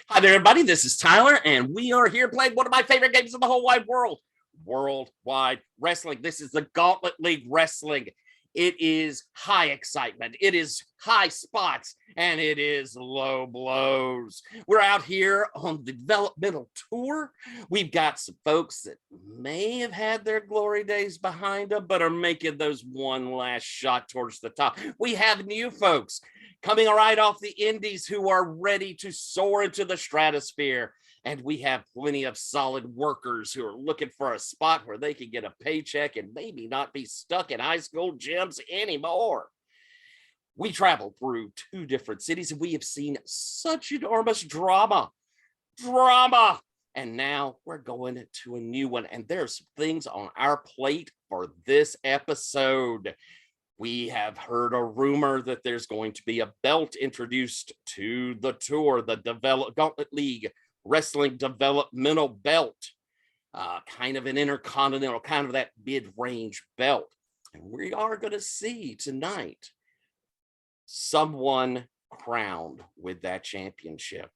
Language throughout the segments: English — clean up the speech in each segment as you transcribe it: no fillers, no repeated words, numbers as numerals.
Hi there, everybody. This is Tyler, and we are here playing one of my favorite games in the whole wide world, Worldwide Wrestling. This is the Gauntlet League Wrestling. It is high excitement, it is high spots, and it is low blows. We're out here on the developmental tour. We've got some folks that may have had their glory days behind them, but are making those one last shot towards the top. We have new folks coming right off the indies who are ready to soar into the stratosphere. And we have plenty of solid workers who are looking for a spot where they can get a paycheck and maybe not be stuck in high school gyms anymore. We traveled through 2 different cities and we have seen such enormous drama. And now we're going to a new one. And there's some things on our plate for this episode. We have heard a rumor that there's going to be a belt introduced to the tour, the Gauntlet League Wrestling Developmental Belt, kind of an intercontinental, kind of that mid-range belt. And we are going to see tonight someone crowned with that championship.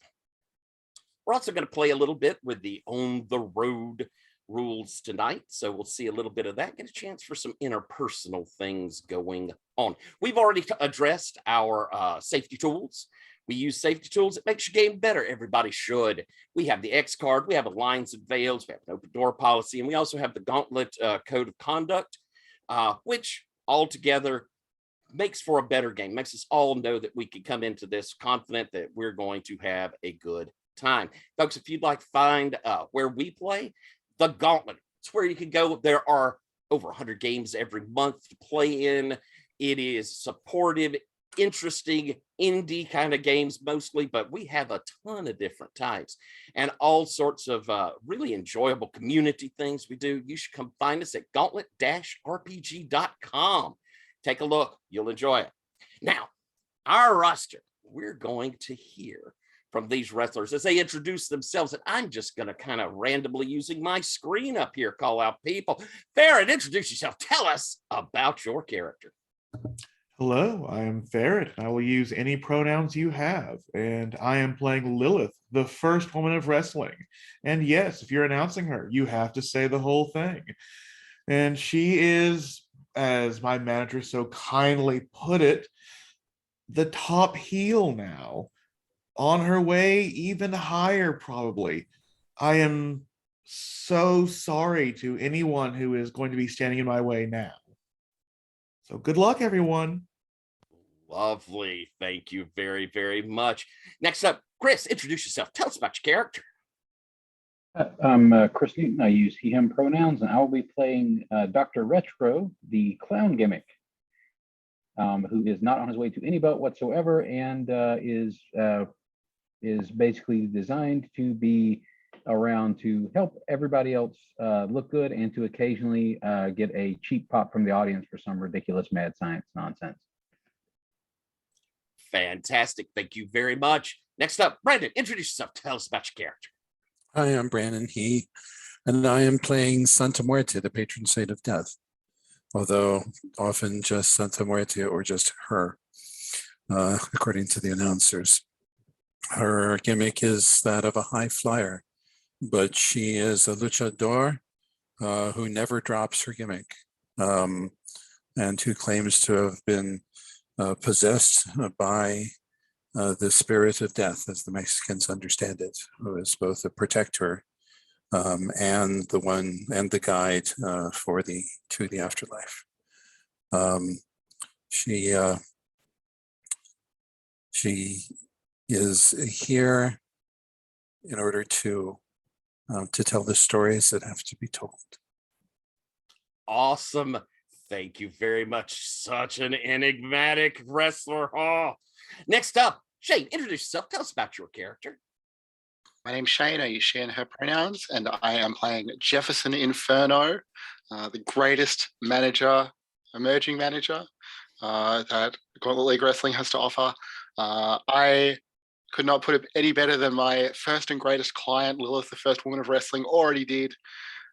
We're also going to play a little bit with the On the Road rules tonight, so we'll see a little bit of that, get a chance for some interpersonal things going on. We've already addressed our safety tools. We use safety tools. It makes your game better. Everybody should. We have the X card. We have a lines and veils. We have an open door policy. And we also have the Gauntlet code of conduct, which altogether makes for a better game. Makes us all know that we can come into this confident that we're going to have a good time. Folks, if you'd like to find where we play, the Gauntlet, it's where you can go. There are over 100 games every month to play in. It is supportive, interesting indie kind of games mostly, but we have a ton of different types and all sorts of really enjoyable community things we do. You should come find us at gauntlet-rpg.com. Take a look. You'll enjoy it. Now, our roster, we're going to hear from these wrestlers as they introduce themselves, and I'm just going to kind of randomly using my screen up here call out people. Ferret, introduce yourself. Tell us about your character. Hello, I am Ferret. I will use any pronouns you have, and I am playing Lilith, the first woman of wrestling. And yes, if you're announcing her, you have to say the whole thing. And she is, as my manager so kindly put it, the top heel now, on her way even higher probably. I am so sorry to anyone who is going to be standing in my way now. So good luck, everyone. Lovely. Thank you very, very much. Next up, Chris, introduce yourself. Tell us about your character. I'm Chris Newton. I use he, him pronouns, and I will be playing Dr. Retro, the clown gimmick, who is not on his way to any belt whatsoever and is basically designed to be around to help everybody else look good and to occasionally get a cheap pop from the audience for some ridiculous mad science nonsense. Fantastic. Thank you very much. Next up, Brandon, introduce yourself. Tell us about your character. Hi, I'm Brandon He, and I am playing Santa Muerte, the patron saint of death, although often just Santa Muerte or just her, according to the announcers. Her gimmick is that of a high flyer, but she is a luchador who never drops her gimmick and who claims to have been possessed by the spirit of death, as the Mexicans understand it, who is both a protector and the guide to the afterlife. She is here in order to tell the stories that have to be told. Awesome. Thank you very much. Such an enigmatic wrestler. Oh. Next up, Shane, introduce yourself. Tell us about your character. My name's Shane. I use she and her pronouns, and I am playing Jefferson Inferno, the greatest emerging manager that Gauntlet League Wrestling has to offer. I could not put it any better than my first and greatest client, Lilith, the first woman of wrestling, already did.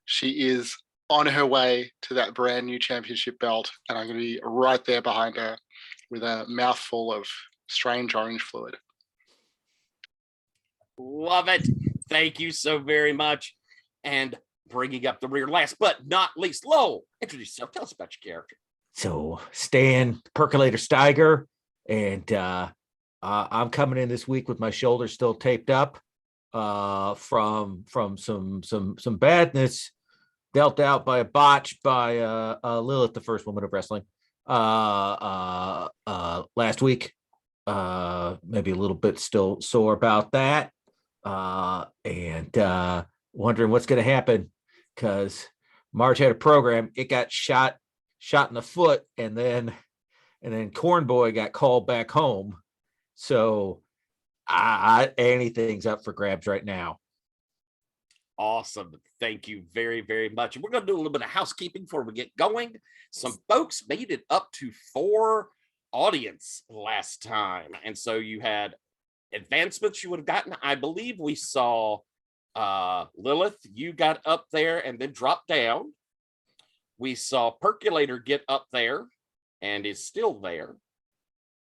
She is on her way to that brand new championship belt, and I'm going to be right there behind her with a mouthful of strange orange fluid. Love it. Thank you so very much. And bringing up the rear last but not least, Lowell, introduce yourself. Tell us about your character. So Stan Percolator Steiger, and I'm coming in this week with my shoulder still taped up from some badness dealt out by a botch by Lilith, the first woman of wrestling, last week. Maybe a little bit still sore about that, and wondering what's going to happen because Marge had a program. It got shot in the foot, and then Corn Boy got called back home. So anything's up for grabs right now. Awesome. Thank you very, very much. And we're going to do a little bit of housekeeping before we get going. Some folks made it up to 4 audience last time. And so you had advancements you would have gotten. I believe we saw Lilith, you got up there and then dropped down. We saw Percolator get up there and is still there.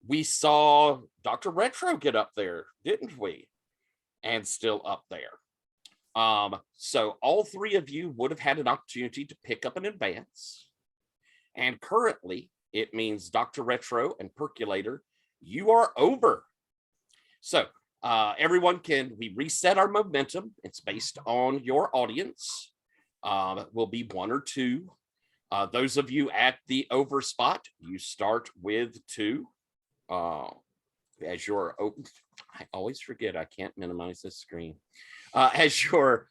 We saw Dr. Retro get up there, didn't we? And still up there. So all 3 of you would have had an opportunity to pick up an advance. And currently, it means Dr. Retro and Percolator, you are over. So everyone we reset our momentum. It's based on your audience. It will be 1 or 2. Those of you at the over spot, you start with 2. As you're open, I always forget I can't minimize this screen. As your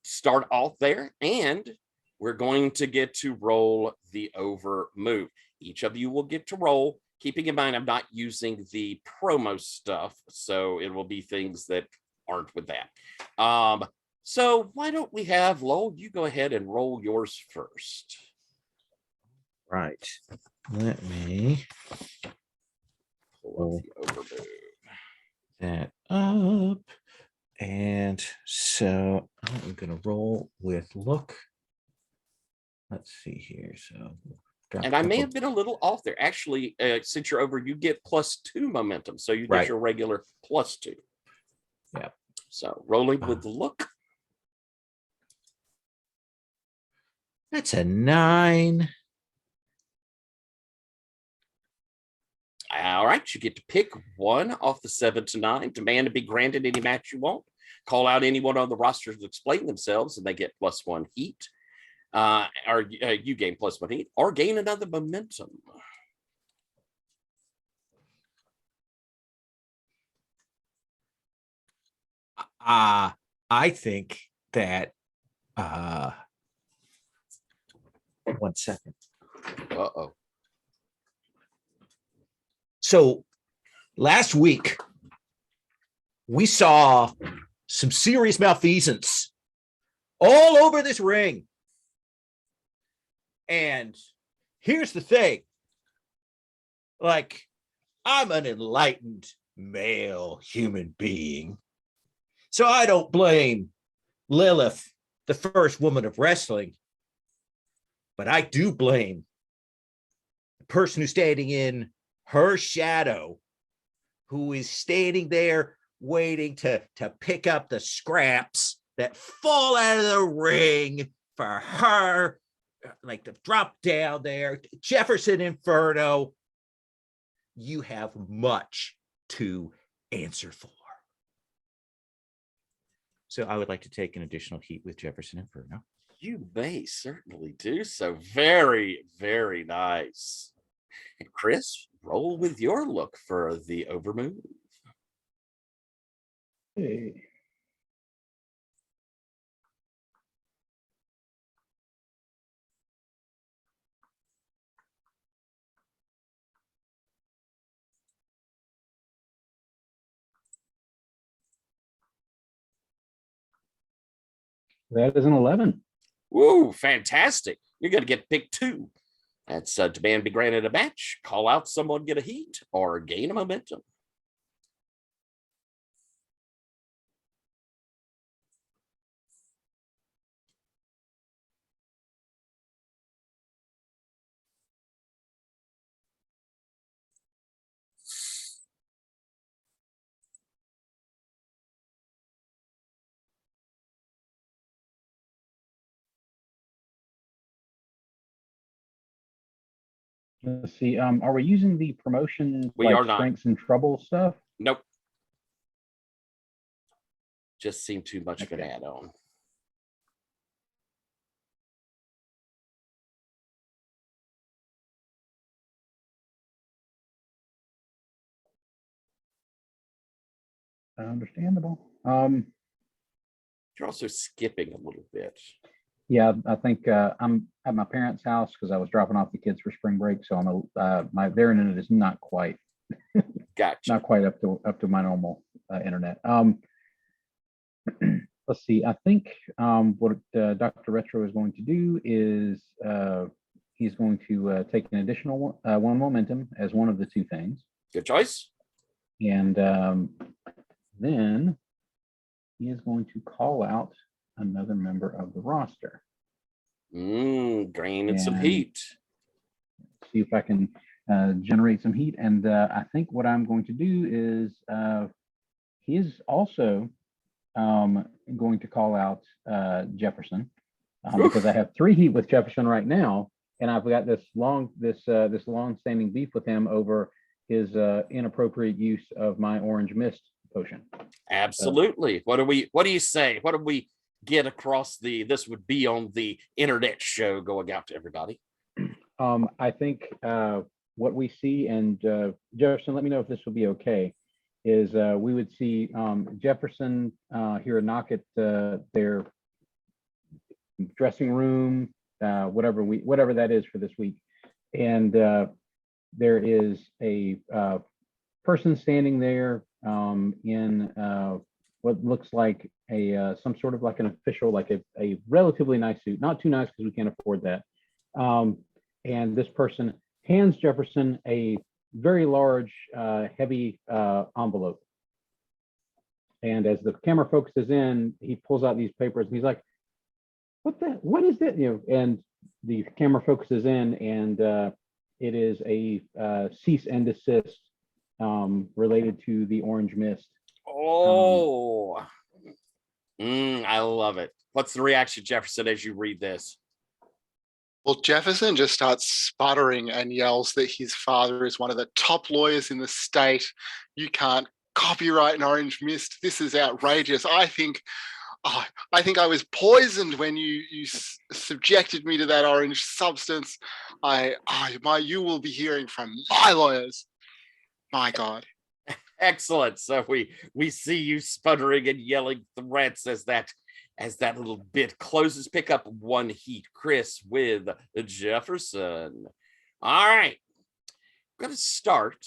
start off there, and we're going to get to roll the over move. Each of you will get to roll. Keeping in mind, I'm not using the promo stuff, so it will be things that aren't with that. So why don't we have Lowell? You go ahead and roll yours first. Right. Let me Pull up the over move. that up. And so I'm going to roll with look. Let's see here. So, and I may have been a little off there. Actually, since you're over, you get +2 momentum. So you get your regular +2. Yeah. So rolling with the look. That's a 9. All right, you get to pick 1 off the 7 to 9. Demand to be granted any match you want. Call out anyone on the roster to explain themselves, and they get +1 heat. Or you gain +1 heat, or gain another momentum. I think that 1 second. Uh-oh. So last week we saw some serious malfeasance all over this ring. And here's the thing. Like, I'm an enlightened male human being. So I don't blame Lilith, the first woman of wrestling. But I do blame the person who's standing in her shadow, who is standing there waiting to pick up the scraps that fall out of the ring for her, like to drop down there. Jefferson Inferno, you have much to answer for. So I would like to take an additional heat with Jefferson Inferno. You may certainly do so. Very, very nice. And Chris, roll with your look for the overmove. Hey. That is an 11. Woo, fantastic. You're going to get pick 2. That's demand be granted a match, call out someone, get a heat, or gain a momentum. Let's see. Are we using the promotion We like are not. strengths and trouble stuff? Nope. Just seemed too much of an Okay. add-on. Understandable. You're also skipping a little bit. Yeah, I think I'm at my parents' house because I was dropping off the kids for spring break. So my their internet is not quite Gotcha. up to my normal internet. Let's see. I think what Dr. Retro is going to do is he's going to take an additional one momentum as one of the two things, Good choice. and then he is going to call out another member of the roster. Gaining some And- heat. See if I can generate some heat. And I think what I'm going to do is he is also going to call out Jefferson because I have 3 heat with Jefferson right now, and I've got this long-standing beef with him over his inappropriate use of my orange mist potion. Absolutely. What do you say? What do we get across this would be on the internet show going out to everybody? I think what we see, and Jefferson, let me know if this will be okay, is we would see Jefferson hear a knock at their dressing room, whatever that is for this week, and there is a person standing there in what looks like some sort of like an official, like a relatively nice suit, not too nice because we can't afford that. And this person hands Jefferson a very large, heavy envelope. And as the camera focuses in, he pulls out these papers and he's like, what is that? And the camera focuses in, and it is a cease and desist related to the orange mist. Oh, I love it. What's the reaction, Jefferson, as you read this? Well, Jefferson just starts sputtering and yells that his father is one of the top lawyers in the state. You can't copyright an orange mist. This is outrageous. I think I was poisoned when you subjected me to that orange substance. You will be hearing from my lawyers. My God. Excellent. So we see you sputtering and yelling threats as that little bit closes. Pick up 1 heat, Chris, with Jefferson. All right. I'm going to start,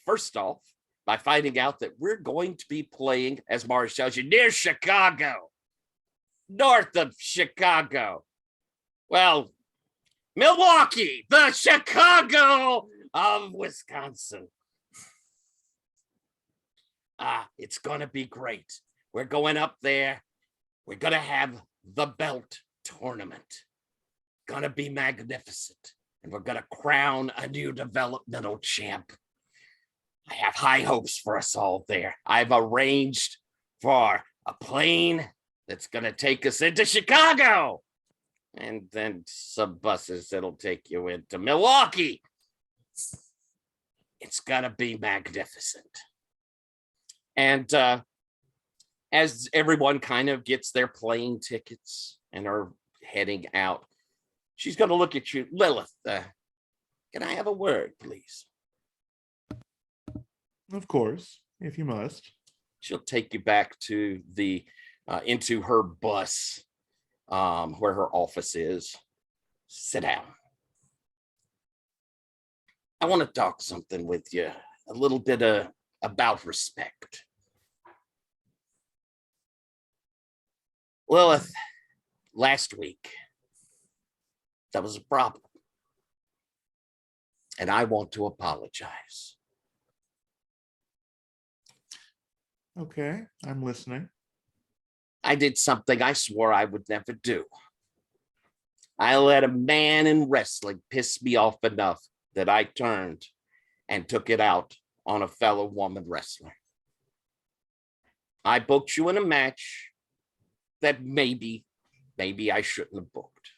first off, by finding out that we're going to be playing, as Mars tells you, near Chicago, north of Chicago. Well, Milwaukee, the Chicago of Wisconsin. It's going to be great. We're going up there. We're going to have the belt tournament. Going to be magnificent. And we're going to crown a new developmental champ. I have high hopes for us all there. I've arranged for a plane that's going to take us into Chicago. And then some buses that'll take you into Milwaukee. It's going to be magnificent. And as everyone kind of gets their plane tickets and are heading out, she's going to look at you. Lilith, can I have a word, please? Of course, if you must. She'll take you back to into her bus where her office is. Sit down. I want to talk something with you, a little bit about respect. Lilith, last week, that was a problem. And I want to apologize. Okay, I'm listening. I did something I swore I would never do. I let a man in wrestling piss me off enough that I turned and took it out on a fellow woman wrestler. I booked you in a match that maybe I shouldn't have booked.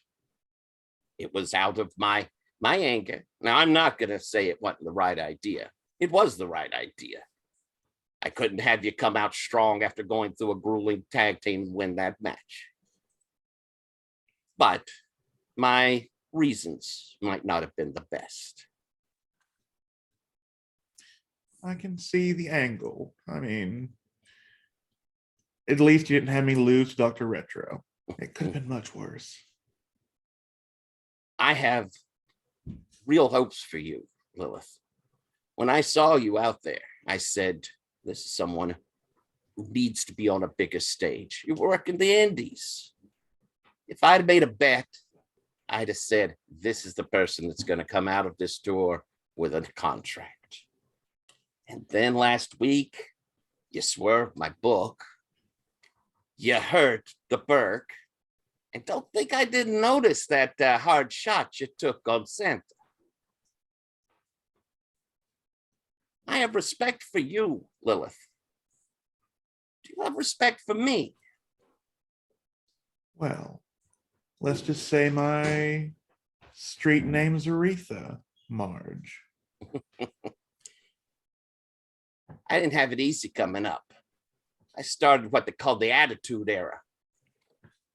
It was out of my My anger. Now, I'm not going to say it wasn't the right idea. It was the right idea. I couldn't have you come out strong after going through a grueling tag team and win that match. But my reasons might not have been the best. I can see the angle. I mean, at least you didn't have me lose to Dr. Retro. It could have been much worse. I have real hopes for you, Lilith. When I saw you out there, I said, this is someone who needs to be on a bigger stage. You work in the indies. If I'd made a bet, I'd have said, this is the person that's going to come out of this door with a contract. And then last week, you swerved my book. You hurt the Burke. And don't think I didn't notice that hard shot you took on Santa. I have respect for you, Lilith. Do you have respect for me? Well, let's just say my street name's Aretha, Marge. I didn't have it easy coming up. I started what they call the Attitude Era.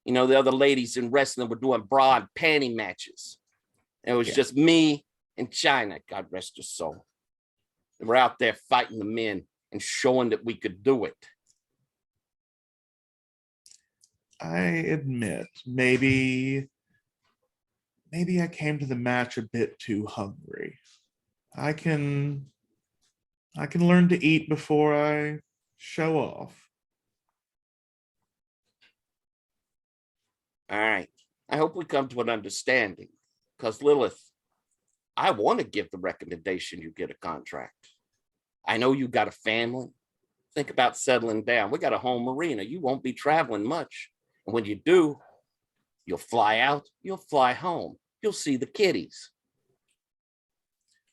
You know, the other ladies in wrestling were doing bra and panty matches. It was just me and China, God rest her soul. They were out there fighting the men and showing that we could do it. I admit, maybe I came to the match a bit too hungry. I can learn to eat before I show off. All right. I hope we come to an understanding, because Lilith, I want to give the recommendation you get a contract. I know you got a family. Think about settling down. We got a home arena. You won't be traveling much. And when you do, you'll fly out, you'll fly home. You'll see the kiddies.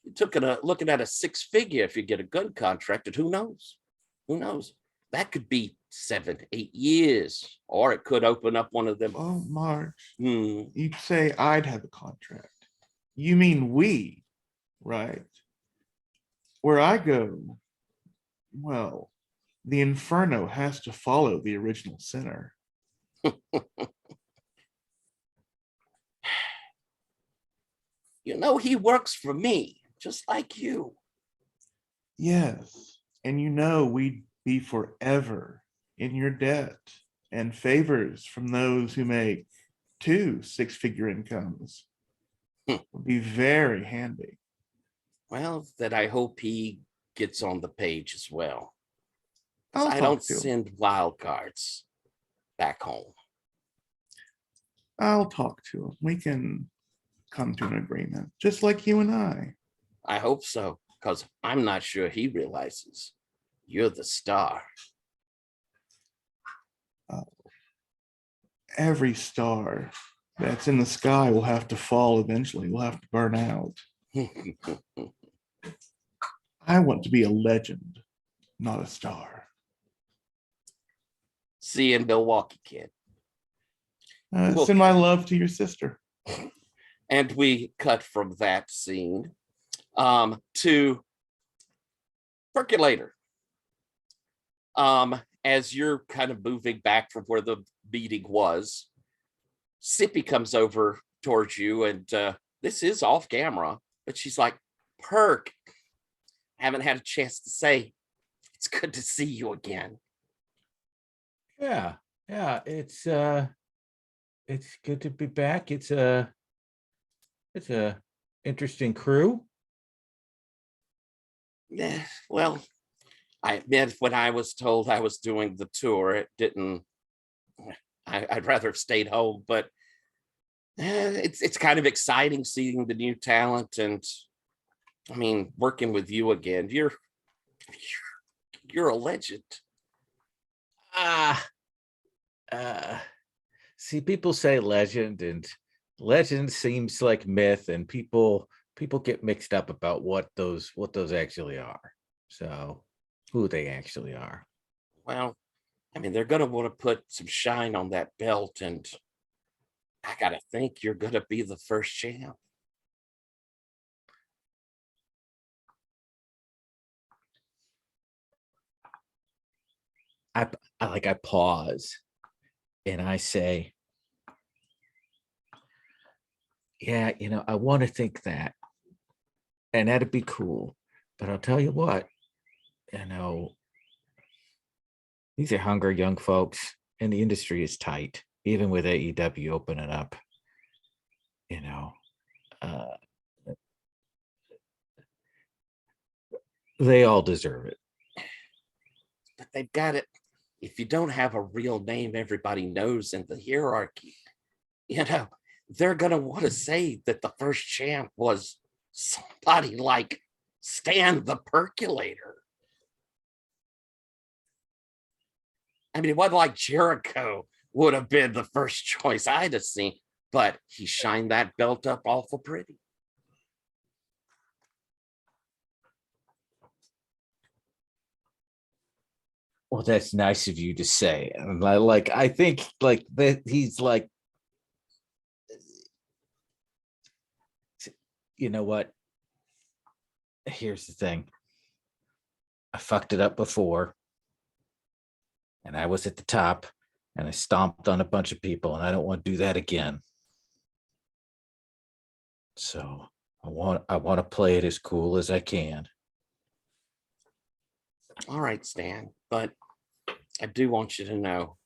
You're looking at a six-figure if you get a gun contract, and who knows? Who knows? That could be 7, 8 years, or it could open up one of them. Oh, Marge, you'd say I'd have a contract. You mean we, right? Where I go, well, the Inferno has to follow the original sinner. You know, he works for me, just like you. Yes, and you know we'd be forever in your debt, and favors from those who make 2 six-figure incomes would be very handy. Well, that I hope he gets on the page as well. I'll I talk don't to him. send wild cards back home. I'll talk to him. We can come to an agreement, just like you and I. I hope so, because I'm not sure he realizes you're the star. Every star that's in the sky will have to fall eventually. Will have to burn out. I want to be a legend, not a star. See you in Milwaukee, kid. Send my love to your sister. And we cut from that scene to Percolator. As you're kind of moving back from where the meeting was, Sippy comes over towards you, and this is off camera, but she's like, Perk, haven't had a chance to say, it's good to see you again. Yeah, it's good to be back. It's a interesting crew. Yeah, well, I admit when I was told I was doing the tour, it didn't. I'd rather have stayed home, but it's kind of exciting seeing the new talent, and I mean, working with you again. You're a legend. See, people say legend, and legend seems like myth, and people get mixed up about what those actually are. So who they actually are. Well, I mean, they're going to want to put some shine on that belt, and I got to think you're going to be the first champ. I pause and I say, yeah, I want to think that, and that'd be cool. But I'll tell you what, these are hungry young folks, and the industry is tight, even with AEW opening up. Uh, they all deserve it. But they've got it. If you don't have a real name everybody knows in the hierarchy, they're going to want to say that the first champ was somebody like Stan the Percolator. I mean, it wasn't like Jericho would have been the first choice I'd have seen, but he shined that belt up awful pretty. Well, that's nice of you to say. And I think like that he's like, you know what? Here's the thing. I fucked it up before, and I was at the top, and I stomped on a bunch of people, and I don't want to do that again. So I want to play it as cool as I can. All right, Stan, but I do want you to know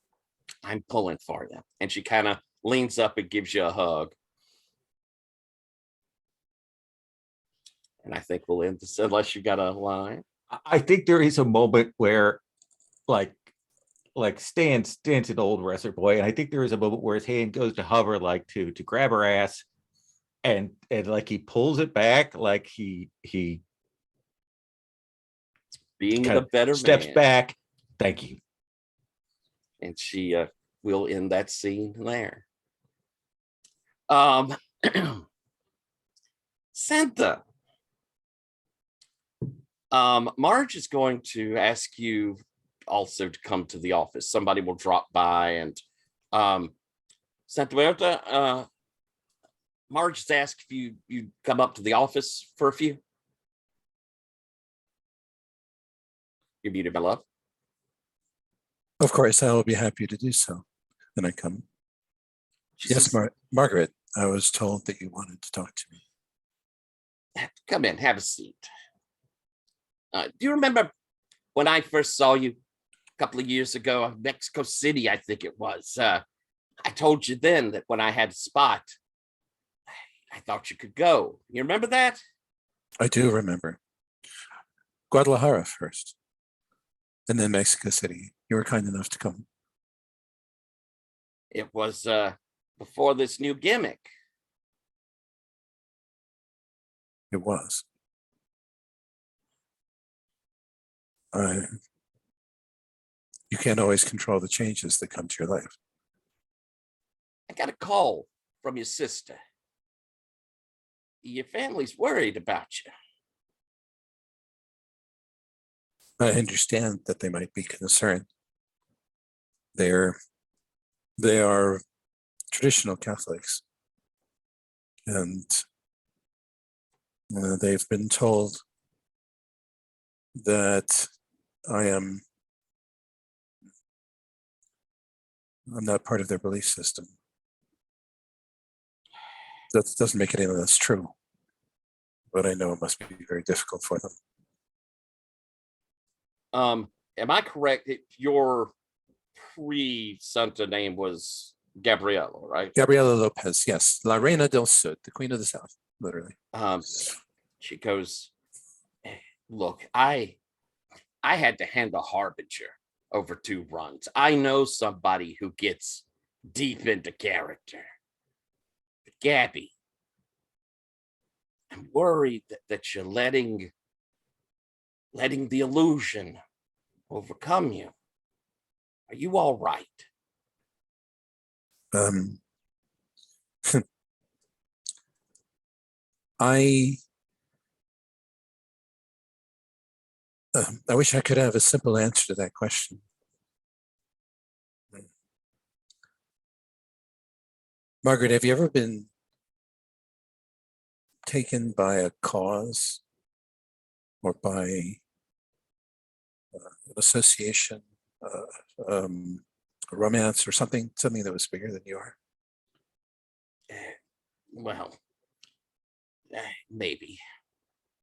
I'm pulling for you. And she kind of leans up and gives you a hug. And I think we'll end this unless you got a line. I think there is a moment where, like Stan's an old wrestler boy, and I think there is a moment where his hand goes to hover, like to grab her ass, and like he pulls it back, like he Being the better steps man. back. Thank you. And she will end that scene there. Santa. Marge is going to ask you also to come to the office. Somebody will drop by, and Santa Berta, Marge has asked if you come up to the office for a few. You're muted, my love. Of course, I will be happy to do so. Then I come. Yes, Margaret, I was told that you wanted to talk to me. Come in, have a seat. Do you remember when I first saw you a couple of years ago in Mexico City, I think it was? I told you then that when I had a spot, I thought you could go. You remember that? I do remember. Guadalajara first, and then Mexico City. You were kind enough to come. It was before this new gimmick. It was. You can't always control the changes that come to your life. I got a call from your sister. Your family's worried about you. I understand that they might be concerned. They are traditional Catholics, and they've been told that I'm not part of their belief system. That doesn't make it any less true, but I know it must be very difficult for them. Am I correct that your pre-Santa name was Gabriella, right? Gabriela Lopez, yes. La Reina del Sur, the Queen of the South, literally. She goes, look, I had to hand a Harbinger over 2 runs. I know somebody who gets deep into character. But Gabby, I'm worried that you're letting the illusion overcome you. Are you all right? I wish I could have a simple answer to that question. Margaret, have you ever been taken by a cause or by an association a romance or something that was bigger than you are? Well, maybe.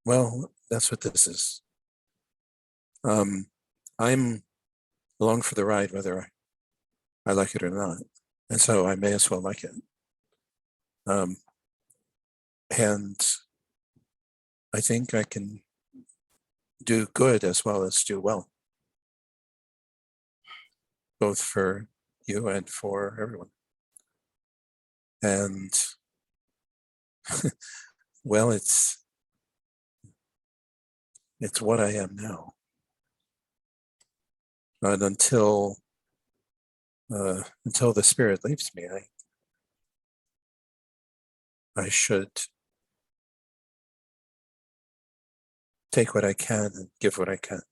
Well, that's what this is. I'm along for the ride, whether I like it or not, and so I may as well like it. And I think I can do good as well as do well, both for you and for everyone. And well, it's what I am now. And until the spirit leaves me, I should take what I can and give what I can.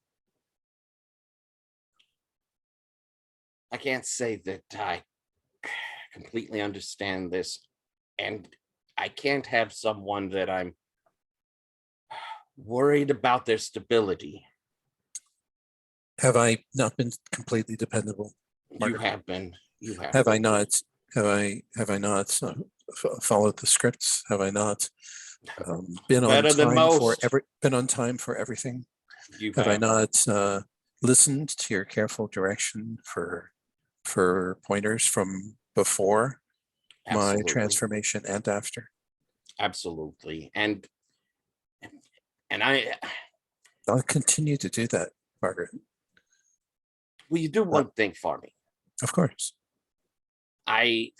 I can't say that I completely understand this, and I can't have someone that I'm worried about their stability. Have I not been completely dependable? You Margaret? have been. You have. Have I not? Have I not followed the scripts? Have I not been on Better than time most. for everything? You Have I have. not listened to your careful direction for pointers from before my Absolutely. transformation and after? Absolutely. And I'll continue to do that, Margaret. will you do one thing for me? Of course. I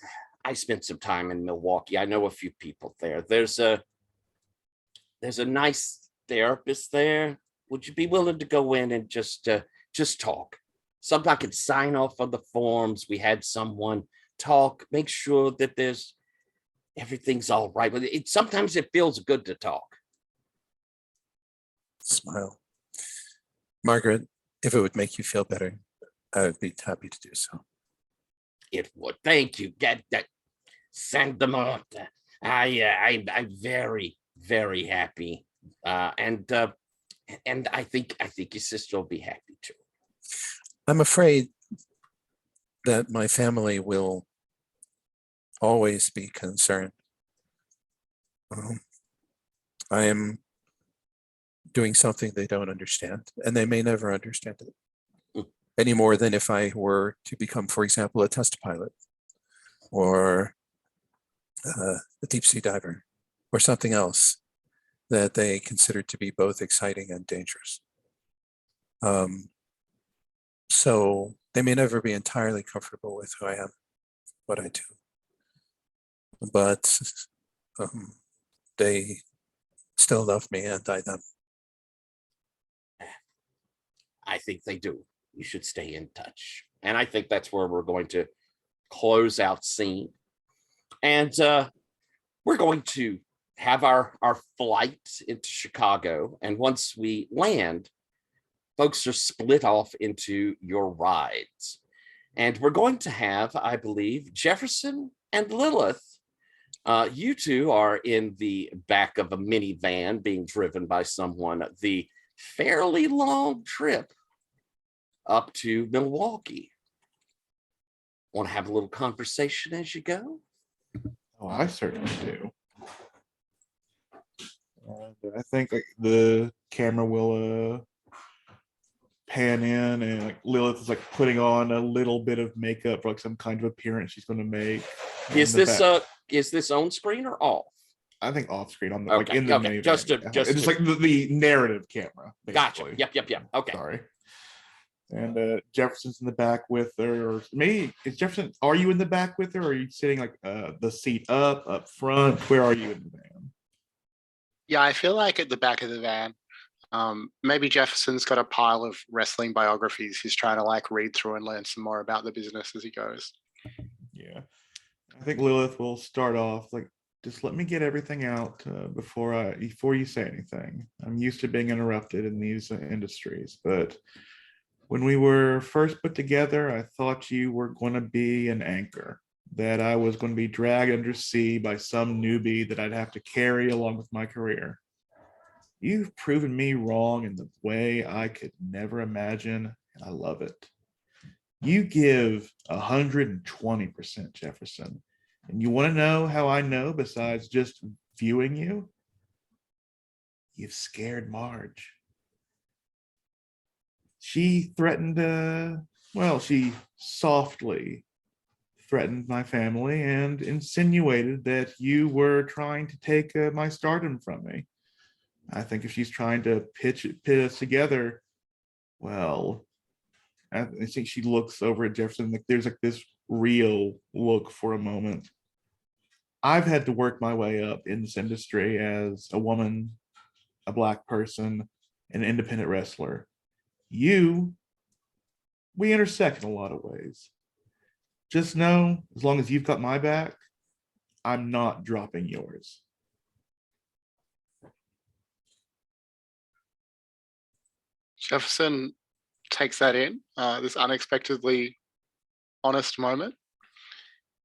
spent some time in Milwaukee. I know a few people there. There's a nice therapist there. Would you be willing to go in and just talk? Something I could sign off on the forms. We had someone talk, make sure that everything's all right. But sometimes it feels good to talk. Smile. Margaret, if it would make you feel better, I would be happy to do so. It would. Thank you. Get that. Send them off. I'm very, very happy. And I think your sister will be happy too. I'm afraid that my family will always be concerned. I am doing something they don't understand, and they may never understand it any more than if I were to become, for example, a test pilot or a deep sea diver or something else that they consider to be both exciting and dangerous. So they may never be entirely comfortable with who I am, what I do, but they still love me and I them. I think they do. You should stay in touch. And I think that's where we're going to close out scene. And we're going to have our flight into Chicago. And once we land, folks are split off into your rides. And we're going to have, I believe, Jefferson and Lilith. You two are in the back of a minivan being driven by someone. The fairly long trip up to Milwaukee. Want to have a little conversation as you go? Oh, I certainly do. And I think like the camera will pan in, and like Lilith is like putting on a little bit of makeup for like some kind of appearance she's going to make. Is this on screen or off? I think off screen on the Okay, like in the okay, minivan. just It's like the narrative camera. Gotcha. Basically. Yep. Okay. Sorry. And Jefferson's in the back with her, or maybe is Jefferson? Are you in the back with her, or are you sitting like the seat up front? Where are you in the van? Yeah, I feel like at the back of the van. Maybe Jefferson's got a pile of wrestling biographies he's trying to like read through and learn some more about the business as he goes. Yeah, I think Lilith will start off like, just let me get everything out before you say anything. I'm used to being interrupted in these industries, but when we were first put together, I thought you were going to be an anchor, that I was going to be dragged under sea by some newbie that I'd have to carry along with my career. You've proven me wrong in the way I could never imagine, and I love it. You give 120%, Jefferson. And you want to know how I know besides just viewing you? You've scared Marge. She threatened, she softly threatened my family and insinuated that you were trying to take my stardom from me. I think if she's trying to pit us together, well, I think she looks over at Jefferson like there's like this real look for a moment. I've had to work my way up in this industry as a woman, a Black person, an independent wrestler. We intersect in a lot of ways. Just know, as long as you've got my back, I'm not dropping yours. Jefferson takes that in, this unexpectedly honest moment,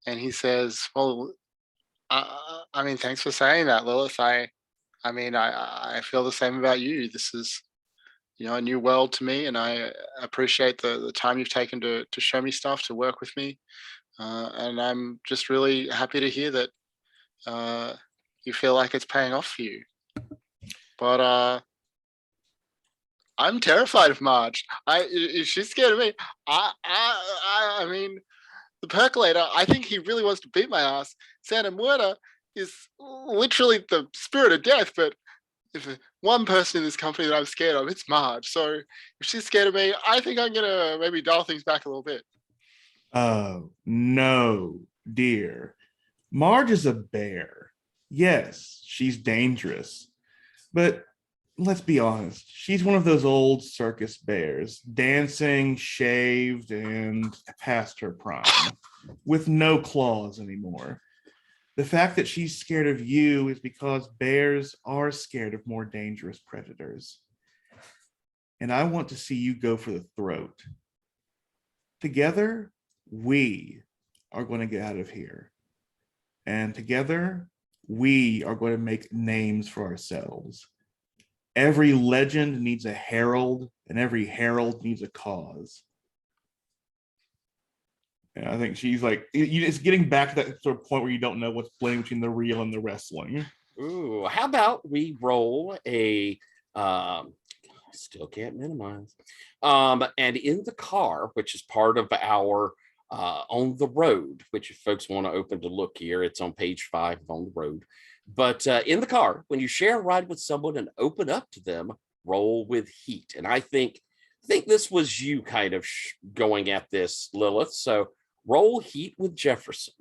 and he says, "Well, I mean, thanks for saying that, Lilith. I feel the same about you. This is, a new world to me, and I appreciate the time you've taken to show me stuff, to work with me, and I'm just really happy to hear that you feel like it's paying off for you. But I'm terrified of Marge. She's scared of me. I mean, the percolator. I think he really wants to beat my ass. Santa Muerta is literally the spirit of death. But if one person in this company that I'm scared of, it's Marge. So if she's scared of me, I think I'm gonna maybe dial things back a little bit. No, dear. Marge is a bear. Yes, she's dangerous. But let's be honest, she's one of those old circus bears, dancing, shaved, and past her prime, with no claws anymore. The fact that she's scared of you is because bears are scared of more dangerous predators. And I want to see you go for the throat. Together, we are going to get out of here. And together, we are going to make names for ourselves. Every legend needs a herald, and every herald needs a cause. And I think she's like, it's getting back to that sort of point where you don't know what's blending between the real and the wrestling. Ooh, how about we roll a still can't minimize. And in the car, which is part of our on the road, which if folks want to open to look here, it's on page 5 of On the Road. But in the car, when you share a ride with someone and open up to them, roll with heat. And I think this was you kind of going at this, Lilith. So roll heat with Jefferson.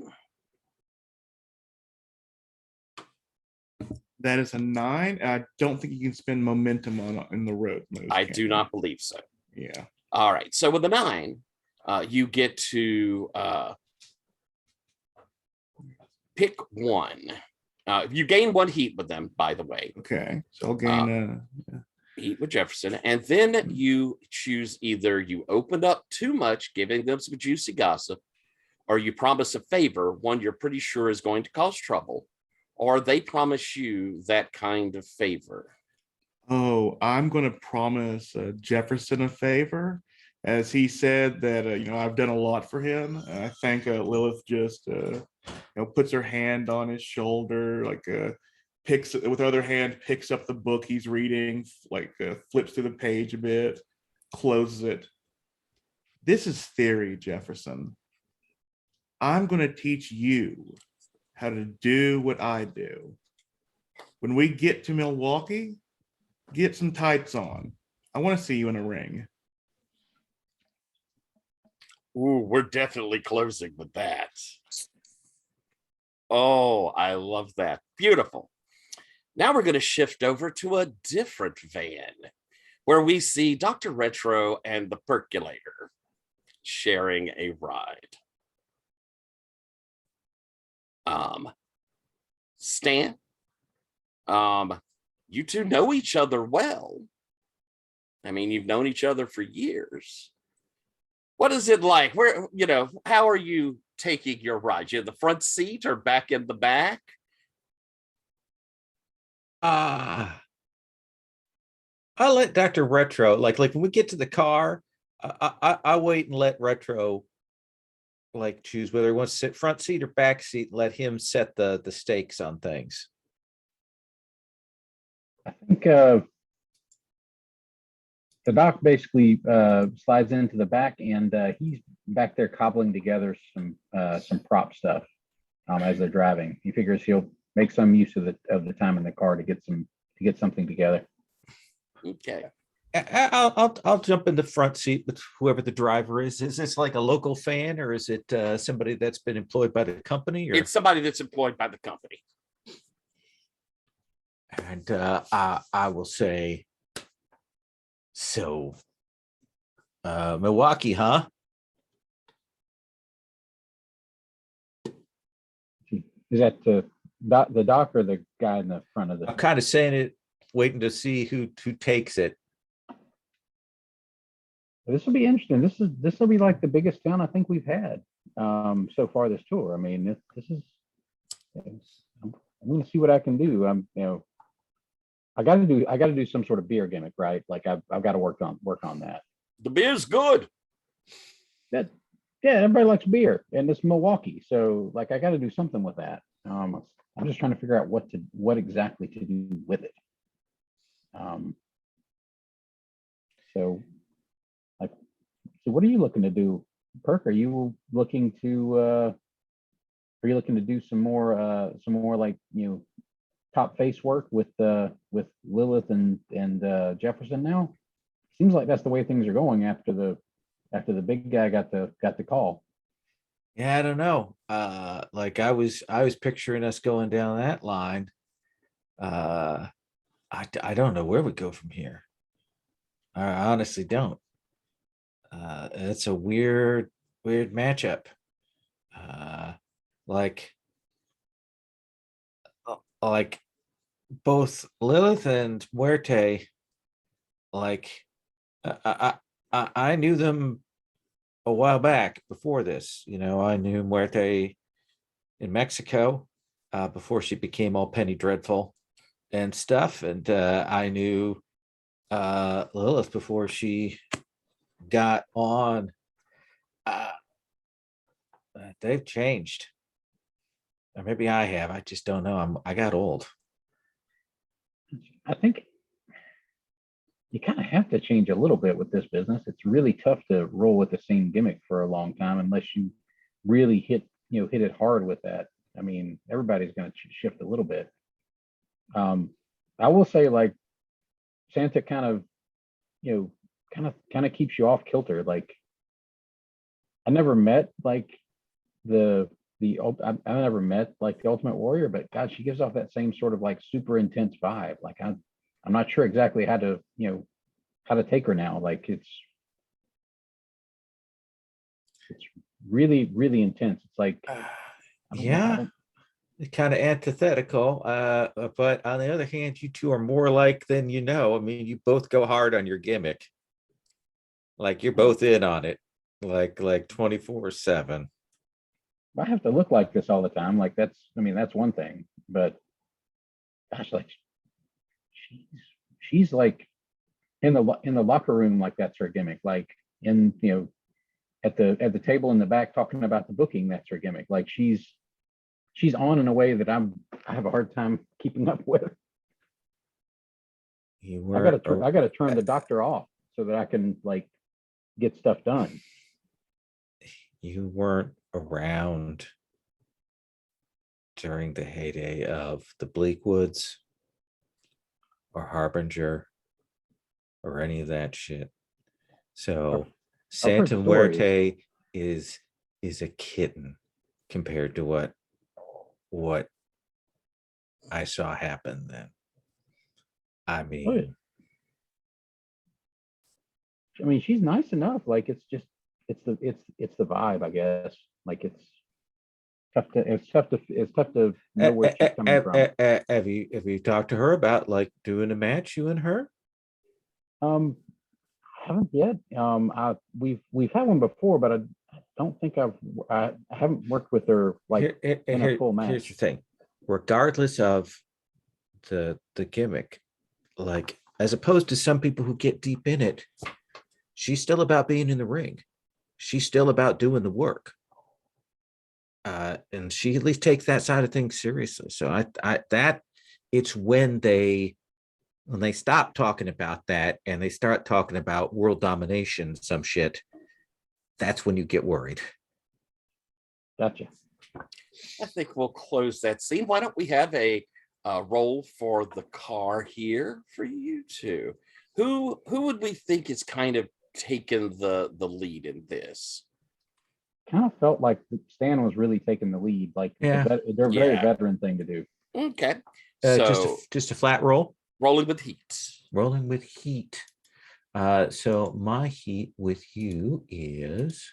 That is a 9. I don't think you can spend momentum on in the road mode. I do not believe so. Yeah. All right. So with the 9, you get to pick one. You gain 1 heat with them, by the way. Okay. So I'll gain heat with Jefferson. And then you choose either you open up too much, giving them some juicy gossip, or you promise a favor, one you're pretty sure is going to cause trouble, or they promise you that kind of favor. Oh, I'm going to promise Jefferson a favor. As he said that, I've done a lot for him. I think Lilith just, puts her hand on his shoulder, like picks with her other hand, picks up the book he's reading, like flips through the page a bit, closes it. This is theory, Jefferson. I'm going to teach you how to do what I do. When we get to Milwaukee, get some tights on. I want to see you in a ring. Ooh, we're definitely closing with that. Oh, I love that. Beautiful. Now we're going to shift over to a different van where we see Dr. Retro and the Percolator sharing a ride. Stan, you two know each other well. I mean, you've known each other for years. What is it like? Where, how are you taking your ride? You in the front seat or back in the back? I let Dr. Retro, like when we get to the car, I wait and let Retro like choose whether he wants to sit front seat or back seat. Let him set the stakes on things. I think the doc basically slides into the back, and he's back there cobbling together some prop stuff as they're driving. He figures he'll make some use of the time in the car to get something together. Okay. I'll jump in the front seat with whoever the driver is. Is this like a local fan, or is it somebody that's been employed by the company? Or It's somebody that's employed by the company. and I will say, so Milwaukee, huh? Is that the doc or the guy in the front of the? I'm kind of saying it, waiting to see who takes it. This will be interesting. This will be like the biggest town I think we've had so far this tour. I mean, this is. I'm going to see what I can do. I got to do some sort of beer gimmick, right? Like I've got to work on that. The beer's good. Yeah, everybody likes beer, and it's Milwaukee, so like I got to do something with that. I'm just trying to figure out what exactly to do with it. So what are you looking to do, Perk? Are you looking to do some more like top face work with Lilith and Jefferson now? Seems like that's the way things are going after the big guy got the call. Yeah, I don't know. Like I was picturing us going down that line. I don't know where we go from here. I honestly don't. It's a weird matchup. Like both Lilith and Muerte, like I knew them a while back before this. I knew Muerte in Mexico before she became all Penny Dreadful and stuff, and I knew Lilith before she got on. They've changed, or maybe I have. I just don't know. I got old. I think you kind of have to change a little bit with this business. It's really tough to roll with the same gimmick for a long time unless you really hit it hard with that. I mean, everybody's going to shift a little bit. I will say, like, Santa kind of keeps you off kilter. Like, I never met like I never met like the Ultimate Warrior, but God, she gives off that same sort of like super intense vibe. Like I'm not sure exactly how to take her now. Like it's really, really intense. It's like Yeah, kind of antithetical. But on the other hand, you two are more alike than you know. I mean, you both go hard on your gimmick. Like you're both in on it, like 24/7. I have to look like this all the time. Like that's one thing, but gosh, like she's like in the locker room, like that's her gimmick. Like in at the table in the back talking about the booking, that's her gimmick. Like she's on in a way that I have a hard time keeping up with. I gotta turn the doctor off so that I can like get stuff done. You weren't around during the heyday of the Bleakwoods or Harbinger or any of that shit. So Santa Muerte is a kitten compared to what I saw happen then. I mean, she's nice enough. Like it's the vibe, I guess. Like it's tough to know where she's coming from. Have you talked to her about like doing a match, you and her? I haven't yet. We've had one before, but I don't think I haven't worked with her like in a full match. Here's the thing: regardless of the gimmick, like as opposed to some people who get deep in it, she's still about being in the ring. She's still about doing the work. And she at least takes that side of things seriously. So that it's when they stop talking about that and they start talking about world domination, some shit, that's when you get worried. Gotcha. I think we'll close that scene. Why don't we have a roll for the car here for you two? Who would we think is kind of taking the lead in this? Kind of felt like Stan was really taking the lead. Like, Yeah. they're a very Yeah. veteran thing to do. Okay, Just a flat roll. rolling with heat. Rolling with heat. So my heat with you is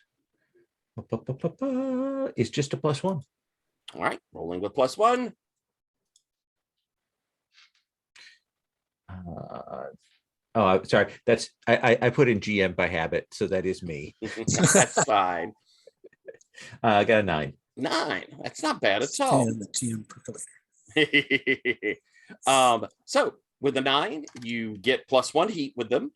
just a +1. All right, rolling with +1. Sorry. That's I put in GM by habit, so that is me. That's fine. I got a 9. 9. That's not bad at Stay all. on the GM percolator. So with a 9, you get +1 heat with them,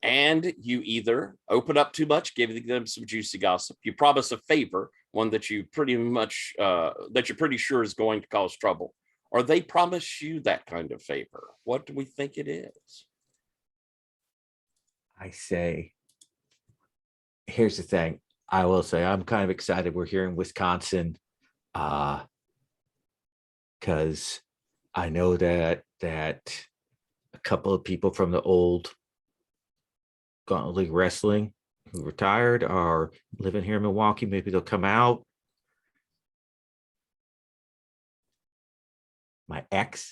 and you either open up too much, giving them some juicy gossip. You promise a favor, one that you pretty much that you're pretty sure is going to cause trouble, or they promise you that kind of favor. What do we think it is? I say, here's the thing. I will say I'm kind of excited we're here in Wisconsin, because I know that a couple of people from the old Gauntlet League Wrestling who retired are living here in Milwaukee. Maybe they'll come out. My ex,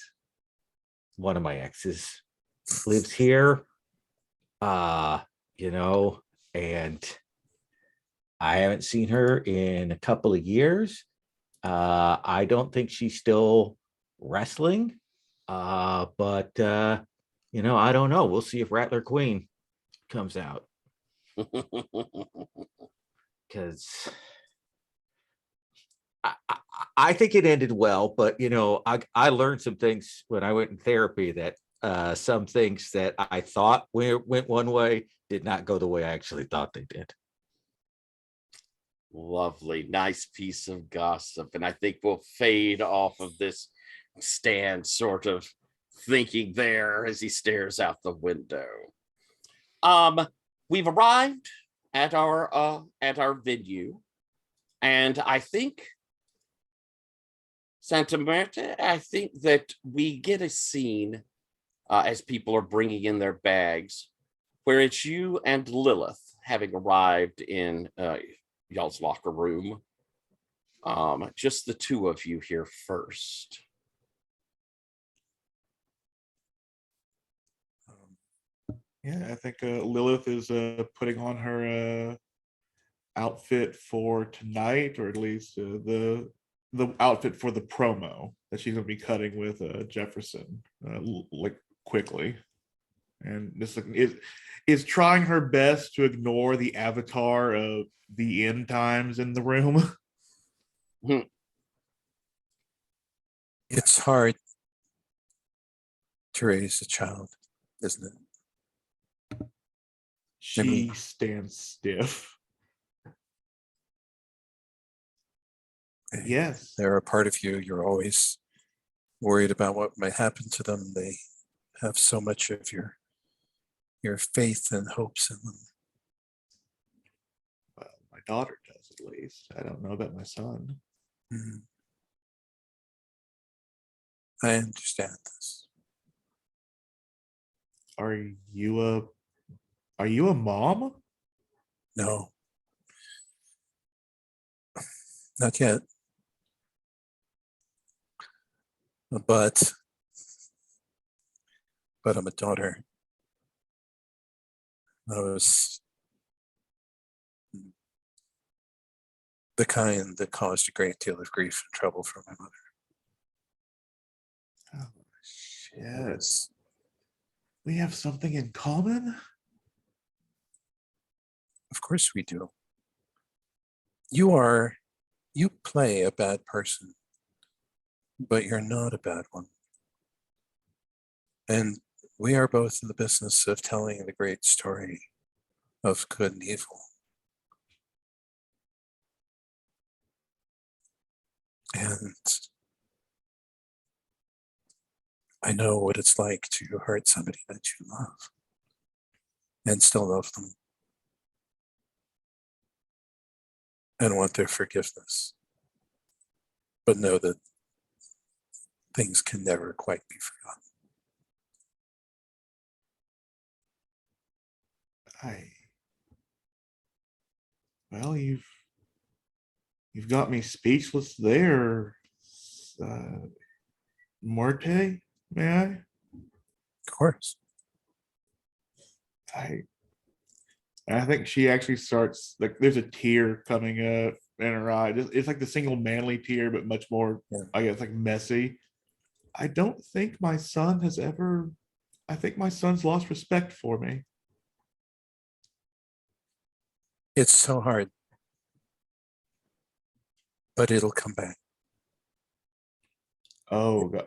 one of my exes, lives here. And I haven't seen her in a couple of years. I don't think she's still wrestling. But I don't know. We'll see if Rattler Queen comes out. Because I think it ended well, but I learned some things when I went in therapy that some things that I thought went one way did not go the way I actually thought they did. Lovely, nice piece of gossip. And I think we'll fade off of this Stan sort of thinking there as he stares out the window. We've arrived at our venue, and I think Santa Marta, I think that we get a scene as people are bringing in their bags, where it's you and Lilith having arrived in y'all's locker room. Just the two of you here first. Yeah, I think Lilith is putting on her outfit for tonight, or at least the outfit for the promo that she's going to be cutting with Jefferson, like quickly, and this is trying her best to ignore the avatar of the end times in the room. It's hard to raise a child, isn't it? She stands stiff. Yes. They're a part of you. You're always worried about what might happen to them. They have so much of your faith and hopes in them. Well, my daughter does, at least. I don't know about my son. Mhm. I understand this. Are you a mom? No, not yet. But I'm a daughter. I was the kind that caused a great deal of grief and trouble for my mother. Oh, shit. We have something in common? Of course we do. You play a bad person, but you're not a bad one. And we are both in the business of telling the great story of good and evil. And I know what it's like to hurt somebody that you love and still love them and want their forgiveness, but know that things can never quite be forgotten. Well, you've got me speechless there, Morte. May Of course. I think she actually starts like there's a tear coming up in her eye. It's like the single manly tear, but much more, Yeah. I guess, like messy. I don't think my son has ever. I think my son's lost respect for me. It's so hard, but it'll come back. Oh God.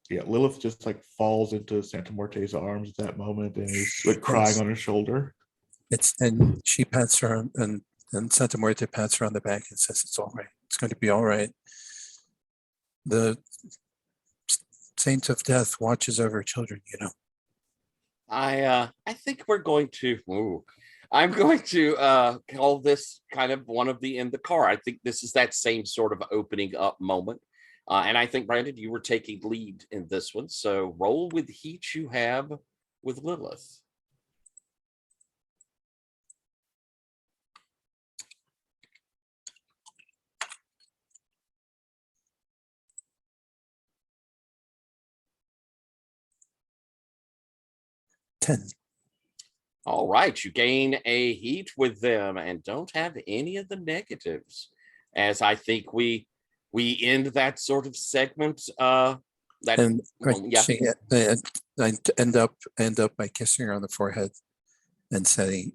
Yeah, Lilith just like falls into Santa Morte's arms at that moment and is like crying Yes. on her shoulder. And she pats her on, and Santa Muerte pats her on the back and says, "It's all right. It's going to be all right. The Saint of Death watches over children, you know." I think we're going to. I'm going to call this kind of one of the in the car. I think this is that same sort of opening up moment. And I think, Brandon, you were taking lead in this one. So roll with heat you have with Lilith. Ten. All right, you gain a heat with them and don't have any of the negatives. As I think we end that sort of segment. That And yeah. I end up by kissing her on the forehead and saying,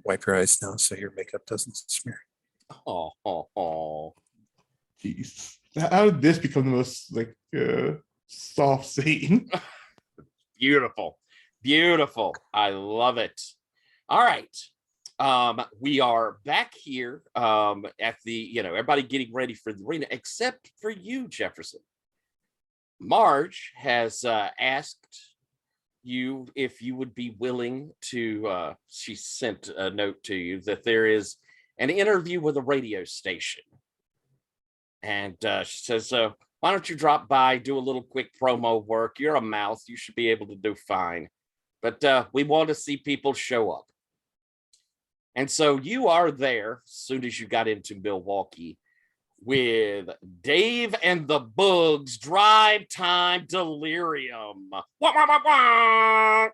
"Wipe your eyes now so your makeup doesn't smear." Oh. Jeez, how did this become the most like soft scene? Beautiful. I love it. All right. We are back here at the, everybody getting ready for the arena, except for you, Jefferson. Marge has asked you if you would be willing to, she sent a note to you that there is an interview with a radio station. And she says, why don't you drop by, do a little quick promo work? You're a mouth. You should be able to do fine. But we want to see people show up. And so you are there as soon as you got into Milwaukee with Dave and the Boogs Drive Time Delirium. Wah, wah, wah, wah.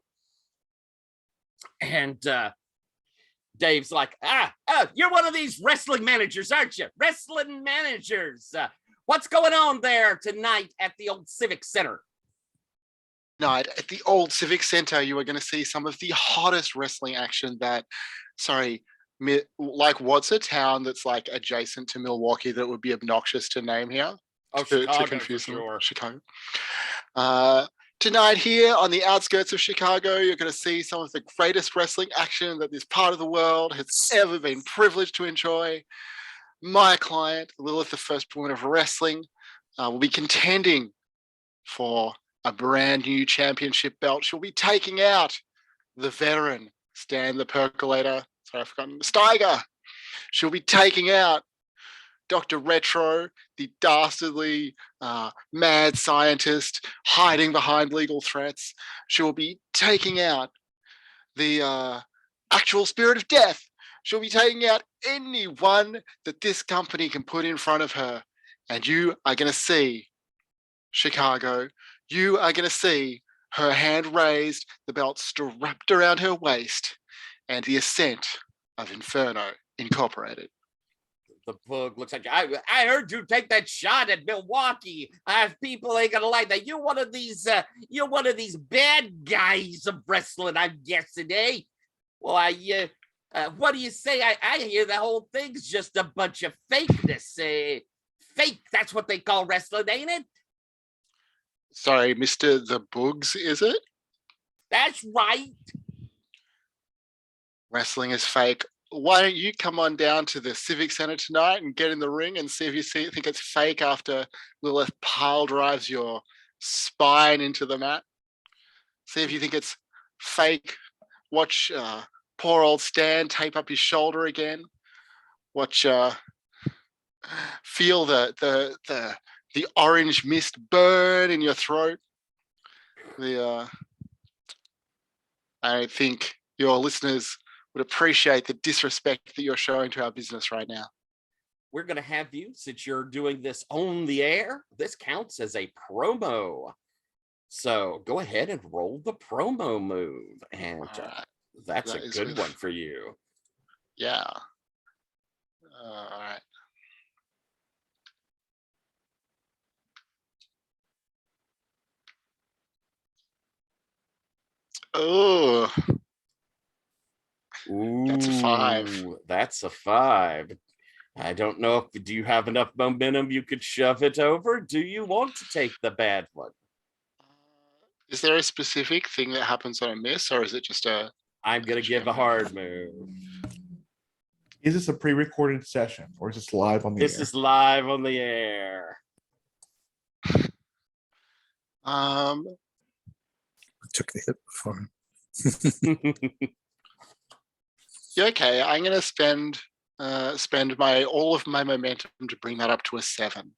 And Dave's like, you're one of these wrestling managers, aren't you? Wrestling managers. What's going on there tonight at the old Civic Center? Night at the old Civic Center, you are going to see some of the hottest wrestling action that, like what's a town that's like adjacent to Milwaukee that would be obnoxious to name here? Chicago, to confuse for them. sure. Chicago. Tonight here on the outskirts of Chicago, you're going to see some of the greatest wrestling action that this part of the world has ever been privileged to enjoy. My client, Lilith, the first woman of wrestling, will be contending for a brand new championship belt. She'll be taking out the veteran Stan the Percolator. Sorry, I've forgotten. Steiger. She'll be taking out Dr. Retro, the dastardly mad scientist hiding behind legal threats. She'll be taking out the actual spirit of death. She'll be taking out anyone that this company can put in front of her. And you are going to see, Chicago, you are going to see her hand raised, the belt strapped around her waist, and the ascent of Inferno Incorporated. The Boog looks like I heard you take that shot at Milwaukee. People ain't gonna like that. You're one of these bad guys of wrestling, I'm guessing, eh? Well, what do you say? I hear the whole thing's just a bunch of fakeness. Fake, that's what they call wrestling, ain't it? Sorry, Mr. The Boogs, is it? That's right. wrestling is fake. Why don't you come on down to the Civic Center tonight and get in the ring and see if you think it's fake after Lilith pile drives your spine into the mat? See if you think it's fake. Watch poor old Stan tape up his shoulder again. Watch feel the orange mist burn in your throat. I think your listeners would appreciate the disrespect that you're showing to our business right now. We're going to have you, since you're doing this on the air, this counts as a promo. So go ahead and roll the promo move. And Right. that's That a is good with- one for you. Yeah. All right. Oh, That's a 5. Ooh, that's a 5. I don't know if do you have enough momentum you could shove it over? Do you want to take the bad one? is there a specific thing that happens on a miss, or is it just a? I'm gonna give a hard move. Is this a pre-recorded session or is this live on the This air? is live on the air. I took the hit before. Yeah, okay. I'm gonna spend my all of my momentum to bring that up to a 7.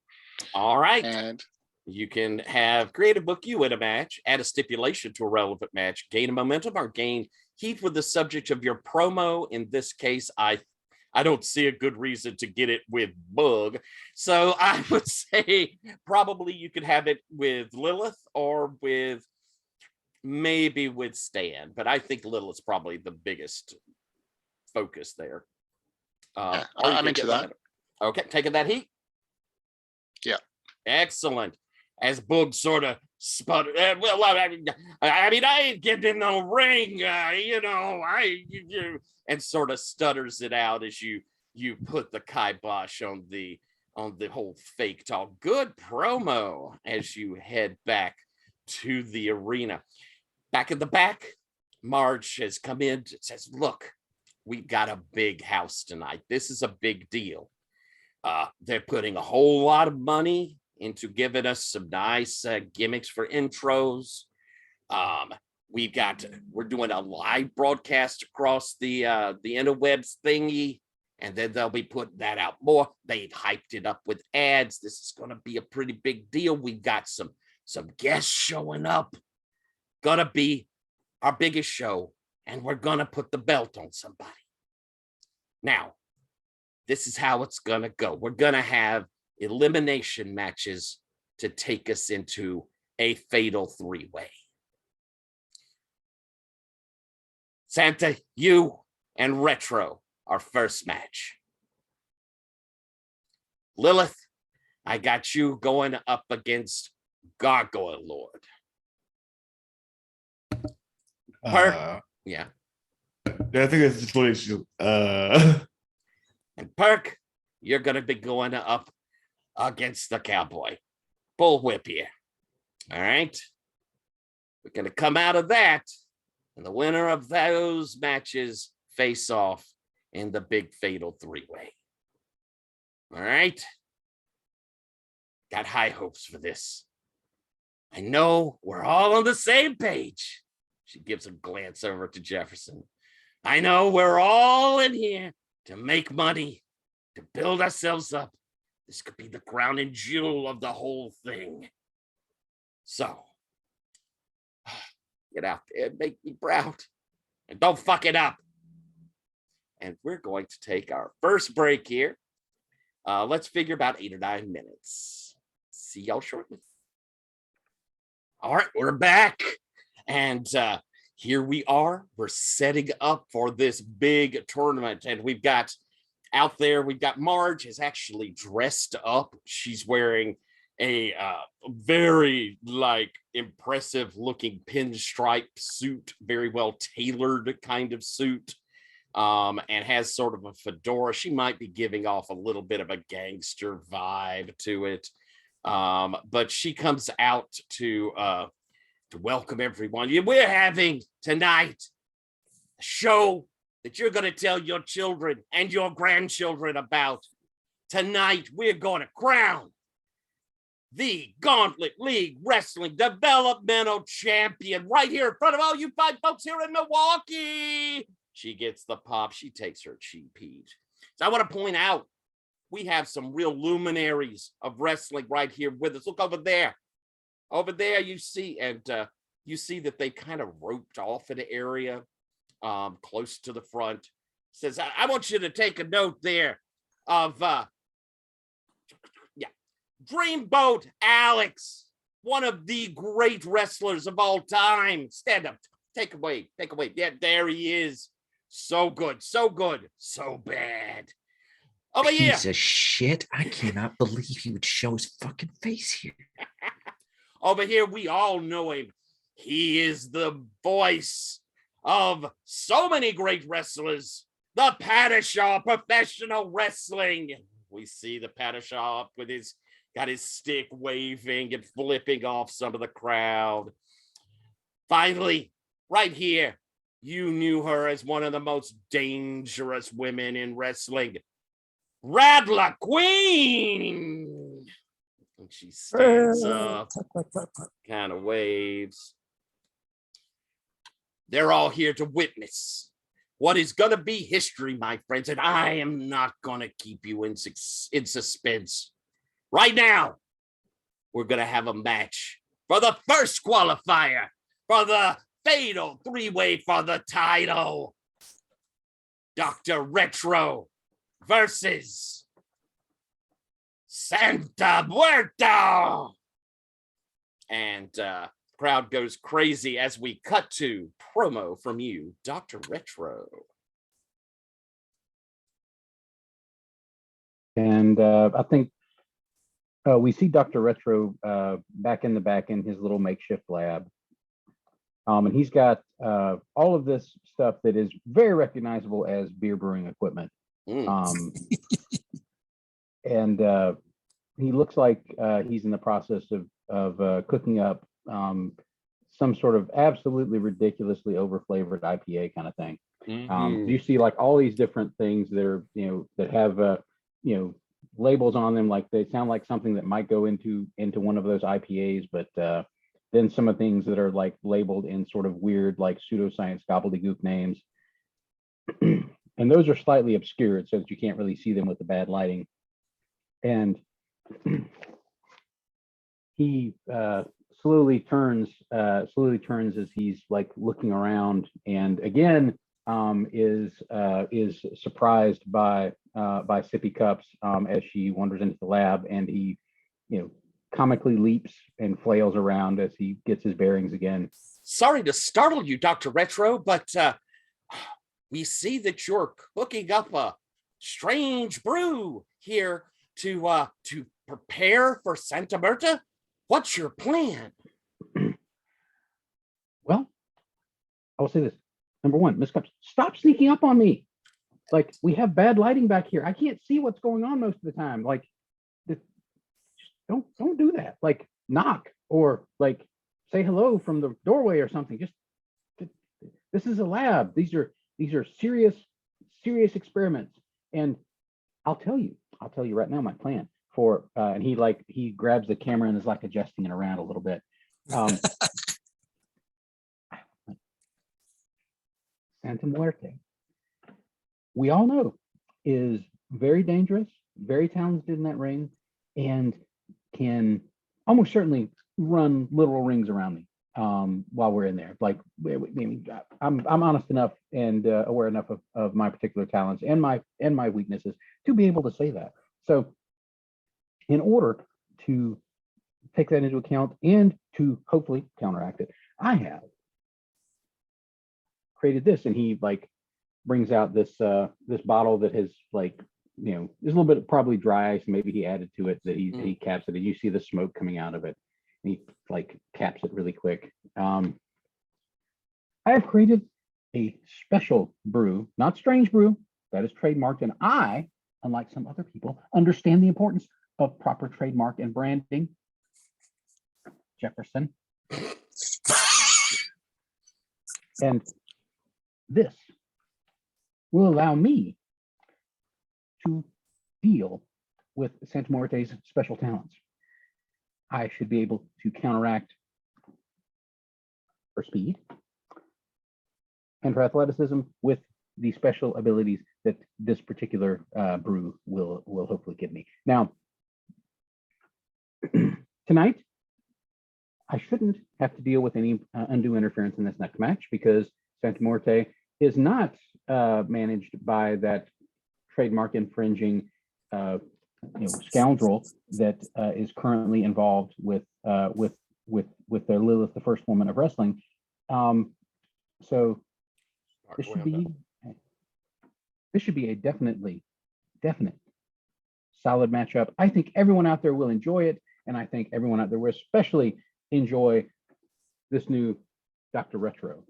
All right. And You can have create a book you win a match, add a stipulation to a relevant match, gain a momentum, or gain heat with the subject of your promo. In this case, I don't see a good reason to get it with Bug. So I would say probably you could have it with Lilith or with maybe with Stan, but I think Lilith's probably the biggest focus there. yeah, or you I'm can into get that. momentum. Okay, taking that heat. Yeah. Excellent. As Boog sort of sputtered, well, I mean, I ain't getting in the ring, and sort of stutters it out as you put the kibosh on the whole fake talk. Good promo as you head back to the arena. Back in the back, Marge has come in and says, "Look, we've got a big house tonight. This is a big deal. They're putting a whole lot of money into giving us some nice gimmicks for intros. We're doing a live broadcast across the interwebs thingy, and then they'll be putting that out more. They've hyped it up with ads. This is going to be a pretty big deal. We've got some guests showing up. Gonna be our biggest show, and we're gonna put the belt on somebody. Now, this is how it's gonna go. We're gonna have elimination matches to take us into a fatal 3-way. Santa, you and Retro, our first match. Lilith, I got you going up against Gargoyle Lord. Yeah. I think that's just what it's. And Perk, you're going to be going up against the Cowboy. Bullwhip here. All right. We're going to come out of that, and the winner of those matches face off in the big fatal 3-way. All right. Got high hopes for this. I know we're all on the same page. She gives a glance over to Jefferson. I know we're all in here to make money, to build ourselves up. This could be the crown and jewel of the whole thing. So, get out there and make me proud. And don't fuck it up. And we're going to take our first break here. Let's figure about 8 or 9 minutes. See y'all shortly. All right, we're back. And here we are. We're setting up for this big tournament. And we've got out there, we've got Marge is actually dressed up. She's wearing a very impressive looking pinstripe suit, very well tailored kind of suit, and has sort of a fedora. She might be giving off a little bit of a gangster vibe to it. But she comes out to welcome everyone. We're having tonight a show that you're going to tell your children and your grandchildren about. Tonight, we're going to crown the Gauntlet League Wrestling Developmental Champion right here in front of all you fine folks here in Milwaukee. She gets the pop. She takes her cheap heat. So I want to point out, we have some real luminaries of wrestling right here with us. Look over there. Over there, you see, and you see that they kind of roped off an area close to the front. Says, I want you to take a note there of Dreamboat Alex, one of the great wrestlers of all time. Stand up. Take away. Yeah, there he is. So good, so bad. Over here. Piece of shit. I cannot believe he would show his fucking face here. Over here, we all know him. He is the voice of so many great wrestlers. The Padishaw Professional Wrestling. We see the Padishaw with got his stick waving and flipping off some of the crowd. Finally, right here, you knew her as one of the most dangerous women in wrestling. Rattler Queen. And she stands up, kind of waves. They're all here to witness what is going to be history, my friends, and I am not going to keep you in suspense. Right now, we're going to have a match for the first qualifier for the fatal three-way for the title. Dr. Retro versus Santa Muerta. And crowd goes crazy as we cut to promo from you, Dr. Retro. And I think we see Dr. Retro back in his little makeshift lab. And he's got all of this stuff that is very recognizable as beer brewing equipment. And he looks like he's in the process of cooking up some sort of absolutely ridiculously overflavored IPA kind of thing. You see like all these different things that are, that have, labels on them, like they sound like something that might go into one of those IPAs, but then some of the things that are like labeled in sort of weird, like pseudoscience gobbledygook names. And those are slightly obscured so that you can't really see them with the bad lighting. And he slowly turns as he's like looking around, and again is surprised by Sippy Cups as she wanders into the lab, and he comically leaps and flails around as he gets his bearings again. Sorry to startle you, Dr. Retro, but we see that you're cooking up a strange brew here to prepare for Santa Muerta. What's your plan? Well, I will say this. Number one, Miss Cups, stop sneaking up on me. Like, we have bad lighting back here. I can't see what's going on most of the time. Like, just don't do that. Like, knock or like say hello from the doorway or something. Just this is a lab. These are serious experiments. And I'll tell you right now my plan for and he grabs the camera and is like adjusting it around a little bit. Santa Muerte, we all know, is very dangerous, very talented in that ring, and can almost certainly run literal rings around me while we're in there. Like, I'm honest enough and aware enough of my particular talents and my weaknesses to be able to say that. So in order to take that into account and to hopefully counteract it, I have created this. And he like brings out this this bottle that has like, there's a little bit of probably dry ice, maybe he added to it, that he caps it, and you see the smoke coming out of it. And he like caps it really quick. I have created a special brew, not strange brew, that is trademarked, and I, unlike some other people, understand the importance of proper trademark and branding. Jefferson. And this will allow me to deal with Santa Muerte's special talents. I should be able to counteract her speed and her athleticism with the special abilities that this particular brew will hopefully give me. Now, tonight, I shouldn't have to deal with any undue interference in this next match because Santa Muerte is not managed by that trademark infringing scoundrel that is currently involved with their Lilith, the first woman of wrestling. So this should be a definite solid matchup. I think everyone out there will enjoy it, and I think everyone out there will especially enjoy this new Dr. Retro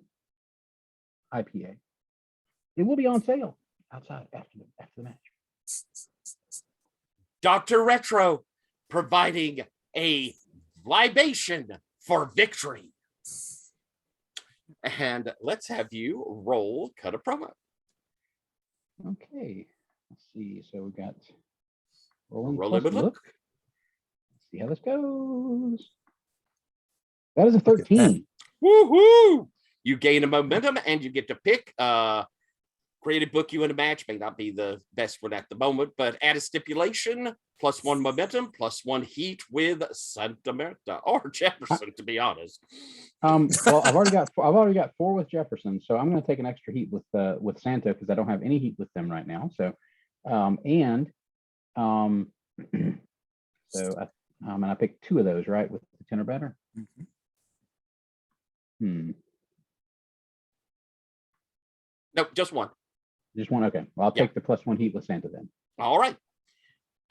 IPA. It will be on sale outside after the match. Dr. Retro providing a libation for victory. And let's have you roll cut a promo. Okay, let's see. So we got rolling Roll plus it with look. Let's see how this goes. That is a 13. Woohoo! You gain a momentum and you get to pick. Creative book you in a match may not be the best one at the moment, but add a stipulation, +1 momentum, +1 heat with Santa Marta or Jefferson, to be honest. Well, I've already got 4 with Jefferson, so I'm going to take an extra heat with Santa because I don't have any heat with them right now. So, and I picked 2 of those, right, with the 10 or better. Nope, just 1. Just 1. Okay, well, I'll take the +1 heat with Santa then. All right.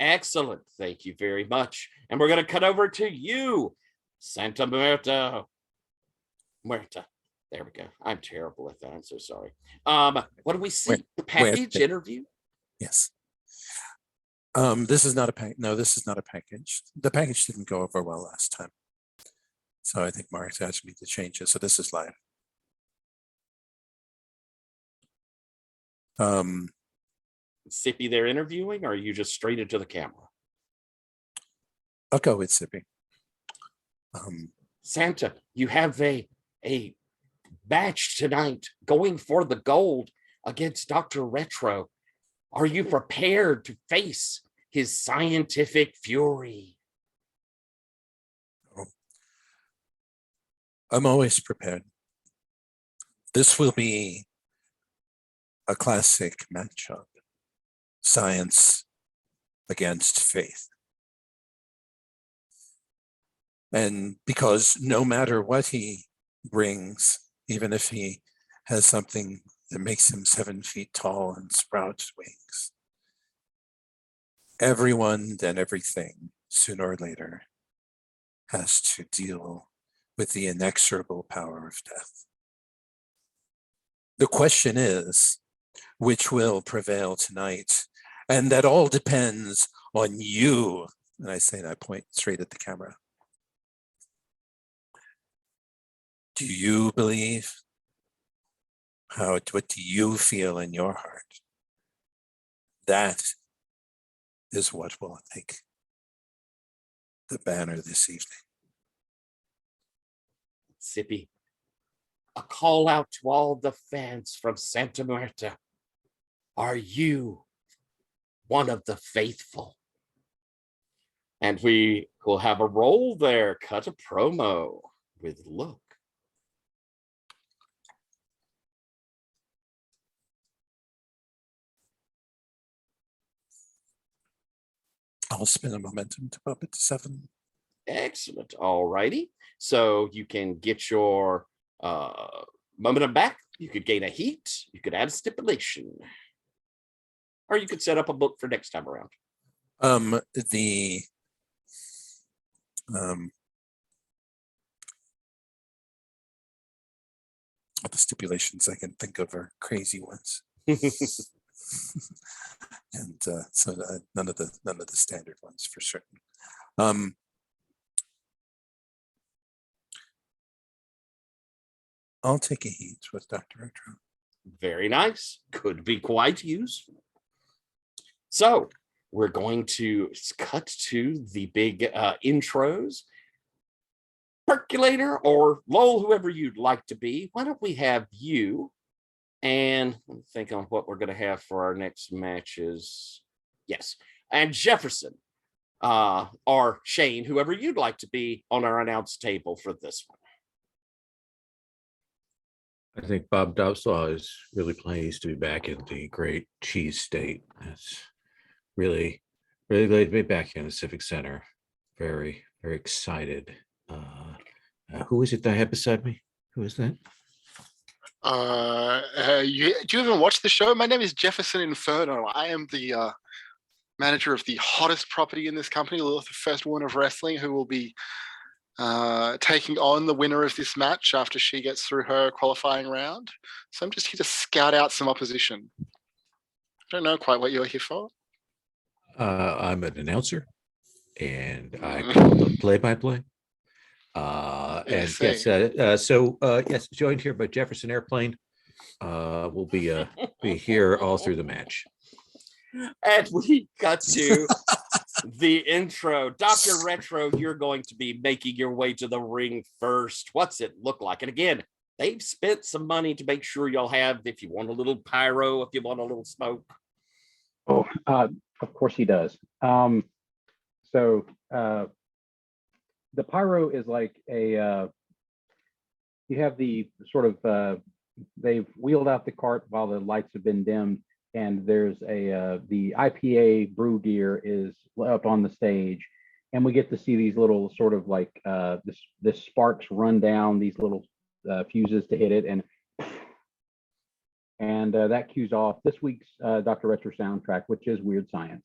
Excellent. Thank you very much. And we're going to cut over to you, Santa Muerta. There we go. I'm terrible at that. I'm so sorry. What do we see? The package interview? Yes. This is not a pack. No, this is not a package. The package didn't go over well last time. So I think Mark asked me to change it. So this is live. Sippy they're interviewing, or are you just straight into the camera? I'll go with Sippy. Santa, you have a match tonight going for the gold against Dr. Retro. Are you prepared to face his scientific fury? I'm always prepared. This will be a classic matchup. Science against faith. And because no matter what he brings, even if he has something that makes him 7 feet tall and sprouts wings, everyone and everything, sooner or later, has to deal with the inexorable power of death. The question is, which will prevail tonight? And that all depends on you. And I say that, I point straight at the camera. Do you believe? What do you feel in your heart? That is what will take the banner this evening. Sippy, a call out to all the fans from Santa Muerta. Are you one of the faithful? And we will have a roll there, cut a promo with look. I'll spin a momentum to bump it to 7. Excellent. All righty. So you can get your momentum back. You could gain a heat. You could add a stipulation. Or you could set up a book for next time around. The stipulations I can think of are crazy ones. And so none of the standard ones for certain. I'll take a heat with Dr. Retro. Very nice. Could be quite useful. So we're going to cut to the big intros. Percolator or Lowell, whoever you'd like to be, why don't we have you? And let me think on what we're going to have for our next matches. Yes. And Jefferson or Shane, whoever you'd like to be on our announce table for this one. I think Bob Dobslaw is really pleased to be back in the great cheese state. That's really glad to be back here in the Civic Center. Very, very excited. Who is it that I have beside me? Who is that? Do you even watch the show? My name is Jefferson Inferno. I am the manager of the hottest property in this company, Lilith, the first woman of wrestling, who will be taking on the winner of this match after she gets through her qualifying round. So I'm just here to scout out some opposition. I don't know quite what you're here for. I'm an announcer, and I call the play-by-play. And yes, yes, joined here by Jefferson Airplane. We'll be here all through the match. And we got to the intro. Dr. Retro, you're going to be making your way to the ring first. What's it look like? And again, they've spent some money to make sure y'all have, if you want a little pyro, if you want a little smoke. Oh, of course he does. So the pyro is like a, you have the sort of, they've wheeled out the cart while the lights have been dimmed, and there's a, the IPA brew gear is up on the stage, and we get to see these little sort of like, this sparks run down these little fuses to hit it, and that cues off this week's Dr. Retro soundtrack, which is Weird Science.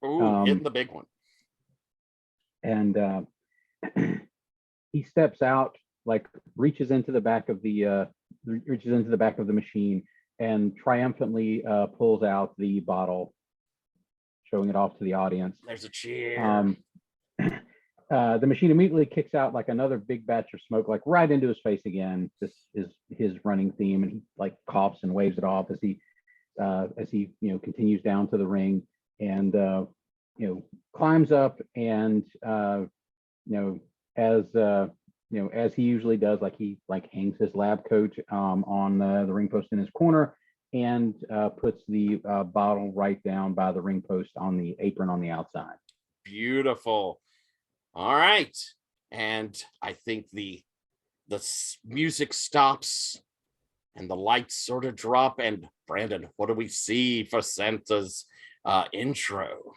Ooh, hitting the big one. And he steps out, like reaches into the back of the machine and triumphantly pulls out the bottle, showing it off to the audience. There's a cheer. The machine immediately kicks out like another big batch of smoke, like right into his face again. This is his running theme, and he like coughs and waves it off as he continues down to the ring and climbs up and as he usually does, like he hangs his lab coat on the ring post in his corner and puts the bottle right down by the ring post on the apron on the outside. Beautiful. All right. And I think the music stops and the lights sort of drop. And Brandon, what do we see for Santa's intro?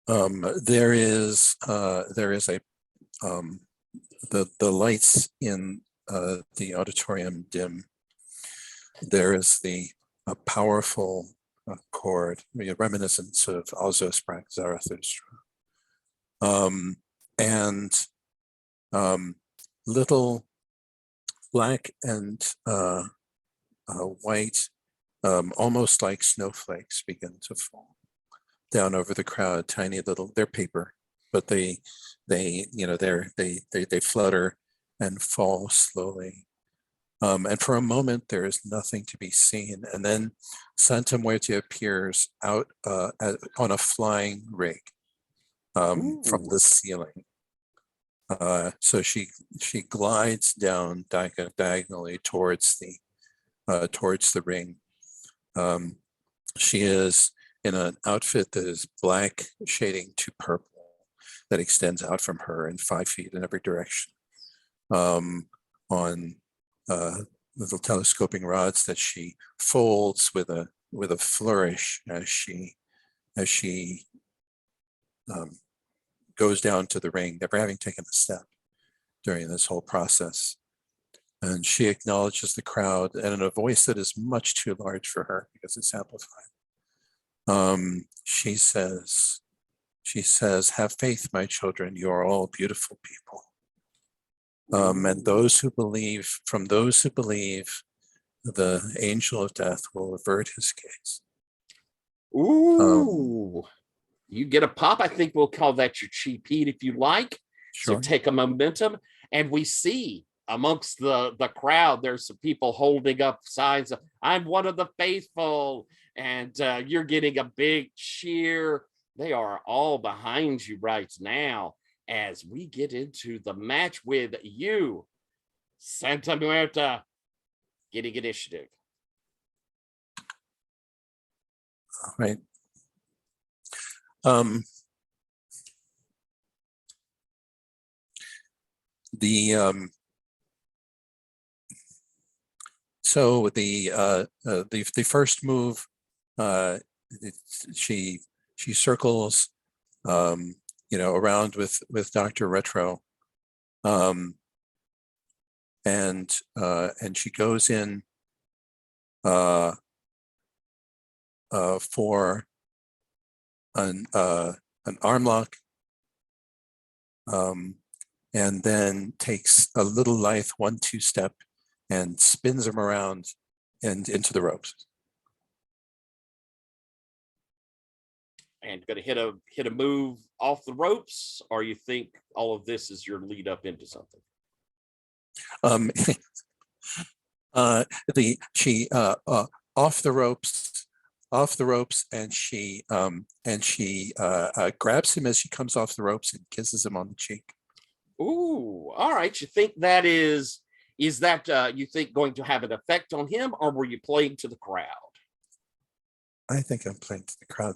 There is a the lights in the auditorium dim. There is the powerful chord, reminiscent of Also Sprach Zarathustra, and little black and white, almost like snowflakes, begin to fall down over the crowd. Tiny little, they're paper, but they flutter and fall slowly. And for a moment, there is nothing to be seen. And then Santa Muerte appears out on a flying rig from the ceiling. So she glides down diagonally towards the ring. She is in an outfit that is black shading to purple that extends out from her in 5 feet in every direction, on little telescoping rods that she folds with a flourish as she goes down to the ring, never having taken a step during this whole process. And she acknowledges the crowd, and in a voice that is much too large for her because it's amplified. She says, "Have faith, my children. You are all beautiful people." And those who believe, the angel of death will avert his gaze. Ooh, you get a pop. I think we'll call that your cheap heat if you like. Sure. So take a momentum, and we see amongst the crowd, there's some people holding up signs of, I'm one of the faithful, and you're getting a big cheer. They are all behind you right now as we get into the match with you, Santa Muerta, getting initiative. Right. So the first move, she circles, around with Dr. Retro, and she goes in for an arm lock, and then takes a little lithe 1-2 step and spins him around and into the ropes. And going to hit a move off the ropes, or you think all of this is your lead up into something? She off the ropes, and she grabs him as she comes off the ropes and kisses him on the cheek. Ooh, all right. You think that is that you think going to have an effect on him, or were you playing to the crowd? I think I'm playing to the crowd.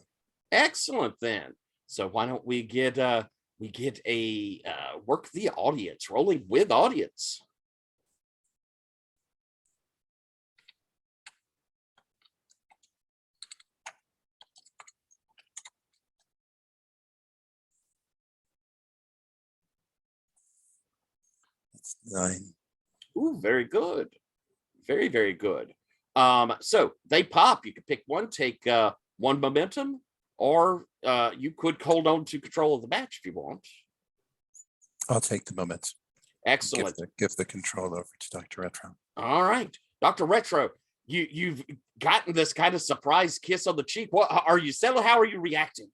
Excellent then. So why don't we get a work the audience, rolling with audience. It's 9. Ooh, very good. Very, very good. So they pop. You could pick one, take one momentum, or you could hold on to control of the match if you want. I'll take the moment. Excellent. Give the control over to Dr. Retro. All right. Dr. Retro, you've gotten this kind of surprise kiss on the cheek. What are you selling? How are you reacting?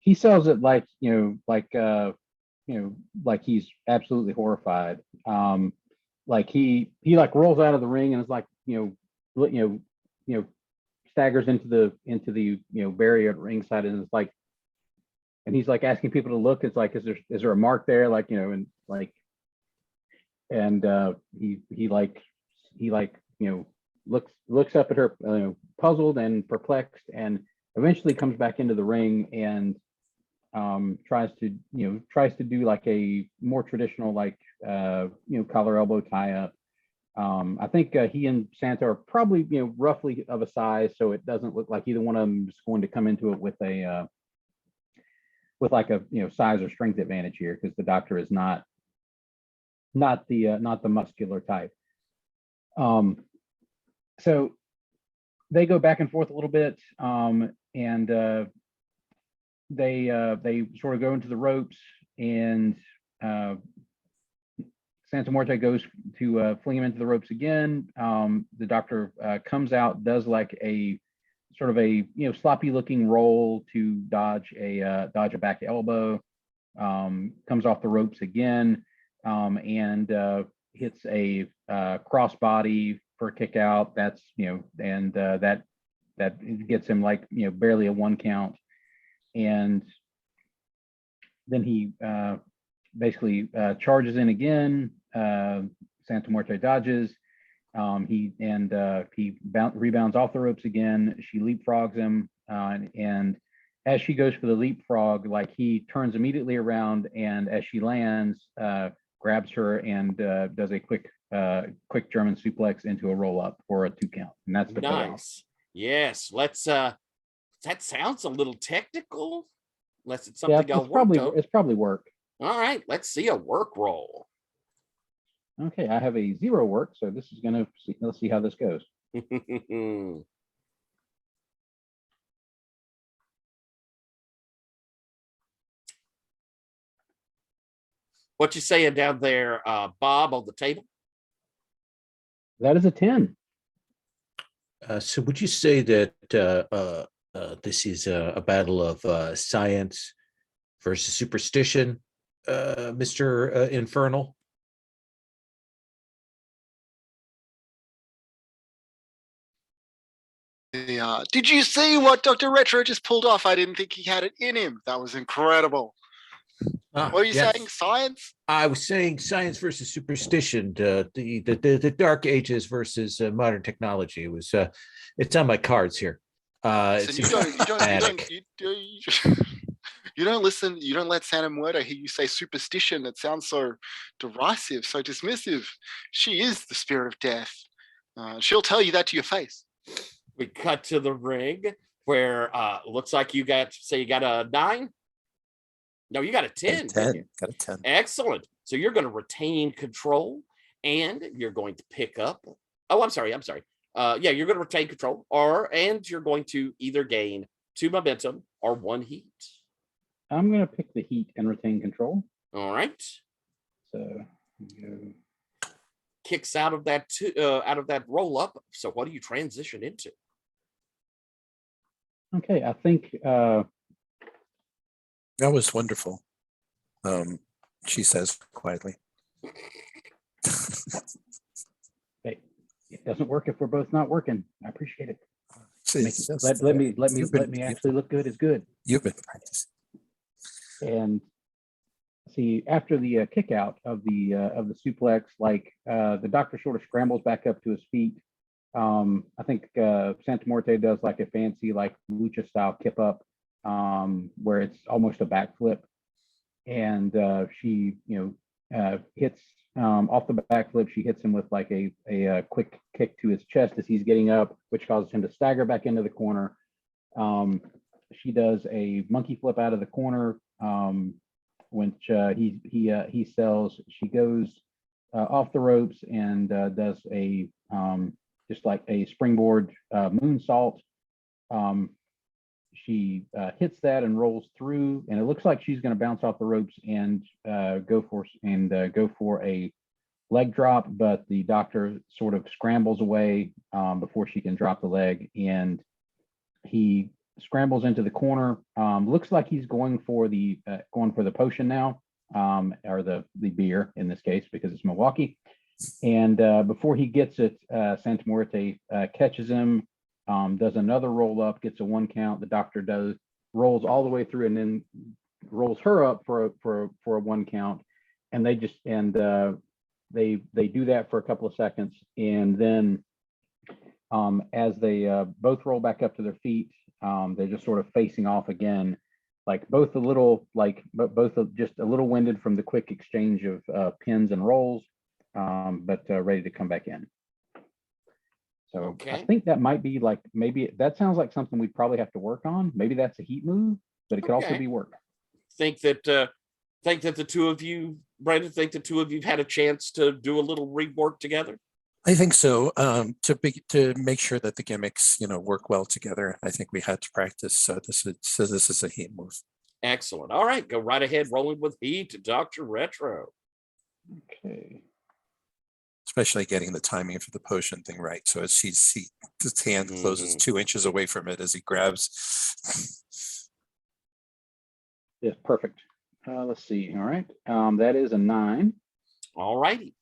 He sells it like like he's absolutely horrified. Like he like rolls out of the ring and is like staggers into the barrier at ringside, and it's like, and he's like asking people to look. It's like, is there a mark there? Like, and like, and he looks up at her, puzzled and perplexed, and eventually comes back into the ring and tries to do like a more traditional, like collar elbow tie up. I think he and Santa are probably roughly of a size, so it doesn't look like either one of them is going to come into it with a size or strength advantage here, because the doctor is not the muscular type. So they go back and forth a little bit, and they sort of go into the ropes, and Santa Muerte goes to fling him into the ropes again. The doctor comes out, does like a sort of a sloppy looking roll to dodge a back elbow, comes off the ropes again, and hits a crossbody for a kick out. That's and that gets him like barely a 1 count, and then he basically charges in again. Santa Muerte dodges. He rebounds off the ropes again. She leapfrogs him, and as she goes for the leapfrog, like he turns immediately around, and as she lands, grabs her and does a quick German suplex into a roll up for a 2 count, and that's the payoff. Nice. Yes. Let's. That sounds a little technical. Unless it's something it's probably work. All right. Let's see a work roll. Okay, I have a 0 work, so this is gonna let's see how this goes. What you saying down there, Bob, on the table? That is a 10. So would you say that this is a battle of science versus superstition, Mr. Infernal? Did you see what Dr. Retro just pulled off? I didn't think he had it in him. That was incredible. What are you saying? Science? I was saying science versus superstition, the dark ages versus modern technology. It was it's on my cards here. Listen, you don't listen. You don't let Santa Muerta hear you say superstition. It sounds so derisive, so dismissive. She is the spirit of death. She'll tell you that to your face. We cut to the ring where looks like you got a 9. No, you got a 10. Got a 10. Excellent. So you're going to retain control, and you're going to pick up. Oh, I'm sorry. Yeah, you're going to retain control, and you're going to either gain 2 momentum or 1 heat. I'm going to pick the heat and retain control. All right. So kicks out of that roll up. So what do you transition into? Okay, I think That was wonderful. She says quietly. hey, it doesn't work if we're both not working. I appreciate it. Let me actually look good is good. You've been practicing. And see, after the kick out of the suplex, like the doctor sort of scrambles back up to his feet. I think Santa Muerte does like a fancy like lucha style kip up, where it's almost a backflip, and she hits off the backflip. She hits him with like a quick kick to his chest as he's getting up, which causes him to stagger back into the corner. She does a monkey flip out of the corner, which he sells. She goes off the ropes and does a just like a springboard moonsault. She hits that and rolls through, and it looks like she's going to bounce off the ropes and go for a leg drop, but the doctor sort of scrambles away before she can drop the leg, and he scrambles into the corner. Looks like he's going for the potion now, or the beer in this case because it's Milwaukee. And before he gets it, Santa Muerte catches him, does another roll up, gets a 1 count. The doctor rolls all the way through and then rolls her up for a 1 count. And they do that for a couple of seconds, and then as they both roll back up to their feet, they're just sort of facing off again, like both just a little winded from the quick exchange of pins and rolls, but ready to come back in. So Okay. I think that might be like, maybe that sounds like something we probably have to work on. Maybe that's a heat move, but it could also be work. Think that the two of you, Brandon, have had a chance to do a little rework together? I think so. To make sure that the gimmicks, work well together, I think we had to practice. So this is a heat move. Excellent. All right, go right ahead, rolling with heat, Dr. Retro. Okay. Especially getting the timing for the potion thing right. So as his hand closes 2 inches away from it as he grabs. Yes, perfect. Let's see. All right. That is a 9. All righty.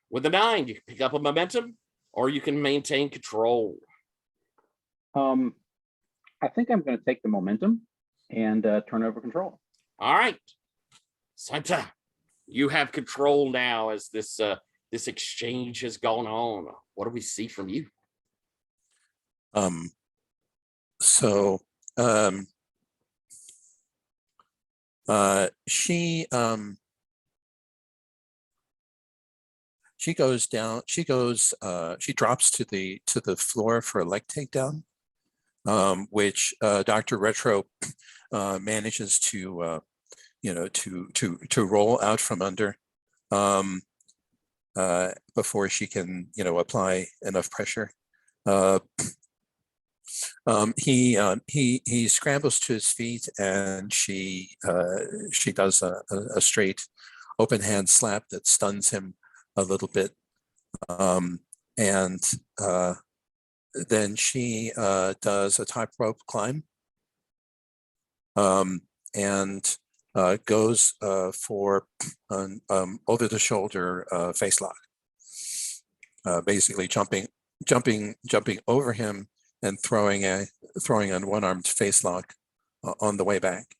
With a 9, you can pick up a momentum or you can maintain control. I think I'm going to take the momentum and turn over control. All right. Santa, you have control now as this exchange has gone on. What do we see from you? She goes down, she drops to the floor for a leg takedown, which Dr. Retro manages to roll out from under before she can apply enough pressure. He scrambles to his feet, and she does a straight open hand slap that stuns him a little bit, and then she does a top rope climb, and goes for an over the shoulder face lock, basically jumping over him and throwing a one-armed face lock on the way back.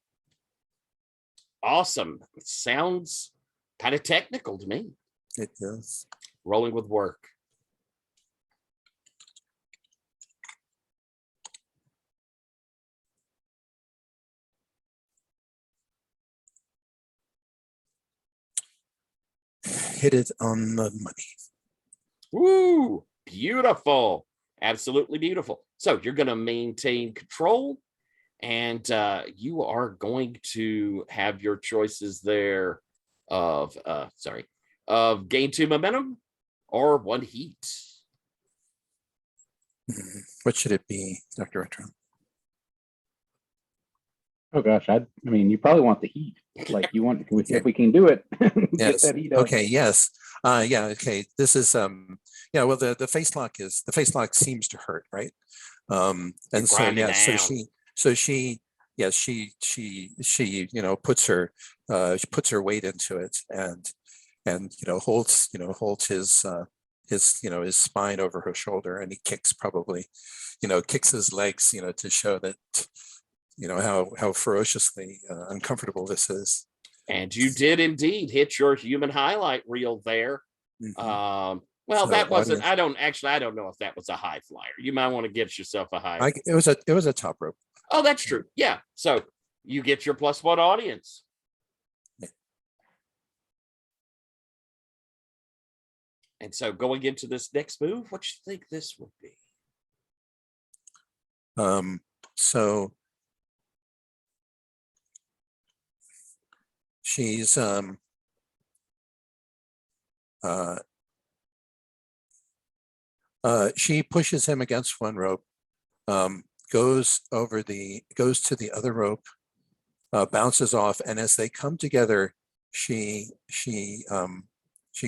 Awesome. Sounds kind of technical to me. It does. Rolling with work. Hit it on the money. Woo! Beautiful. Absolutely beautiful. So you're going to maintain control, and you are going to have your choices there of gain 2 momentum or 1 heat. What should it be, Dr. Retro? Oh gosh, I mean, you probably want the heat. Like you want, if we can do it, get Yes. that heat up. Okay. Yes. Yeah. Okay. This is yeah. Well, the face lock seems to hurt, right? And so grinding yeah. down. She puts her weight into it and holds his spine over her shoulder, and he kicks his legs to show that how ferociously uncomfortable this is. And you did indeed hit your human highlight reel there. Mhm. Well, So, that wasn't, audience- I don't know if that was a high flyer. You might want to get yourself a high. It was a top rope. Oh, that's true. Yeah. So you get your +1 audience. Yeah. And so going into this next move, what you think this would be? So she's she pushes him against one rope, goes to the other rope, bounces off, and as they come together, she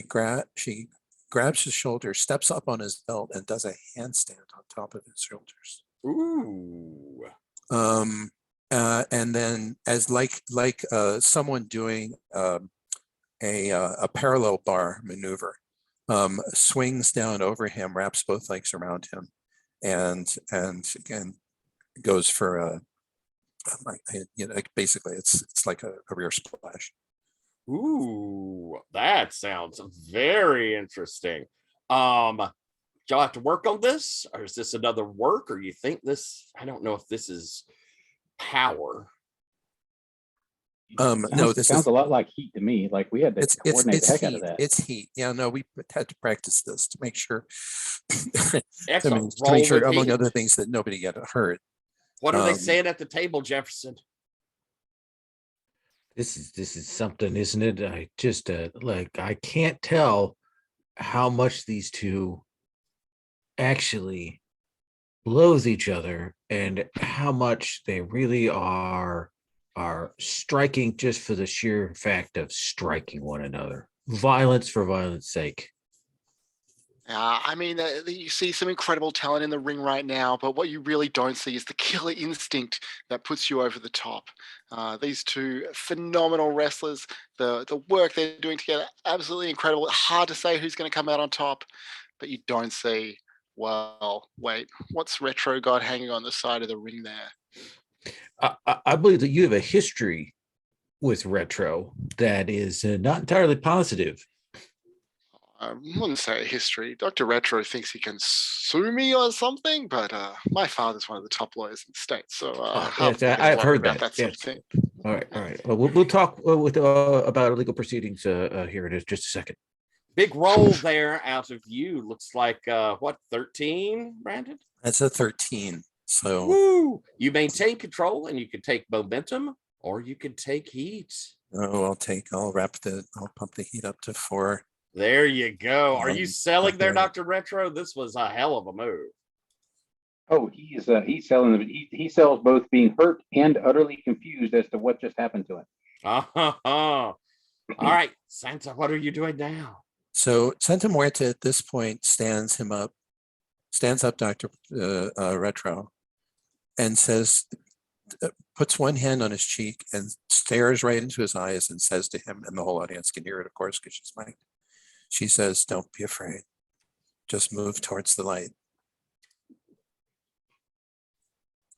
grabs his shoulder, steps up on his belt, and does a handstand on top of his shoulders. Ooh. And then, as like someone doing a parallel bar maneuver, swings down over him, wraps both legs around him, and again goes for a basically it's like a rear splash. Ooh, that sounds very interesting. Do y'all have to work on this, or is this another work, or you think this? I don't know if this is power. No, this sounds is a lot like heat to me. Like we had to coordinate the heck out of heat. that. It's heat. Yeah, no, we had to practice this to make sure. Excellent. to make sure, Roll with among heat. other things, that nobody got hurt. What are they saying at the table, Jefferson? This is something, isn't it? I just I can't tell how much these two actually loathe each other and how much they really are striking just for the sheer fact of striking one another. Violence for violence sake. I mean, you see some incredible talent in the ring right now, but what you really don't see is the killer instinct that puts you over the top. These two phenomenal wrestlers, the work they're doing together, absolutely incredible. Hard to say who's going to come out on top, but you don't see, well, wait, what's Retro got hanging on the side of the ring there? I believe that you have a history with Retro that is not entirely positive. I wouldn't say history. Dr. Retro thinks he can sue me or something, but my father's one of the top lawyers in the state, so Yes, I've heard that. sort Yes. of thing. All right. Well, we'll talk about legal proceedings here in just a second. Big roll there out of you. Looks like what, 13, Brandon? That's a 13. So Woo! You maintain control, and you can take momentum, or you can take heat. I'll pump the heat up to 4. There you go. Are you selling there, okay. Dr. Retro? This was a hell of a move. Oh, he's selling. He sells both being hurt and utterly confused as to what just happened to him. All right, Santa, what are you doing now? So Santa Muerte at this point stands up Dr. Retro, and says, puts one hand on his cheek and stares right into his eyes and says to him, and the whole audience can hear it, of course, because she's mic'd. She says, "Don't be afraid. Just move towards the light."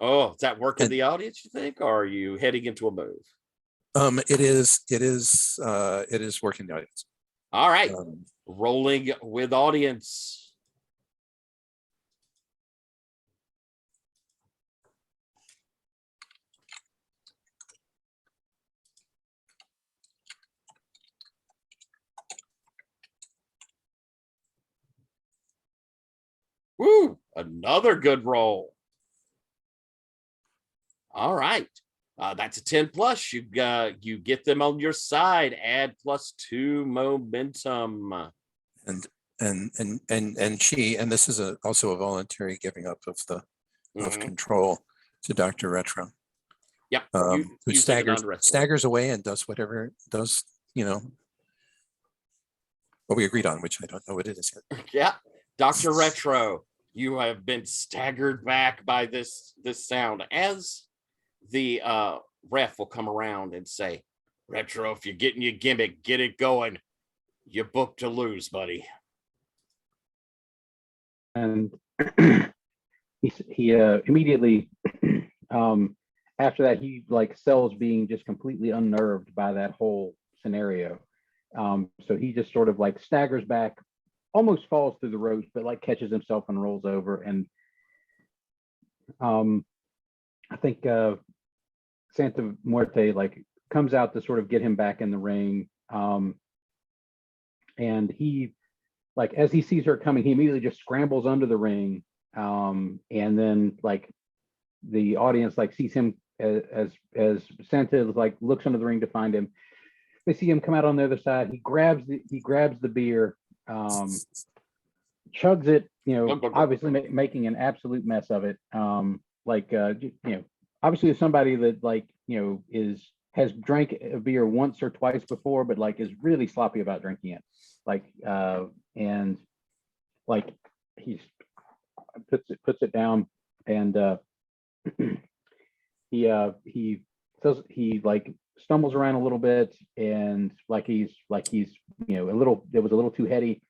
Oh, is that working And- the audience, you think, or are you heading into a move? It is working the audience. All right. Um, Rolling with audience. Woo, another good roll. All right. That's a 10 plus. You get them on your side, add +2 momentum. and she, and this is also a voluntary giving up of Mhm. control to Dr. Retro. Yep. Who you take it on wrestling. staggers away and does whatever does, what we agreed on, which I don't know what it is yet. Yeah. Dr. Retro, you have been staggered back by this sound. As the ref will come around and say, Retro, if you're getting your gimmick, get it going. You booked to lose, buddy. And he immediately after that, he like sells being just completely unnerved by that whole scenario. So he just sort of like staggers back, almost falls through the ropes, but like catches himself and rolls over. And I think Santa Muerte like comes out to sort of get him back in the ring. And he, like, as he sees her coming, he immediately just scrambles under the ring. And then like the audience like sees him as Santa like looks under the ring to find him. They see him come out on the other side. He grabs the beer, chugs it, obviously making an absolute mess of it. Obviously somebody that like, has drank a beer once or twice before, but like is really sloppy about drinking it. Like, and like he puts it down, and he like stumbles around a little bit, and like he's it was a little too heady.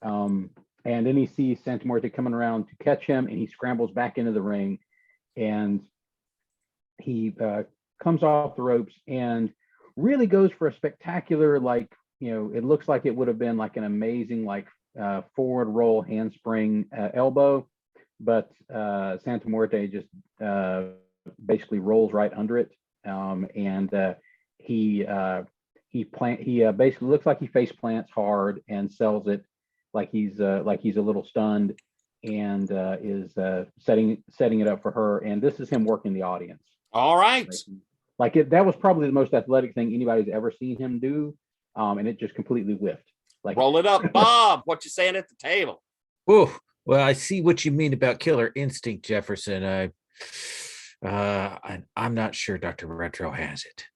And then he sees Santa Muerte coming around to catch him, and he scrambles back into the ring, and he comes off the ropes and really goes for a spectacular, like, it looks like it would have been like an amazing like forward roll handspring elbow, but Santa Muerte just basically rolls right under it, and he basically looks like he face plants hard and sells it like he's a little stunned, and is setting it up for her. And this is him working the audience. All right. That was probably the most athletic thing anybody's ever seen him do, and it just completely whiffed. Like, roll it up, Bob. What you saying at the table? Oh, well, I see what you mean about killer instinct, Jefferson. I'm not sure Dr. Retro has it.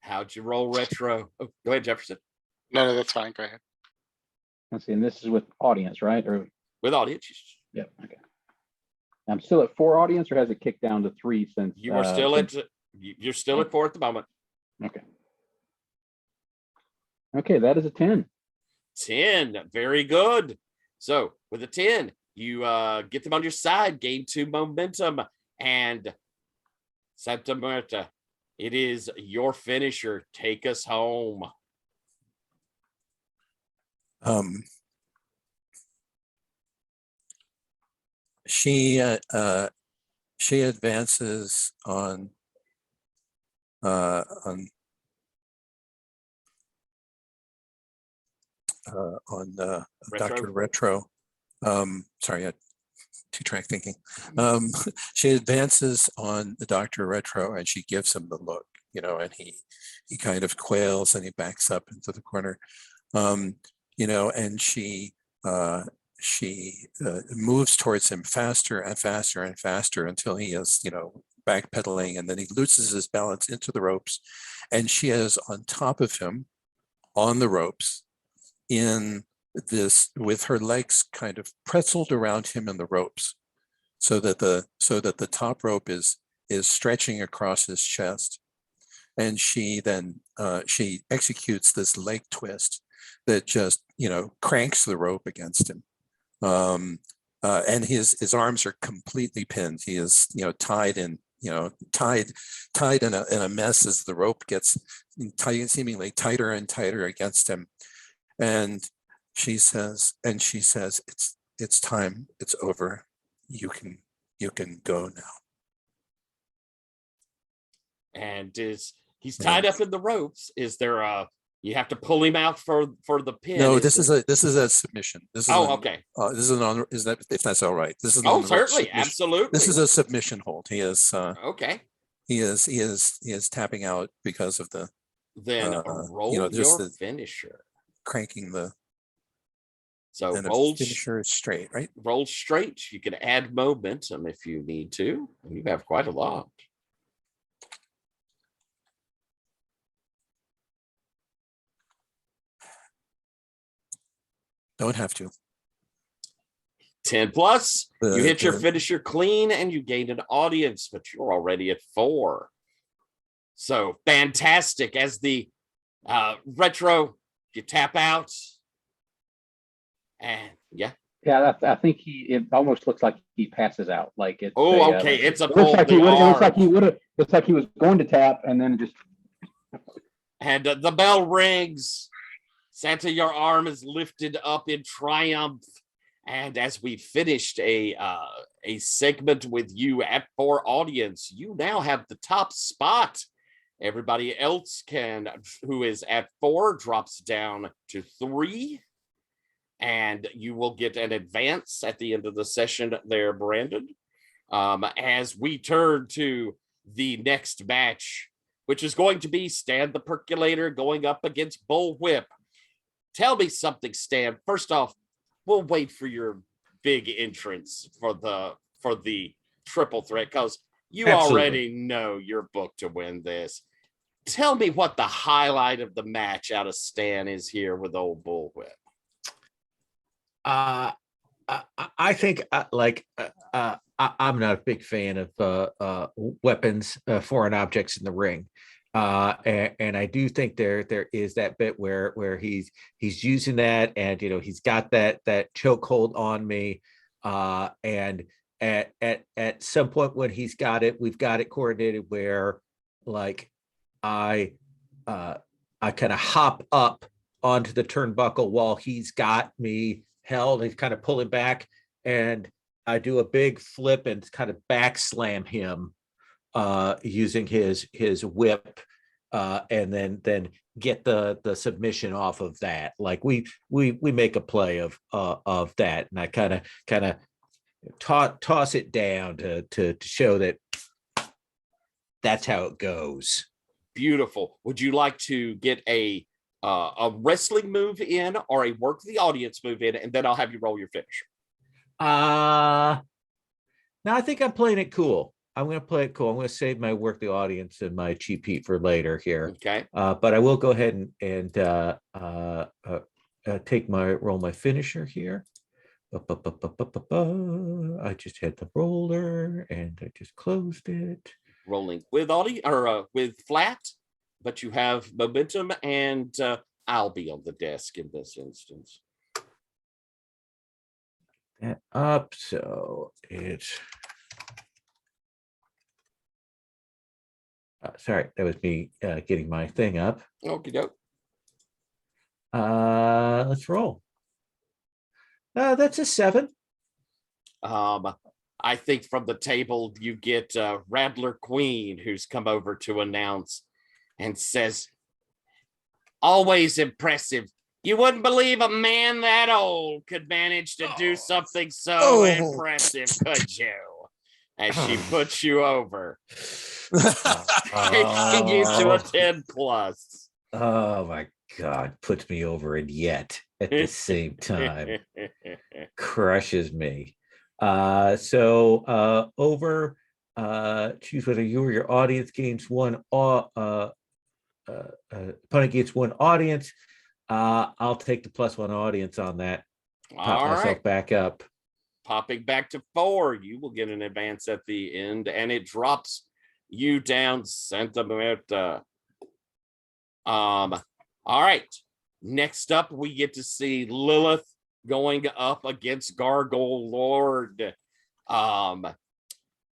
How'd you roll, Retro? Oh, go ahead, Jefferson. No, that's fine. Go ahead. let's see, and this is with audience, right? Or With audience. yeah, okay. I'm still at 4 audience, or has it kicked down to 3 since You are still you're still at 4 at the moment. Okay. Okay, that is a 10. 10. Very good. So with a 10, you get them on your side, gain 2 momentum, and Santa Muerte, it is your finisher. Take us home. She advances on Dr. Retro. Sorry, I had 2-track thinking. She advances on the Dr. Retro, and she gives him the look, and he kind of quails, and he backs up into the corner, and she moves towards him faster and faster and faster until he is, backpedaling, and then he loses his balance into the ropes, and she is on top of him on the ropes in this, with her legs kind of pretzeled around him in the ropes, so that the top rope is stretching across his chest, and she then she executes this leg twist that just cranks the rope against him, And his arms are completely pinned. He is, tied in, tied in a mess as the rope gets seemingly tighter and tighter against him. And she says, it's time. It's over. You can go now. And he's tied up in the ropes? Is there you have to pull him out for the pin? No, this is a submission. This is okay. This is an honor. Is that if that's all right? This is Certainly, absolutely. This is a submission hold. He is okay. He is tapping out because of the Then roll just your the finisher. cranking the. So And roll finisher is straight, right? Roll straight. You can add momentum if you need to. You have quite a lot. Don't have to. 10 plus. You hit your finisher clean and you gained an audience, but you're already at 4. So fantastic. As the retro, you tap out. And yeah. Yeah, I think it almost looks like he passes out. Like it's okay. It's a pull. It looks like he was going to tap and then just. And the bell rings. Santa, your arm is lifted up in triumph. And as we finished a segment with you at 4 audience, you now have the top spot. Everybody else who is at 4 drops down to 3. And you will get an advance at the end of the session there, Brandon. As we turn to the next match, which is going to be Stan the Percolator going up against Bullwhip. Tell me something, Stan. First off, we'll wait for your big entrance for the triple threat because you already know you're booked to win this. Tell me what the highlight of the match out of Stan is here with old Bullwhip. I think I'm not a big fan of weapons, foreign objects in the ring. And I do think there is that bit where he's using that, and he's got that chokehold on me, and at some point when we've got it coordinated where like I kind of hop up onto the turnbuckle while he's got me held. He's kind of pulling back, and I do a big flip and kind of back slam him using his whip, and then get the submission off of that. Like we make a play of that, and I kind of toss it down to show that that's how it goes. Beautiful. Would you like to get a wrestling move in or a work the audience move in, and then I'll have you roll your finisher? Now I think I'm playing it cool. I'm going to play it cool. I'm going to save my work the audience and my cheap heat for later here. Okay. But I will go ahead and roll my finisher here. I just had the roller and I just closed it. Rolling with audio or with flat, but you have momentum, and I'll be on the desk in this instance. That up, so it's sorry, that was me getting my thing up. Okie doke. Let's roll. That's a 7. I think from the table you get Rattler Queen, who's come over to announce and says, always impressive. You wouldn't believe a man that old could manage to do something so impressive, could you? As she puts you over. Taking you to a 10 plus. Oh my God, puts me over and yet at the same time crushes me. So over, choose whether you or your audience gains one. Opponent gets 1 audience. I'll take the +1 audience on that. Pop myself back up. Popping back to 4, you will get an advance at the end, and it drops you down Santa Muerta. All right. Next up, we get to see Lilith going up against Gargoyle Lord.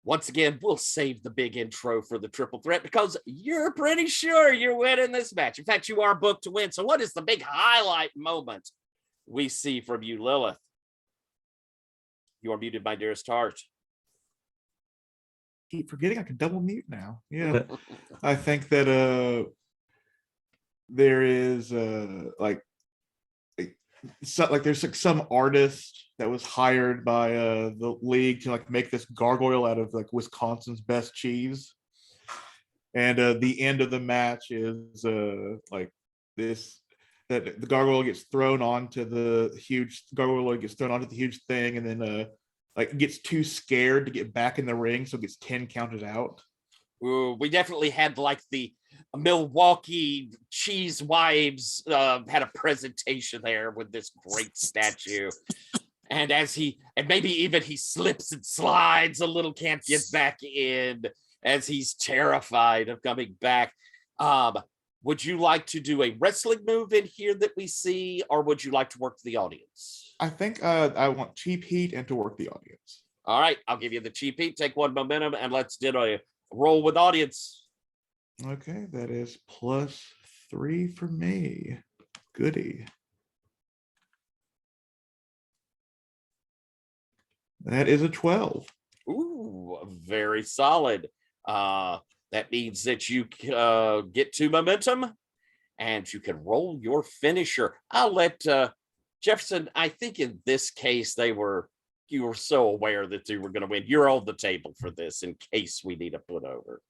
Once again, we'll save the big intro for the triple threat because you're pretty sure you're winning this match. In fact, you are booked to win. So what is the big highlight moment we see from you, Lilith? You are muted, my dearest heart. Keep forgetting I can double mute now. Yeah. I think that there is there's like some artist that was hired by the league to like make this gargoyle out of like Wisconsin's best cheese, and the end of the match is like this, that the gargoyle gets thrown onto the huge thing, and then like gets too scared to get back in the ring, so it gets 10 counted out. Ooh, we definitely had like the Milwaukee Cheese Wives had a presentation there with this great statue. And maybe even he slips and slides a little, can't get back in as he's terrified of coming back. Would you like to do a wrestling move in here that we see, or would you like to work the audience? I think I want cheap heat and to work the audience. All right, I'll give you the cheap heat. Take one momentum and let's do a roll with audience. Okay, that is +3 for me. Goody. That is a 12. Ooh, very solid. That means that you get 2 momentum and you can roll your finisher. I'll let Jefferson, I think in this case, you were so aware that you were going to win. You're on the table for this in case we need a put over.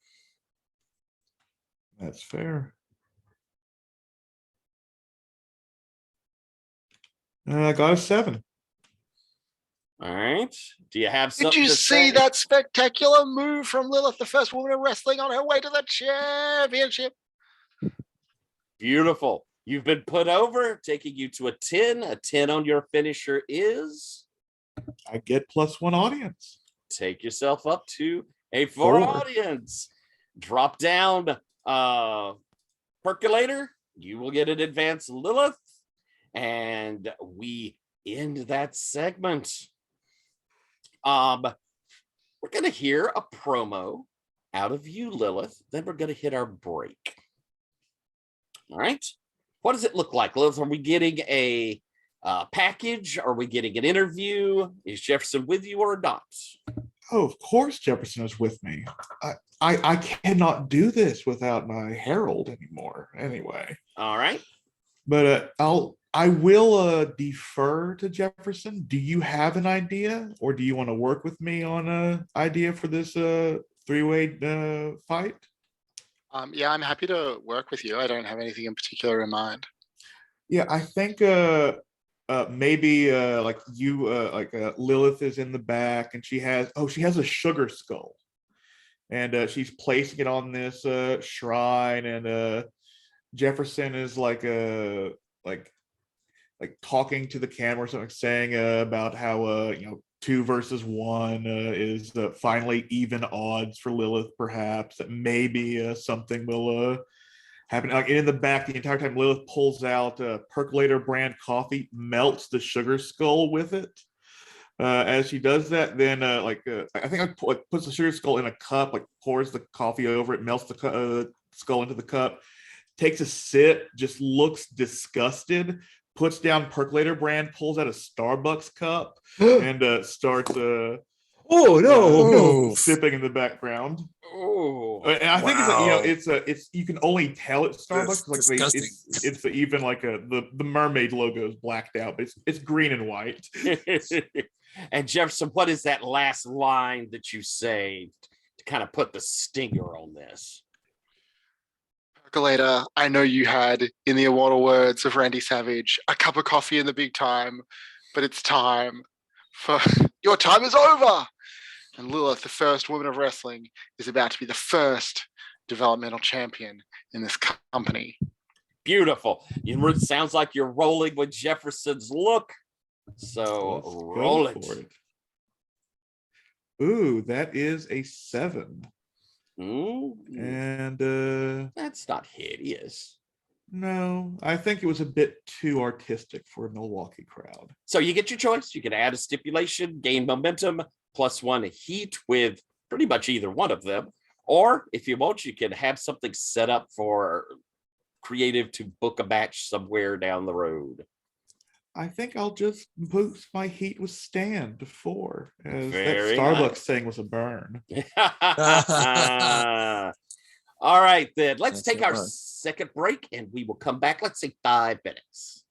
That's fair. I got a 7. All right. Do you have Did something you to see say? that spectacular move from Lilith, the first woman in wrestling on her way to the championship? Beautiful. You've been put over, taking you to a 10. A 10 on your finisher is? I get +1 audience. Take yourself up to a 4 audience. Drop down Percolator. You will get an advanced Lilith. And we end that segment. We're going to hear a promo out of you, Lilith. Then we're going to hit our break. All right. What does it look like, Lilith? Are we getting a package? Are we getting an interview? Is Jefferson with you or not? Oh, of course Jefferson is with me. I cannot do this without my herald anymore. Anyway. All right. But I will defer to Jefferson. Do you have an idea, or do you want to work with me on an idea for this 3-way fight? Yeah, I'm happy to work with you. I don't have anything in particular in mind. Yeah, I think maybe like you Lilith is in the back, and she has a sugar skull, and she's placing it on this shrine, and Jefferson is like talking to the camera or something, saying about how 2 versus 1 is finally even odds for Lilith, perhaps, that maybe something will happen. Like in the back, the entire time Lilith pulls out Percolator brand coffee, melts the sugar skull with it. As she does that, then I think puts the sugar skull in a cup, like pours the coffee over it, melts the skull into the cup, takes a sip, just looks disgusted, puts down Percolator brand, pulls out a Starbucks cup, and starts sipping in the background. Oh, And I think it's like, it's you can only tell it's Starbucks. That's Like disgusting. it's even like the mermaid logo is blacked out, but it's green and white. And Jefferson, what is that last line that you say to kind of put the stinger on this? Percolator, I know you had, in the immortal words of Randy Savage, a cup of coffee in the big time, but it's time for your time is over. And Lilith, the first woman of wrestling, is about to be the first developmental champion in this company. Beautiful. It sounds like you're rolling with Jefferson's look. So Let's roll go it. for it. Ooh, that is a 7. Ooh, And that's not hideous. No, I think it was a bit too artistic for a Milwaukee crowd. So you get your choice. You can add a stipulation, gain momentum, +1 heat with pretty much either one of them. Or if you want, you can have something set up for creative to book a match somewhere down the road. I think I'll just boost my heat with stand to 4, as that Very Starbucks nice. thing was a burn. All right, then let's Yes, take it our was. second break and we will come back. Let's say 5 minutes.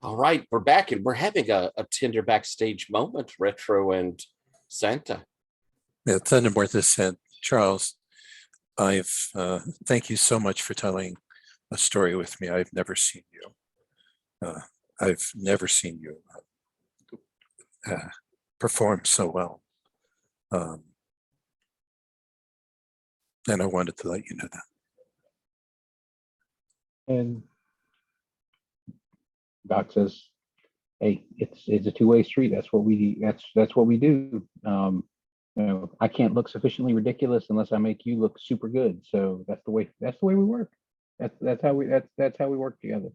All right, we're back and we're having a tender backstage moment, Retro and Santa. Yeah, Thundermortha said, Charles, I've thank you so much for telling a story with me. I've never seen you. I've never seen you perform so well. And I wanted to let you know that. And Doc says, "Hey, it's a two-way street. That's what we do. I can't look sufficiently ridiculous unless I make you look super good. So that's the way we work. That's how we work together.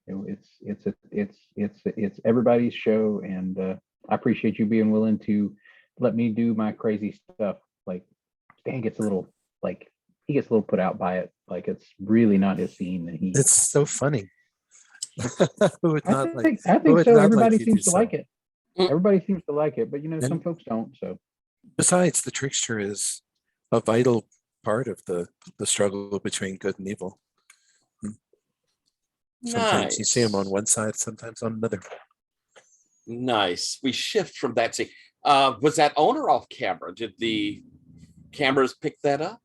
It's everybody's show, and I appreciate you being willing to let me do my crazy stuff. Like Stan gets a little put out by it. Like it's really not his scene, and It's so funny. Who would not I who think would so. not like Everybody you to seems to so? like it. Everybody seems to like it, but some And- folks don't. So Besides, the trickster is a vital part of the struggle between good and evil. Sometimes you see him on Nice. one side, sometimes on another. Nice. We shift from that scene. Was that on or off camera? Did the cameras pick that up?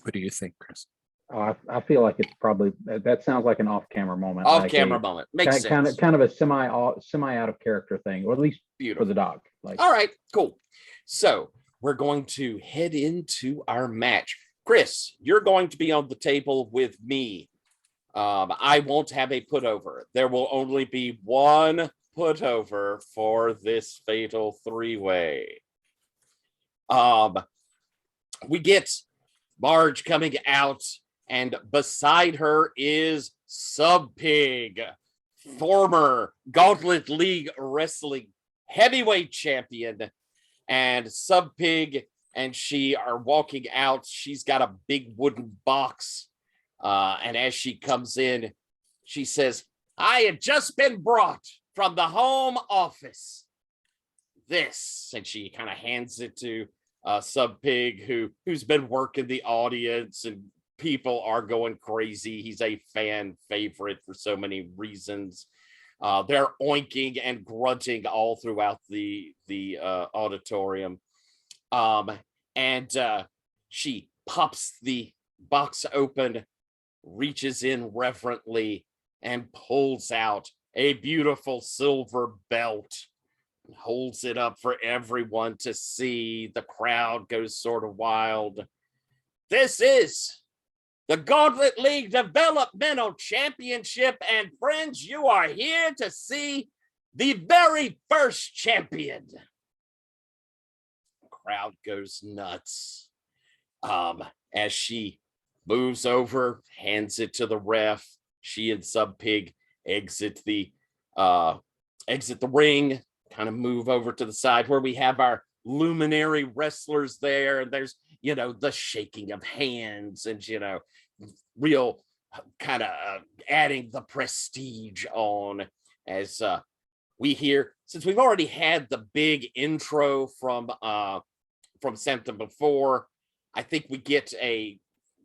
What do you think, Chris? I feel like it's probably that sounds like an off-camera moment, Off like camera moment. Makes sense. kind of a semi out of character thing, or at least for Beautiful. the doc. Like, All right, cool. So we're going to head into our match. Chris, you're going to be on the table with me. I won't have a putover. There will only be one putover for this fatal 3-way. We get Marge coming out, and beside her is Sub Pig, former Gauntlet League Wrestling heavyweight champion. And Sub Pig and she are walking out. She's got a big wooden box. And as she comes in, she says, I had just been brought from the home office. This, and she kind of hands it to Sub Pig, who's been working the audience, and people are going crazy. He's a fan favorite for so many reasons. They're oinking and grunting all throughout the auditorium. And she pops the box open, reaches in reverently, and pulls out a beautiful silver belt. Holds it up for everyone to see. The crowd goes sort of wild. This is the Gauntlet League Developmental Championship, and friends, you are here to see the very first champion. Crowd goes nuts. As she moves over, hands it to the ref. She and Sub Pig exit the ring, kind of move over to the side where we have our luminary wrestlers there. And there's, the shaking of hands and, real kind of adding the prestige on as we hear, since we've already had the big intro from Santa before, I think we get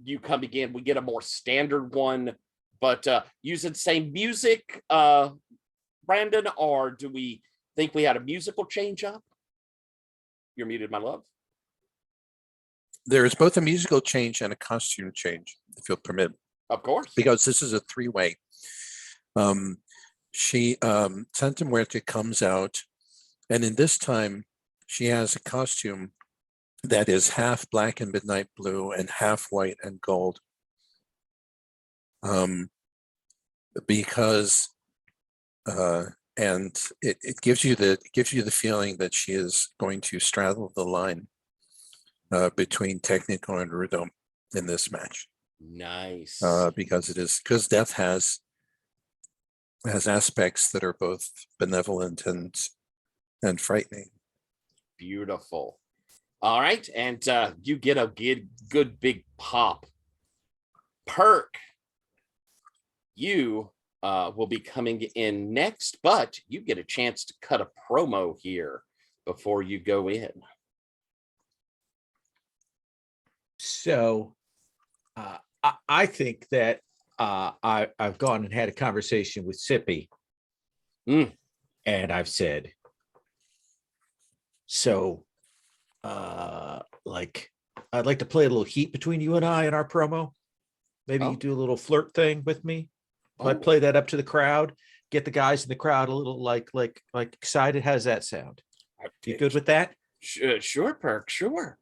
you come again, we get a more standard one, but using the same music, Brandon, or do we think we had a musical change up? You're muted, my love. There is both a musical change and a costume change, if you'll permit. Of course. Because this is a 3-way. Santa Muerte comes out, and in this time, she has a costume that is half black and midnight blue and half white and gold. Because and it gives you the feeling that she is going to straddle the line between technical and rudo in this match. Nice. Because death has aspects that are both benevolent and frightening. Beautiful. All right, and you get a good big pop. Perk, you will be coming in next, but you get a chance to cut a promo here before you go in. So I think that I've gone and had a conversation with Sippy, and I've said, so like, I'd like to play a little heat between you and I in our promo. Maybe you do a little flirt thing with me. I play that up to the crowd, get the guys in the crowd a little like excited. How does that sound? You good with that? Sure, Perk. Sure.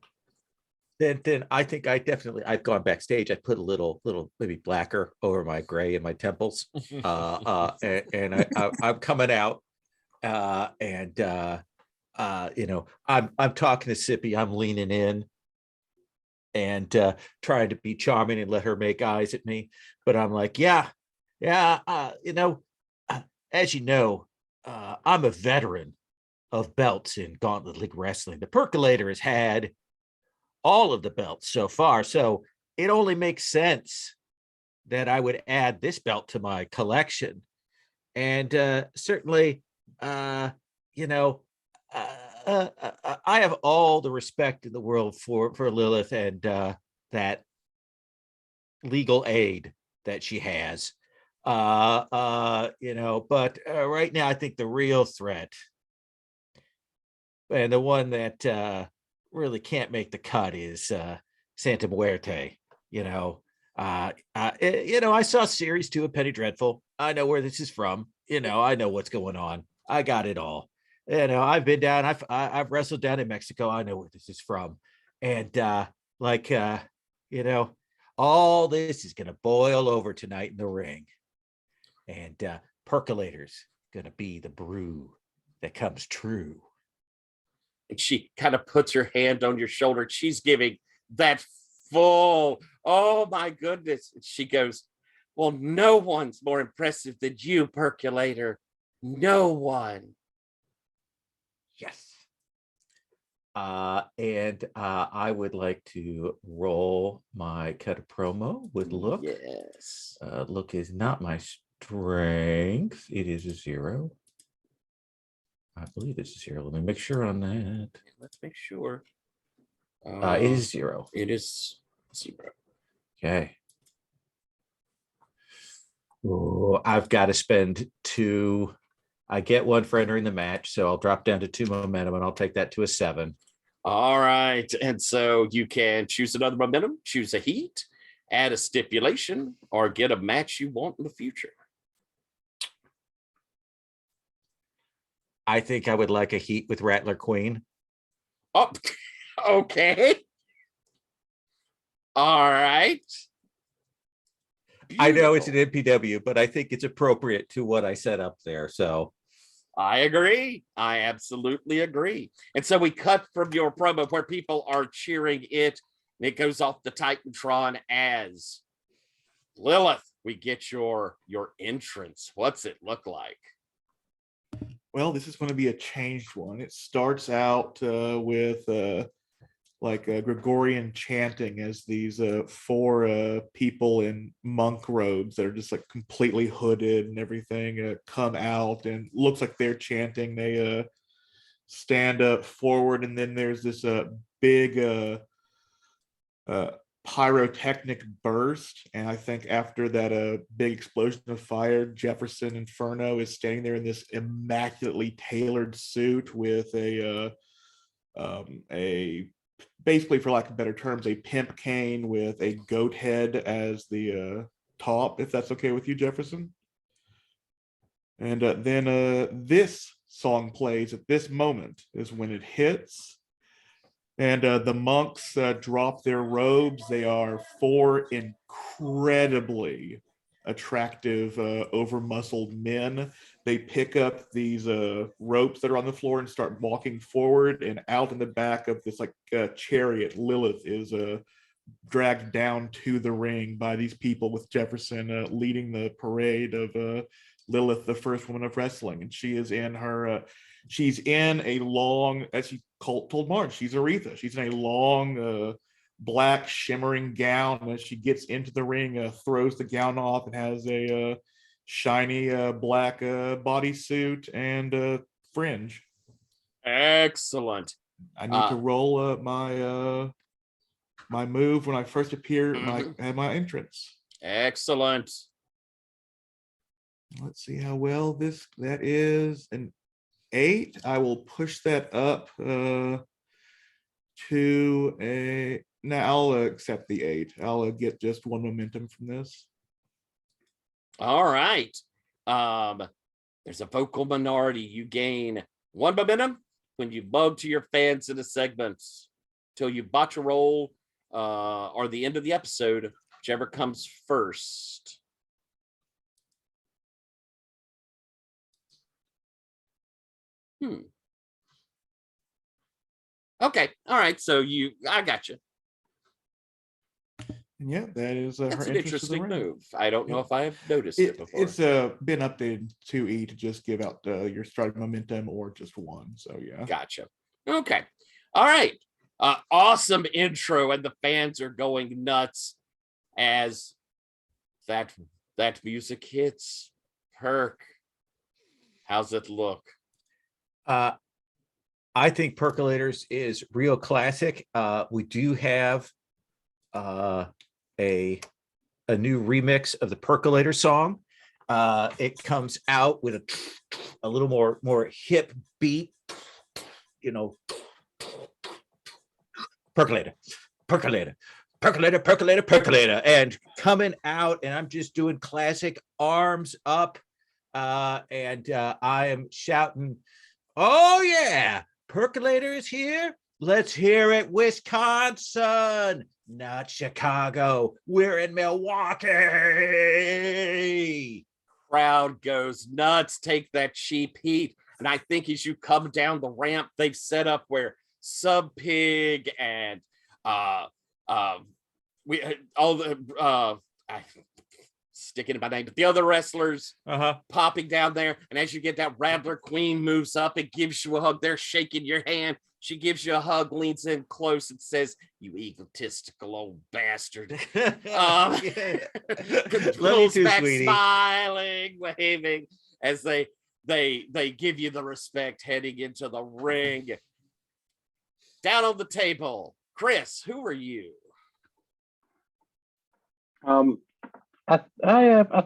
Then I think I've gone backstage. I put a little maybe blacker over my gray and my temples. And I'm coming out, and I'm talking to Sippy. I'm leaning in and trying to be charming and let her make eyes at me. But I'm like, as you know, I'm a veteran of belts in Gauntlet League Wrestling. The Percolator has had all of the belts so far, so it only makes sense that I would add this belt to my collection. And certainly, I have all the respect in the world for Lilith and that legal aid that she has. But right now I think the real threat, and the one that really can't make the cut, is Santa Muerte. I saw series 2 of Penny Dreadful. I know where this is from. I know what's going on. I got it all. I've been down. I've wrestled down in Mexico. I know where this is from. And all this is gonna boil over tonight in the ring. And Percolator's gonna be the brew that comes true. And she kind of puts her hand on your shoulder. She's giving that full, oh my goodness. And she goes, well, no one's more impressive than you, Percolator. No one. Yes. And I would like to roll my cut a promo with look. Yes. Look is not my strength. It is a 0. I believe it's a 0. Let me make sure on that. Let's make sure. It is 0. It is 0. Okay. Oh, I've got to spend 2. I get 1 for entering the match, so I'll drop down to 2 momentum, and I'll take that to a 7. All right. And so you can choose another momentum, choose a heat, add a stipulation, or get a match you want in the future. I think I would like a heat with Rattler Queen. Oh, okay. All right. I know it's an NPW, but I think it's appropriate to what I set up there. So I agree. I absolutely agree. And so we cut from your promo where people are cheering it, and it goes off the Titantron as Lilith. We get your entrance. What's it look like? Well, this is going to be a changed one. It starts out with Gregorian chanting as these 4 people in monk robes that are just like completely hooded and everything come out, and looks like they're chanting. They stand up forward, and then there's this big pyrotechnic burst, and I think after that big explosion of fire, Jefferson Inferno is standing there in this immaculately tailored suit with a basically, for lack of better terms, a pimp cane with a goat head as the top, if that's okay with you, Jefferson. And then this song plays at this moment is when it hits. And the monks drop their robes. They are 4 incredibly attractive, over-muscled men. They pick up these ropes that are on the floor and start walking forward. And out in the back of this chariot, Lilith is dragged down to the ring by these people with Jefferson leading the parade of Lilith, the first woman of wrestling. And she is in her, she's in a long, as she told Marge, she's Aretha. She's in a long, black shimmering gown. And as she gets into the ring, throws the gown off and has a shiny black bodysuit and fringe. Excellent. I need to roll my my move when I first appear at my entrance. Excellent. Let's see how well that is an 8. I will push that up to a. Now I'll accept the 8. I'll get just 1 momentum from this. All right. There's a vocal minority. You gain 1 momentum when you bug to your fans in a segment till you botch a roll or the end of the episode, whichever comes first. Okay. All right. So I got you. And yeah, that is That's her an entrance to the interesting ring. move. I don't know if I have noticed it before. It's been updated to E to just give out your starting momentum or just 1. So yeah. Gotcha. Okay. All right. Awesome intro, and the fans are going nuts as that music hits. Perk, how's it look? I think Percolators is real classic. We do have a new remix of the Percolator song. It comes out with a little more hip beat, you know. Percolator, percolator, percolator, percolator, percolator, and coming out, and I'm just doing classic arms up, and I am shouting, "Oh yeah, Percolator is here! Let's hear it, Wisconsin, not Chicago. We're in Milwaukee." Crowd goes nuts. Take that cheap heat, and I think as you come down the ramp, they've set up where Sub Pig and we all the I sticking in my name, but the other wrestlers popping down there. And as you get that Rattler Queen moves up, it gives you a hug. They're shaking your hand. She gives you a hug, leans in close, and says, "You egotistical old bastard." Love you Pulls too, back, sweetie. smiling, waving as they give you the respect heading into the ring. Down on the table, Chris, who are you? I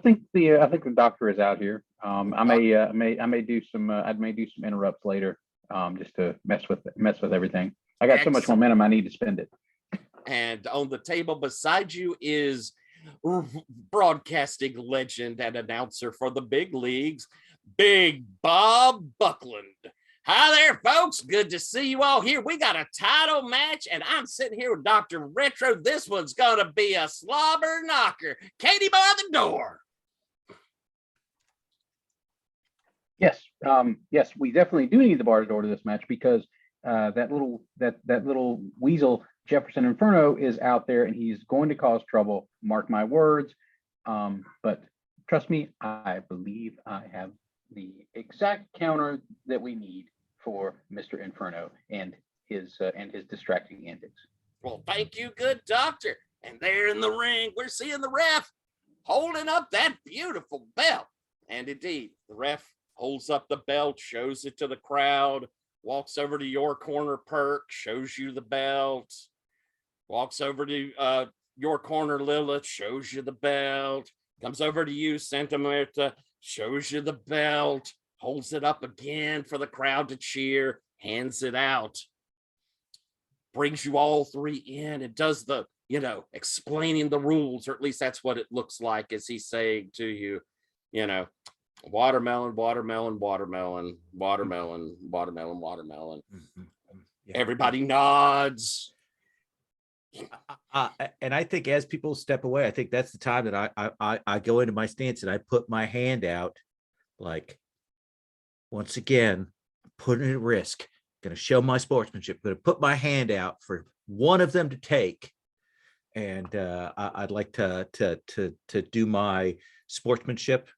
think the doctor is out here. I may do some interrupts later, just to mess with everything. I got so much momentum, I need to spend it. And on the table beside you is broadcasting legend and announcer for the big leagues, Big Bob Buckland. Hi there, folks. Good to see you all here. We got a title match, and I'm sitting here with Dr. Retro. This one's going to be a slobber knocker. Katie, bar the door. Yes, yes, we definitely do need the bar door to this match because that little weasel Jefferson Inferno is out there, and he's going to cause trouble. Mark my words. But trust me, I believe I have the exact counter that we need for Mr. Inferno and his distracting antics. Well, thank you, good doctor. And there in the ring, we're seeing the ref holding up that beautiful belt. And indeed, the ref holds up the belt, shows it to the crowd, walks over to your corner, Perk, shows you the belt, walks over to your corner, Lilith, shows you the belt, comes over to you, Santa Marta, shows you the belt, holds it up again for the crowd to cheer, hands it out, brings you all 3 in, and does the, explaining the rules, or at least that's what it looks like as he's saying to you, watermelon, watermelon, watermelon, watermelon, watermelon, watermelon. Yeah. Everybody nods. And I think as people step away, I think that's the time that I go into my stance and I put my hand out, like, once again, putting it at risk, going to show my sportsmanship, going to put my hand out for one of them to take. and I'd like to do my sportsmanship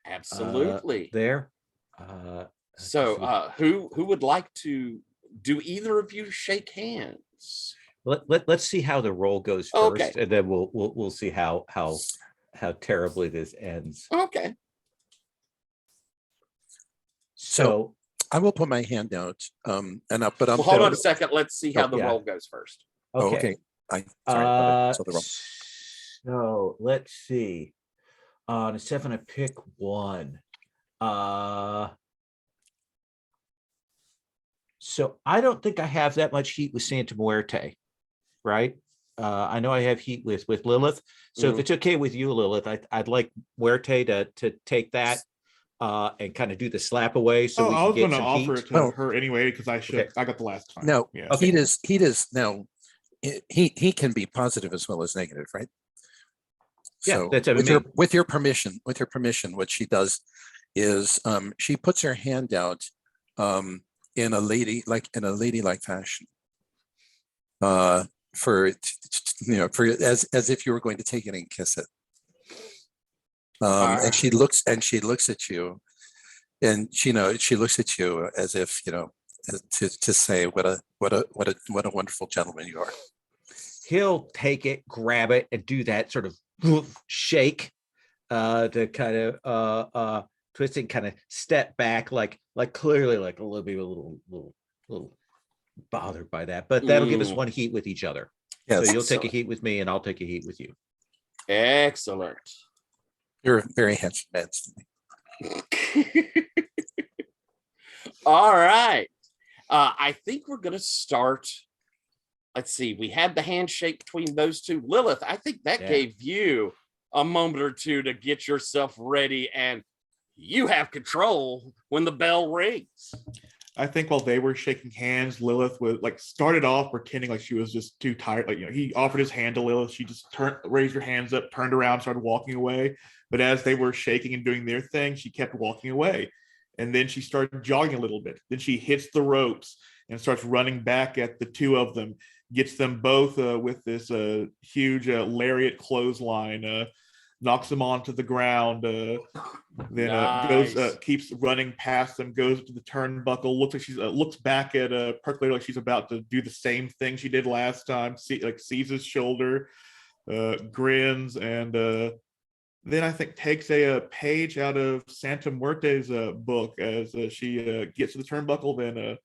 Absolutely. there. Let's see. So who would like to do either of you shake hands? Let's see how the roll goes Okay. first, and then we'll see how terribly this ends. Okay. So I will put my hand out. But I'm Well, hold on a second. Let's see how the yeah. roll goes first. okay. I sorry. I saw the roll. So let's see. On a 7, I pick 1. So I don't think I have that much heat with Santa Muerte, right? I know I have heat with Lilith. So if it's okay with you, Lilith, I'd like Muerte to take that and kind of do the slap away. So we I can was get going to some offer heat. it to her anyway because I should. Okay. I got the last time. No, Yeah. Okay. heat is now. He can be positive as well as negative, right? Yeah, So that's what I mean. with your permission, what she does is she puts her hand out in a ladylike fashion. For as if you were going to take it and kiss it. And she looks at you, and she looks at you as if to say what a wonderful gentleman you are. He'll take it, grab it, and do that sort of shake to kind of twist and kind of step back, like clearly like a little bothered by that. But that'll give us one heat with each other. Yes. So you'll take a Excellent. heat with me, and I'll take a heat with you. Excellent. You're a very handsome man. All right. I think we're going to start. Let's see. We had the handshake between those two. Lilith, I think that Yeah. gave you a moment or two to get yourself ready, and you have control when the bell rings. I think while they were shaking hands, Lilith was started off pretending like she was just too tired. He offered his hand to Lilith. She just raised her hands up, turned around, started walking away. But as they were shaking and doing their thing, she kept walking away. And then she started jogging a little bit. Then she hits the ropes and starts running back at the two of them, gets them both with this huge lariat clothesline, knocks them onto the ground, then goes, keeps running past them, goes to the turnbuckle, looks like looks back at Percolator like she's about to do the same thing she did last time, sees his shoulder, grins, and then I think takes a page out of Santa Muerte's book as she gets to the turnbuckle, then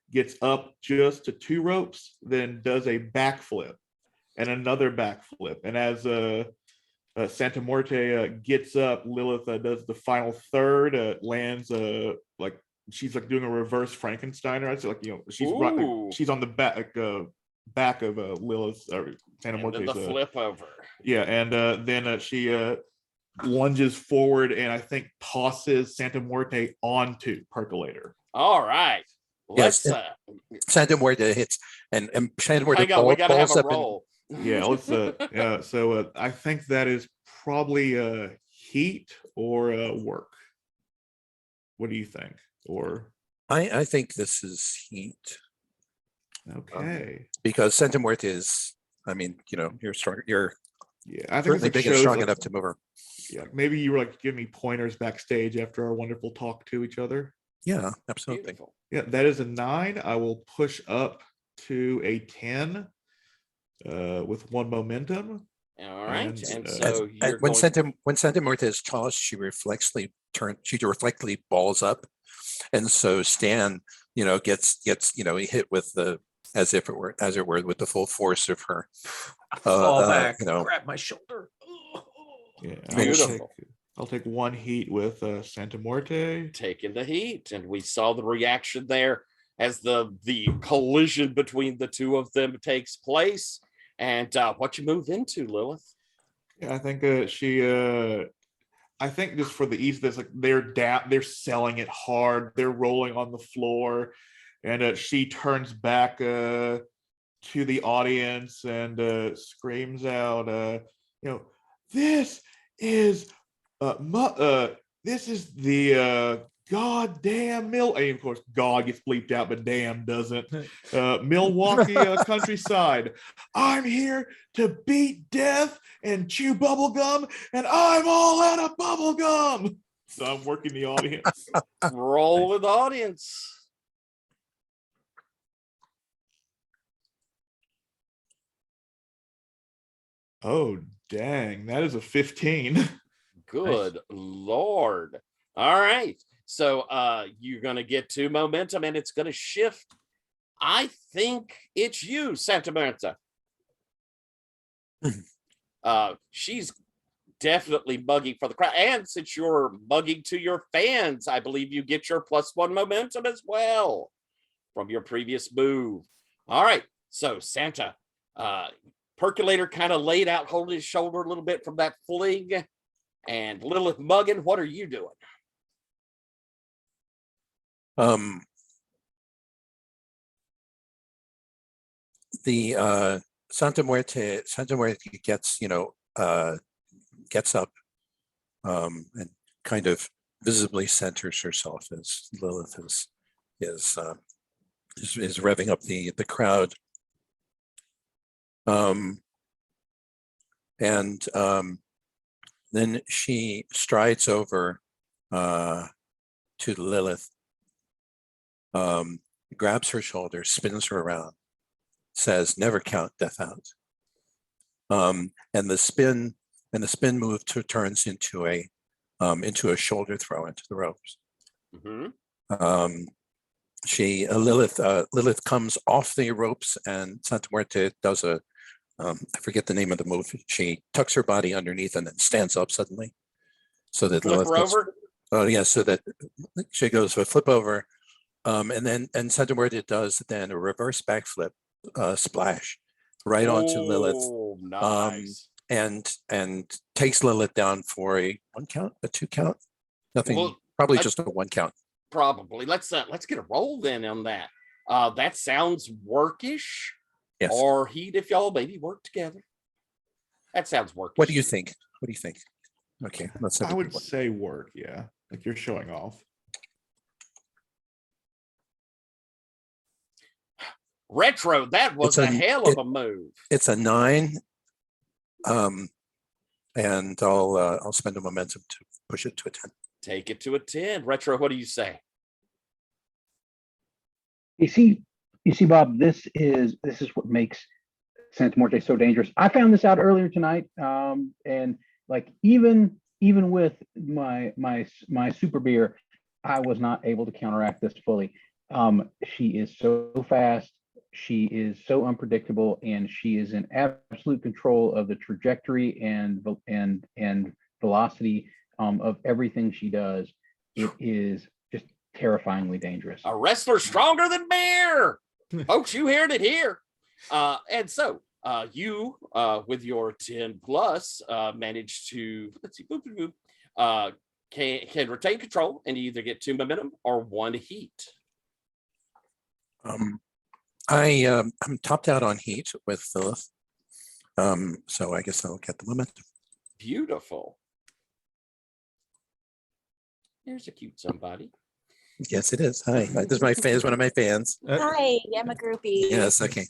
gets up just to 2 ropes, then does a backflip and another backflip. And as Santa Muerte gets up, Lilith does the final third, lands like she's doing a reverse Frankensteiner. I'd say she's on the back of Lilith or Santa Muerte's the flip over. Yeah, and then she lunges forward and I think tosses Santa Muerte onto Percolator. All right. Let's Santa Muerte hits and Santa Muerte hang on, we gotta have a up roll. Yeah, let's so I think that is probably heat or work. What do you think? Or I think this is heat. Okay. Because Santa Muerte is, I mean, you're strong. You're I think certainly big and strong enough to move her. Yeah, maybe you were giving me pointers backstage after our wonderful talk to each other. Yeah, absolutely. Beautiful. Yeah, that is a 9. I will push up to a 10 with 1 momentum. All right. And so when Santa Muerte is tossed, she reflexively balls up. And so Stan, gets hit with as it were with the full force of her. Fall back, grab my shoulder. Yeah, beautiful. I'll take 1 heat with Santa Muerte. Taking the heat, and we saw the reaction there as the collision between the two of them takes place. And what you move into, Lilith? Yeah, I think I think just for the ease of this, they're selling it hard. They're rolling on the floor, and she turns back to the audience and screams out, this is the God damn and of course God gets bleeped out, but damn doesn't. Milwaukee countryside. I'm here to beat death and chew bubble gum, and I'm all out of bubble gum. So I'm working the audience. Roll with audience. Oh dang, that is a 15. Good Lord. All right. So you're gonna get 2 momentum and it's gonna shift. I think it's you, Santa Marta. She's definitely bugging for the crowd. And since you're bugging to your fans, I believe you get your +1 momentum as well from your previous move. All right. So Santa, Percolator kind of laid out, holding his shoulder a little bit from that fling. And Lilith Muggin, what are you doing? The Santa Muerte gets, gets up and kind of visibly centers herself as Lilith is revving up the crowd. Then she strides over to Lilith, grabs her shoulder, spins her around, says, "Never count death out." And the spin move turns into a shoulder throw into the ropes. Mm-hmm. Lilith comes off the ropes, and Santa Muerte does I forget the name of the move. She tucks her body underneath and then stands up suddenly, so that Flip her over. Oh yeah, so that she goes for a flip over, and Santa Muerte does then a reverse backflip splash right onto Lilith. Oh, nice. And takes Lilith down for a 1 count, a 2 count, nothing. Well, probably just a 1 count. Probably. Let's get a roll then on that. That sounds workish. Yes. Or heat if y'all maybe work together. That sounds workish. What do you think? Okay, let's have I would say work, yeah. Like you're showing off. Retro, that was a hell of a move. It's a 9. And I'll spend a momentum to push it to a 10. Take it to a 10. Retro, what do you say? You see, Bob, this is what makes Santa Muerte so dangerous. I found this out earlier tonight, and like even with my super beer, I was not able to counteract this fully. She is so fast, she is so unpredictable, and she is in absolute control of the trajectory and velocity of everything she does. It is just terrifyingly dangerous. A wrestler stronger than beer. Folks, you heard it here. And so you, with your 10 plus, managed to, let's see, can retain control and either get 2 momentum or 1 heat. I'm topped out on heat with Lilith, so I guess I'll get the momentum. Beautiful. There's a cute somebody. Yes, it is. Hi, this is my fan. Is one of my fans. Hi, I'm a groupie. Yes. Okay.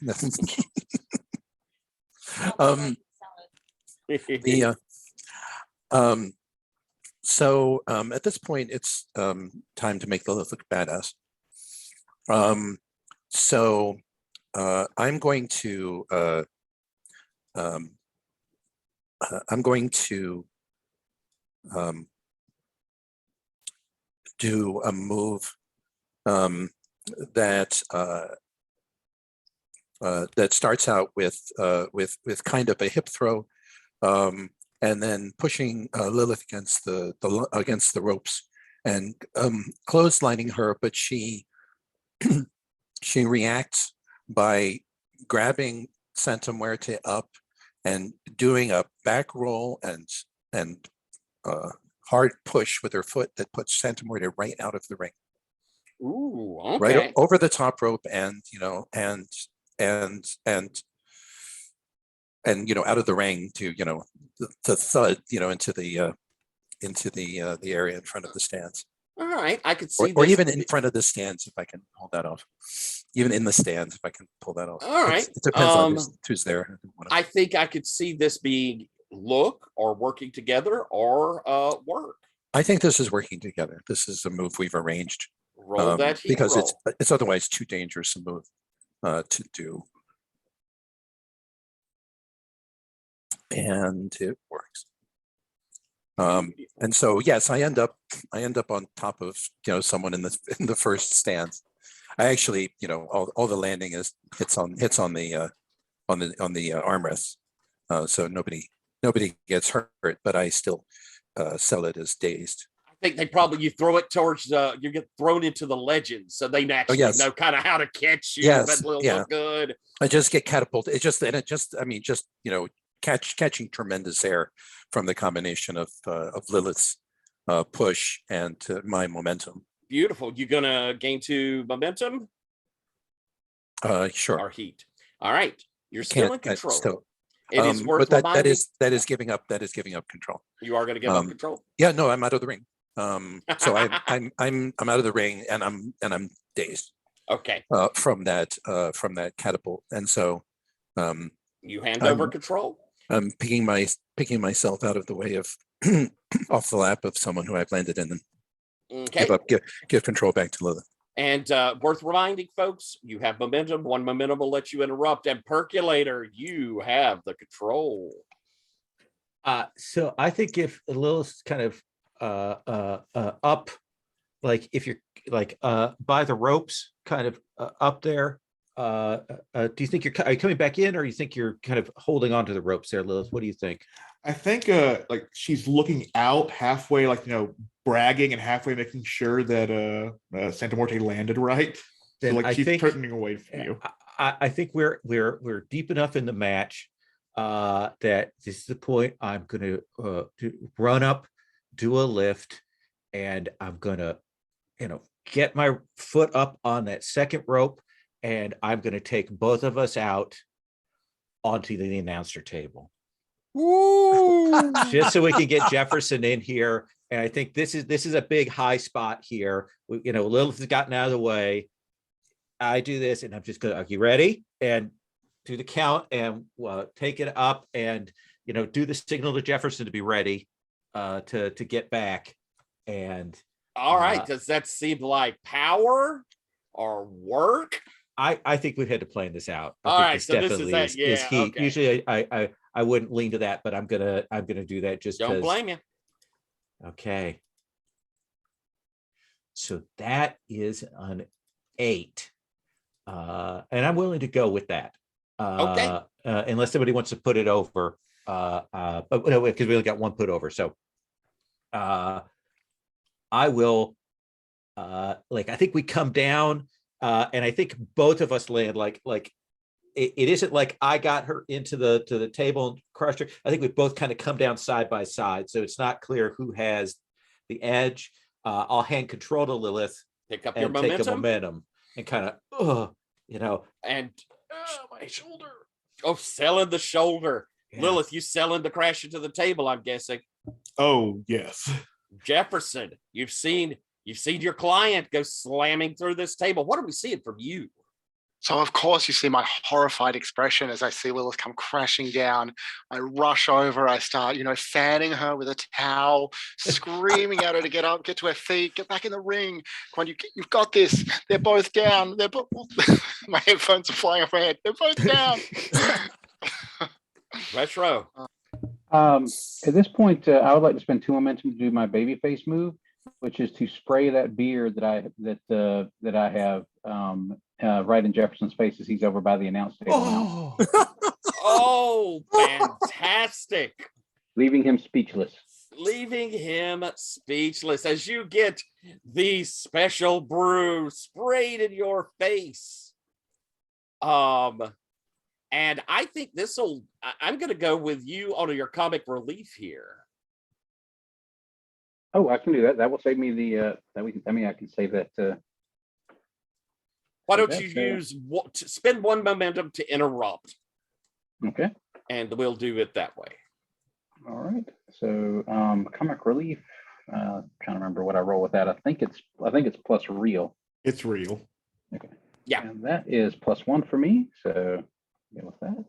So at this point, it's time to make Lilith look badass. So I'm going to do a move that starts out with kind of a hip throw, and then pushing Lilith against the ropes and clotheslining her, but she reacts by grabbing Santa Muerte up and doing a back roll and hard push with her foot that puts Santa Muerte right out of the ring. Ooh, okay. Right over the top rope, and out of the ring to the thud into the area in front of the stands. All right, I could or, see or this. even in front of the stands if I can hold that off. Even in the stands if I can pull that off. All right. It depends on who's there. I think I could see this being look or working together or work. I think this is working together. This is a move we've arranged Roll that heat because roll. it's otherwise too dangerous a move to do. And it works. And so yes, I end up on top of someone in the first stance. I actually all the landing hits on the armrest, so nobody gets hurt, but I still sell it as dazed. I think they probably you throw it towards you get thrown into the legends, so they naturally yes. know kind of how to catch you. Yes, That will yeah. look good. I just get catapulted. Catching tremendous air from the combination of Lilith's push and my momentum. Beautiful. You gonna gain 2 momentum Sure. or heat? All right. You're still in control. It is worth but reminding. that is giving up control. You are going to give up control. Yeah, no, I'm out of the ring. So I'm out of the ring and I'm dazed. Okay. From that catapult, and so you hand over control. I'm picking myself out of the way of off the lap of someone who I've landed in, and give control back to Lilith. And worth reminding, folks, you have momentum. 1 momentum will let you interrupt. And Percolator, you have the control. So I think if Lilith's kind of up, like if you're like by the ropes, kind of up there, do you think are you coming back in, or you think you're kind of holding onto the ropes there, Lilith? What do you think? I think like she's looking out halfway, like bragging, and halfway making sure that Santa Morte landed right. So like she's turning away from you. I think we're deep enough in the match that this is the point. I'm gonna run up, do a lift, and I'm gonna get my foot up on that second rope, and I'm gonna take both of us out onto the announcer table. Just so we can get Jefferson in here. And I think this is a big high spot here. Lilith has gotten out of the way. I do this, and I'm just gonna, are you ready? And do the count and take it up, and do the signal to Jefferson to be ready to get back. And all right, does that seem like power or work? I think we've had to plan this out. All right, so this is heat. Okay. Usually I wouldn't lean to that, but I'm gonna do that just don't blame you. Okay. So that is an 8. And I'm willing to go with that. Okay. Unless somebody wants to put it over. But no, because we only got 1 put over. So I will I think we come down and I think both of us land like it isn't like I got her into the table and crushed her. I think we both kind of come down side by side, so it's not clear who has the edge. I'll hand control to Lilith, pick up your momentum, take a momentum, and kind of, and my shoulder. Oh, selling the shoulder, yeah. Lilith. You selling the crash into the table? I'm guessing. Oh yes, Jefferson. You've seen your client go slamming through this table. What are we seeing from you? So, of course, you see my horrified expression as I see Lilith come crashing down. I rush over. I start, fanning her with a towel, screaming at her to get up, get to her feet, get back in the ring. Come on, you've got this. They're both down. My headphones are flying off my head. They're both down. Retro. At this point, I would like to spend 2 momentum to do my babyface move, which is to spray that beer that I have right in Jefferson's face as he's over by the announce table. Oh, fantastic! Leaving him speechless. As you get the special brew sprayed in your face. And I think I'm going to go with you on your comic relief here. Oh, I can do that. That will save me I can save that. Why don't you spend 1 momentum to interrupt? Okay. And we'll do it that way. All right. So comic relief Trying to remember what I roll with that. I think it's plus real. It's real. Okay. Yeah. And that is +1 for me. So go with that.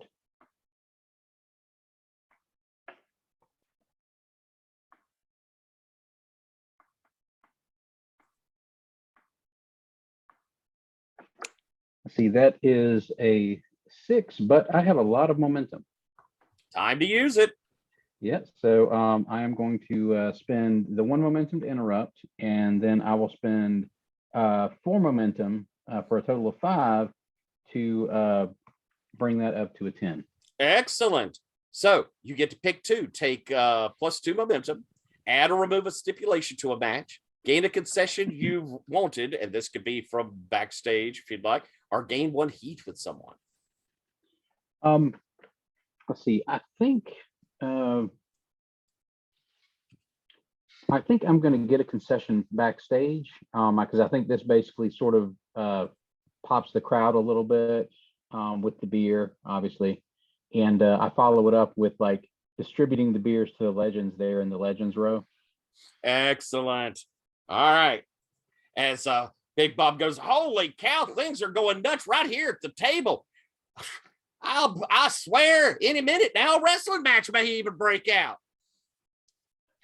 See, that is a 6, but I have a lot of momentum. Time to use it. Yes. So I am going to spend the 1 momentum to interrupt, and then I will spend 4 momentum for a total of 5 to bring that up to a 10. Excellent. So you get to pick 2, take +2 momentum, add or remove a stipulation to a match, gain a concession you've wanted, and this could be from backstage if you'd like, or gain 1 heat with someone. Let's see. I think I'm going to get a concession backstage because I think this basically sort of pops the crowd a little bit with the beer, obviously, and I follow it up with like distributing the beers to the legends there in the legends row. Excellent. All right. As Big Bob goes, holy cow, things are going nuts right here at the table. I swear, any minute now, a wrestling match may even break out.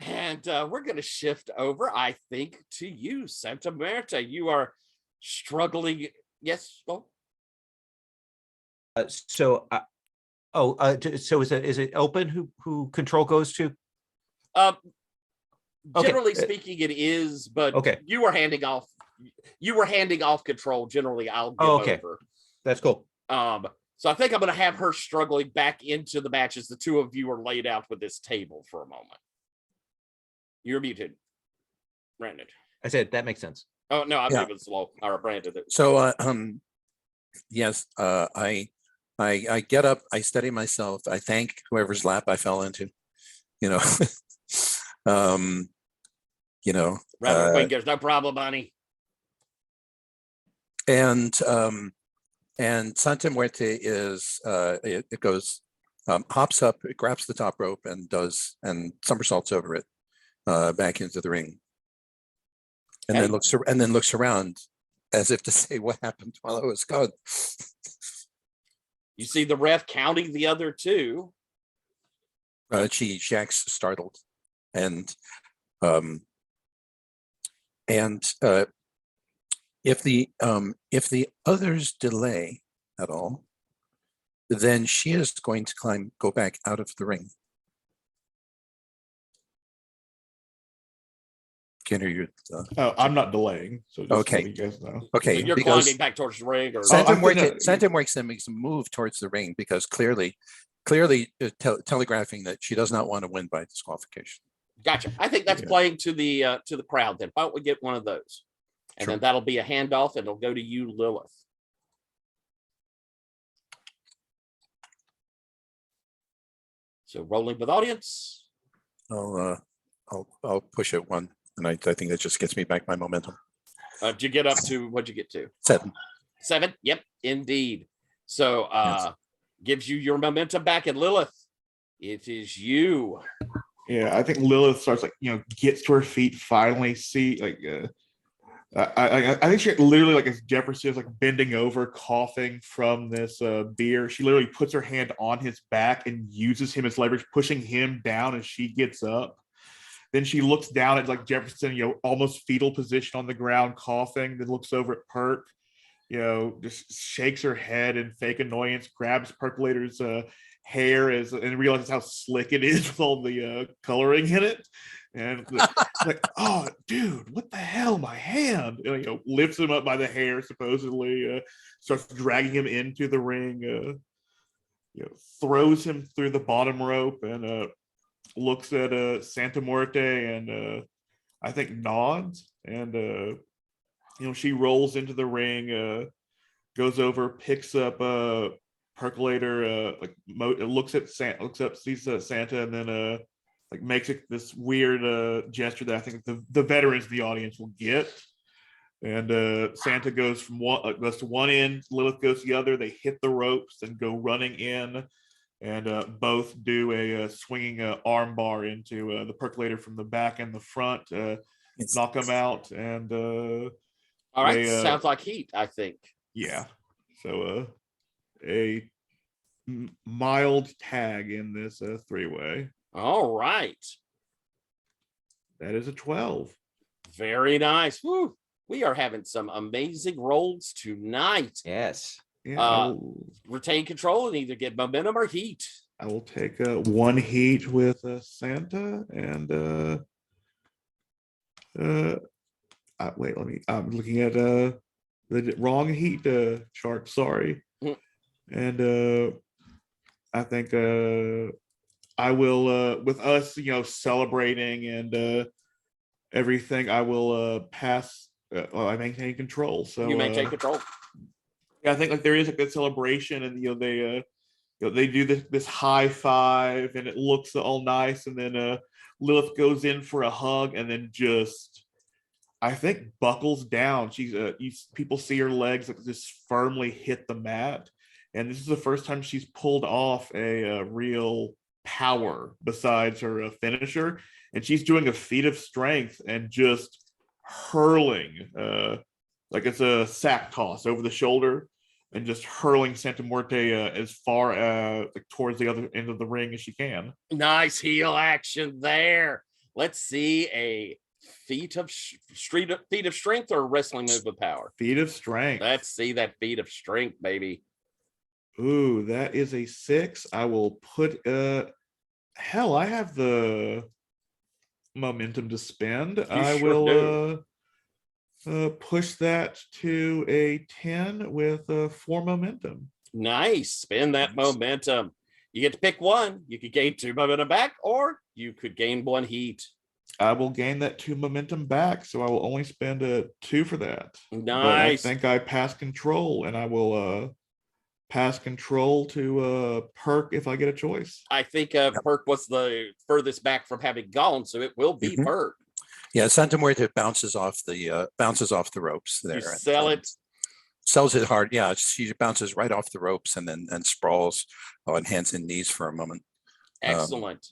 And we're going to shift over, I think, to you, Santa Marta. You are struggling. Yes. Oh. So is it open who control goes to? Generally speaking, it is, but okay. You were handing off control. Generally, I'll give over. That's cool. So I think I'm going to have her struggling back into the match as the two of you are laid out with this table for a moment. You're muted, Brandon. I said that makes sense. Oh no, I'm moving slow. Or Brandon. So yes, I get up, I steady myself, I thank whoever's lap I fell into, you know. Robert Queen goes, no problem, honey. And Santa Muerte is it goes hops up, it grabs the top rope and somersaults over it back into the ring, and then looks around as if to say, what happened while I was gone? You see the ref counting the other 2. She acts startled, and if the others delay at all, then she is going to go back out of the ring. Can't hear you. I'm not delaying, so just okay. letting you guys know. Okay, so you're climbing back towards the ring, or Santa Muerte makes a move towards the ring because clearly telegraphing that she does not want to win by disqualification. Gotcha. I think that's playing to the crowd. Then why don't we get one of those, and then that'll be a handoff, and it'll go to you, Lilith. So rolling with audience. I'll push it 1. And I think that just gets me back my momentum. Did you get up to, what'd you get to? 7. 7? Yep, indeed. So gives you your momentum back. And Lilith, it is you. Yeah, I think Lilith starts gets to her feet, finally I think she literally, as Jefferson is bending over, coughing from this beer. She literally puts her hand on his back and uses him as leverage, pushing him down as she gets up. Then she looks down at Jefferson, almost fetal position on the ground, coughing. Then looks over at Perk, just shakes her head in fake annoyance, grabs Percolator's hair and realizes how slick it is with all the coloring in it. And oh, dude, what the hell, my hand? And, lifts him up by the hair, supposedly, starts dragging him into the ring, throws him through the bottom rope and looks at Santa Muerte and I think nods, and she rolls into the ring, goes over, picks up Percolator, looks up, sees Santa, and then makes it this weird gesture that I think the veterans of the audience will get. And Santa goes to one end, Lilith goes to the other. They hit the ropes and go running in. and both do a swinging arm bar into the percolator from the back and the front, knock them out, and All right, they, sounds like heat, I think. yeah. So a mild tag in this three-way. All right. That is a 12. Very nice. Woo. We are having some amazing rolls tonight. Yes. Yeah, Retain control and either get momentum or heat. I will take one heat with Santa, and wait, I'm looking at the wrong heat chart, sorry. Mm. And I think I will, with us, celebrating and everything, I will pass. I maintain control. So You maintain control. yeah, I think like there is a good celebration, and they do this high five, and it looks all nice, and then Lilith goes in for a hug, and then just, I think, buckles down. She's people see her legs like just firmly hit the mat, and this is the first time she's pulled off a real power besides her finisher, and she's doing a feat of strength and just hurling like it's a sack toss over the shoulder, and just hurling Santa Muerte as far like towards the other end of the ring as she can. Nice heel action there. Let's see a feat of strength or wrestling move with power. Feat of strength. Let's see that feat of strength, baby. Ooh, that is a 6. I will put hell, I have the momentum to spend. I sure will push that to a 10 with 4 momentum. Nice. Spend that momentum. You get to pick one. You could gain 2 momentum back, or you could gain 1 heat. I will gain that 2 momentum back, so I will only spend a 2 for that. Nice. But I think I pass control, and I will pass control to Perk if I get a choice. I think Perk was the furthest back from having gone, so it will be Perk. Yeah, Santa Muerte bounces off the ropes there. You sell it. Sells it hard. Yeah, she bounces right off the ropes and then sprawls on hands and knees for a moment. Excellent.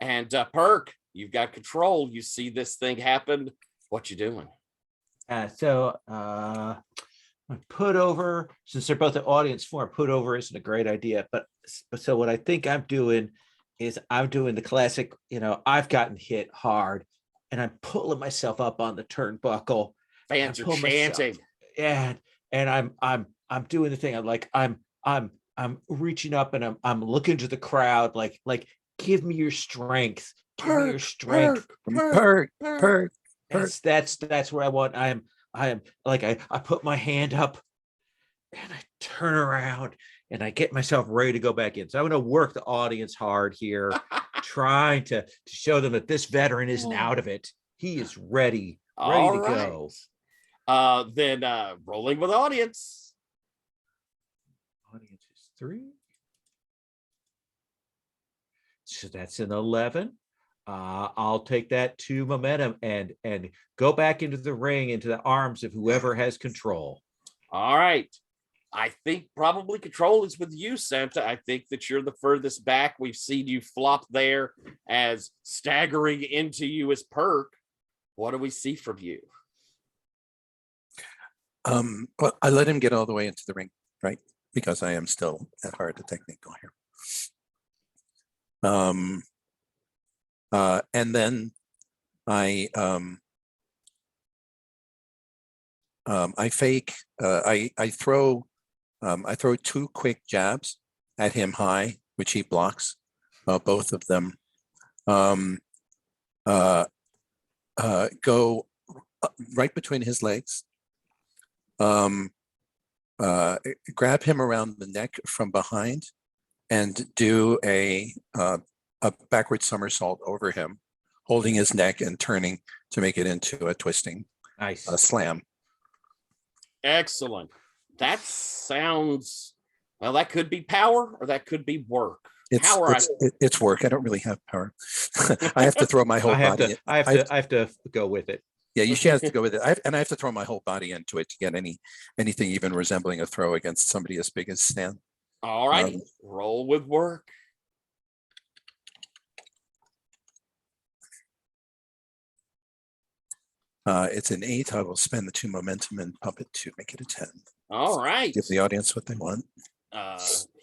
And Perk, you've got control. You see this thing happen. What you doing? So put over, since they're both an audience form, put over isn't a great idea. But so what I think I'm doing is I'm doing the classic, I've gotten hit hard and I'm pulling myself up on the turnbuckle. Fans are chanting. And I'm doing the thing. I'm like, I'm reaching up and I'm looking to the crowd, like, give me your strength. Give me your strength. Perk. That's where I want. I am like, I put my hand up and I turn around and I get myself ready to go back in. So I'm going to work the audience hard here, trying to show them that this veteran isn't out of it. He is ready to go. Then rolling with audience. Audience is 3. So that's an 11. I'll take that 2 momentum and go back into the ring, into the arms of whoever has control. All right. I think probably control is with you, Santa. I think that you're the furthest back. We've seen you flop there as staggering into you as Perk. What do we see from you? Well, I let him get all the way into the ring, right? Because I am still at heart a technical here. And then I fake. I throw 2 quick jabs at him high, which he blocks, both of them. Go right between his legs. Grab him around the neck from behind, and do a backward somersault over him, holding his neck and turning to make it into a twisting slam. Excellent. That sounds, well, that could be power or that could be work. It's work. I don't really have power. I have to throw my whole body. I have to go with it. Yeah, she has to go with it. I have to throw my whole body into it to get anything even resembling a throw against somebody as big as Stan. All right, roll with work. It's an 8. I will spend the 2 momentum and pump it to make it a 10. All right. Give the audience what they want.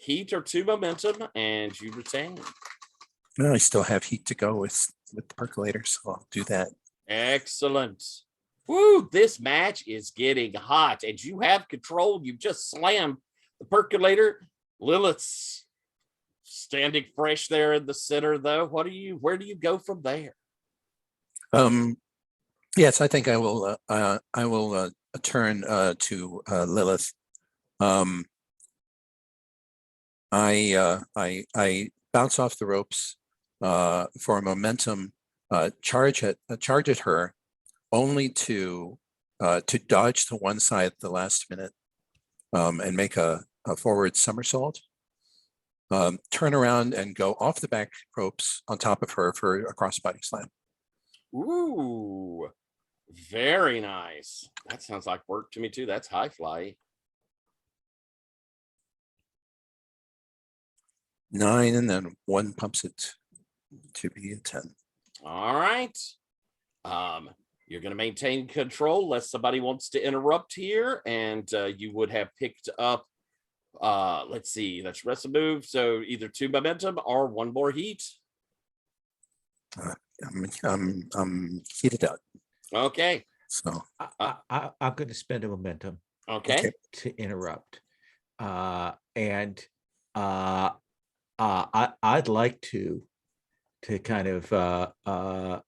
Heat or 2 momentum, and you retain. No, I still have heat to go with the percolator, so I'll do that. Excellent. Woo, this match is getting hot, and you have control. You just slammed the percolator. Lilith's standing fresh there in the center, though. Where do you go from there? Yes, I think I will turn to Lilith. I bounce off the ropes for a momentum, charge at her, only to dodge to one side at the last minute, and make a forward somersault. Turn around and go off the back ropes on top of her for a crossbody slam. Ooh, very nice. That sounds like work to me too. That's high fly. 9, and then 1 pumps it to be a 10. All right. You're going to maintain control unless somebody wants to interrupt here, and you would have picked up. Let's see. That's rest of move. So either 2 momentum or 1 more heat. I'm heated up. Okay. So I'm going to spend a momentum Okay. to interrupt, and I'd like to kind of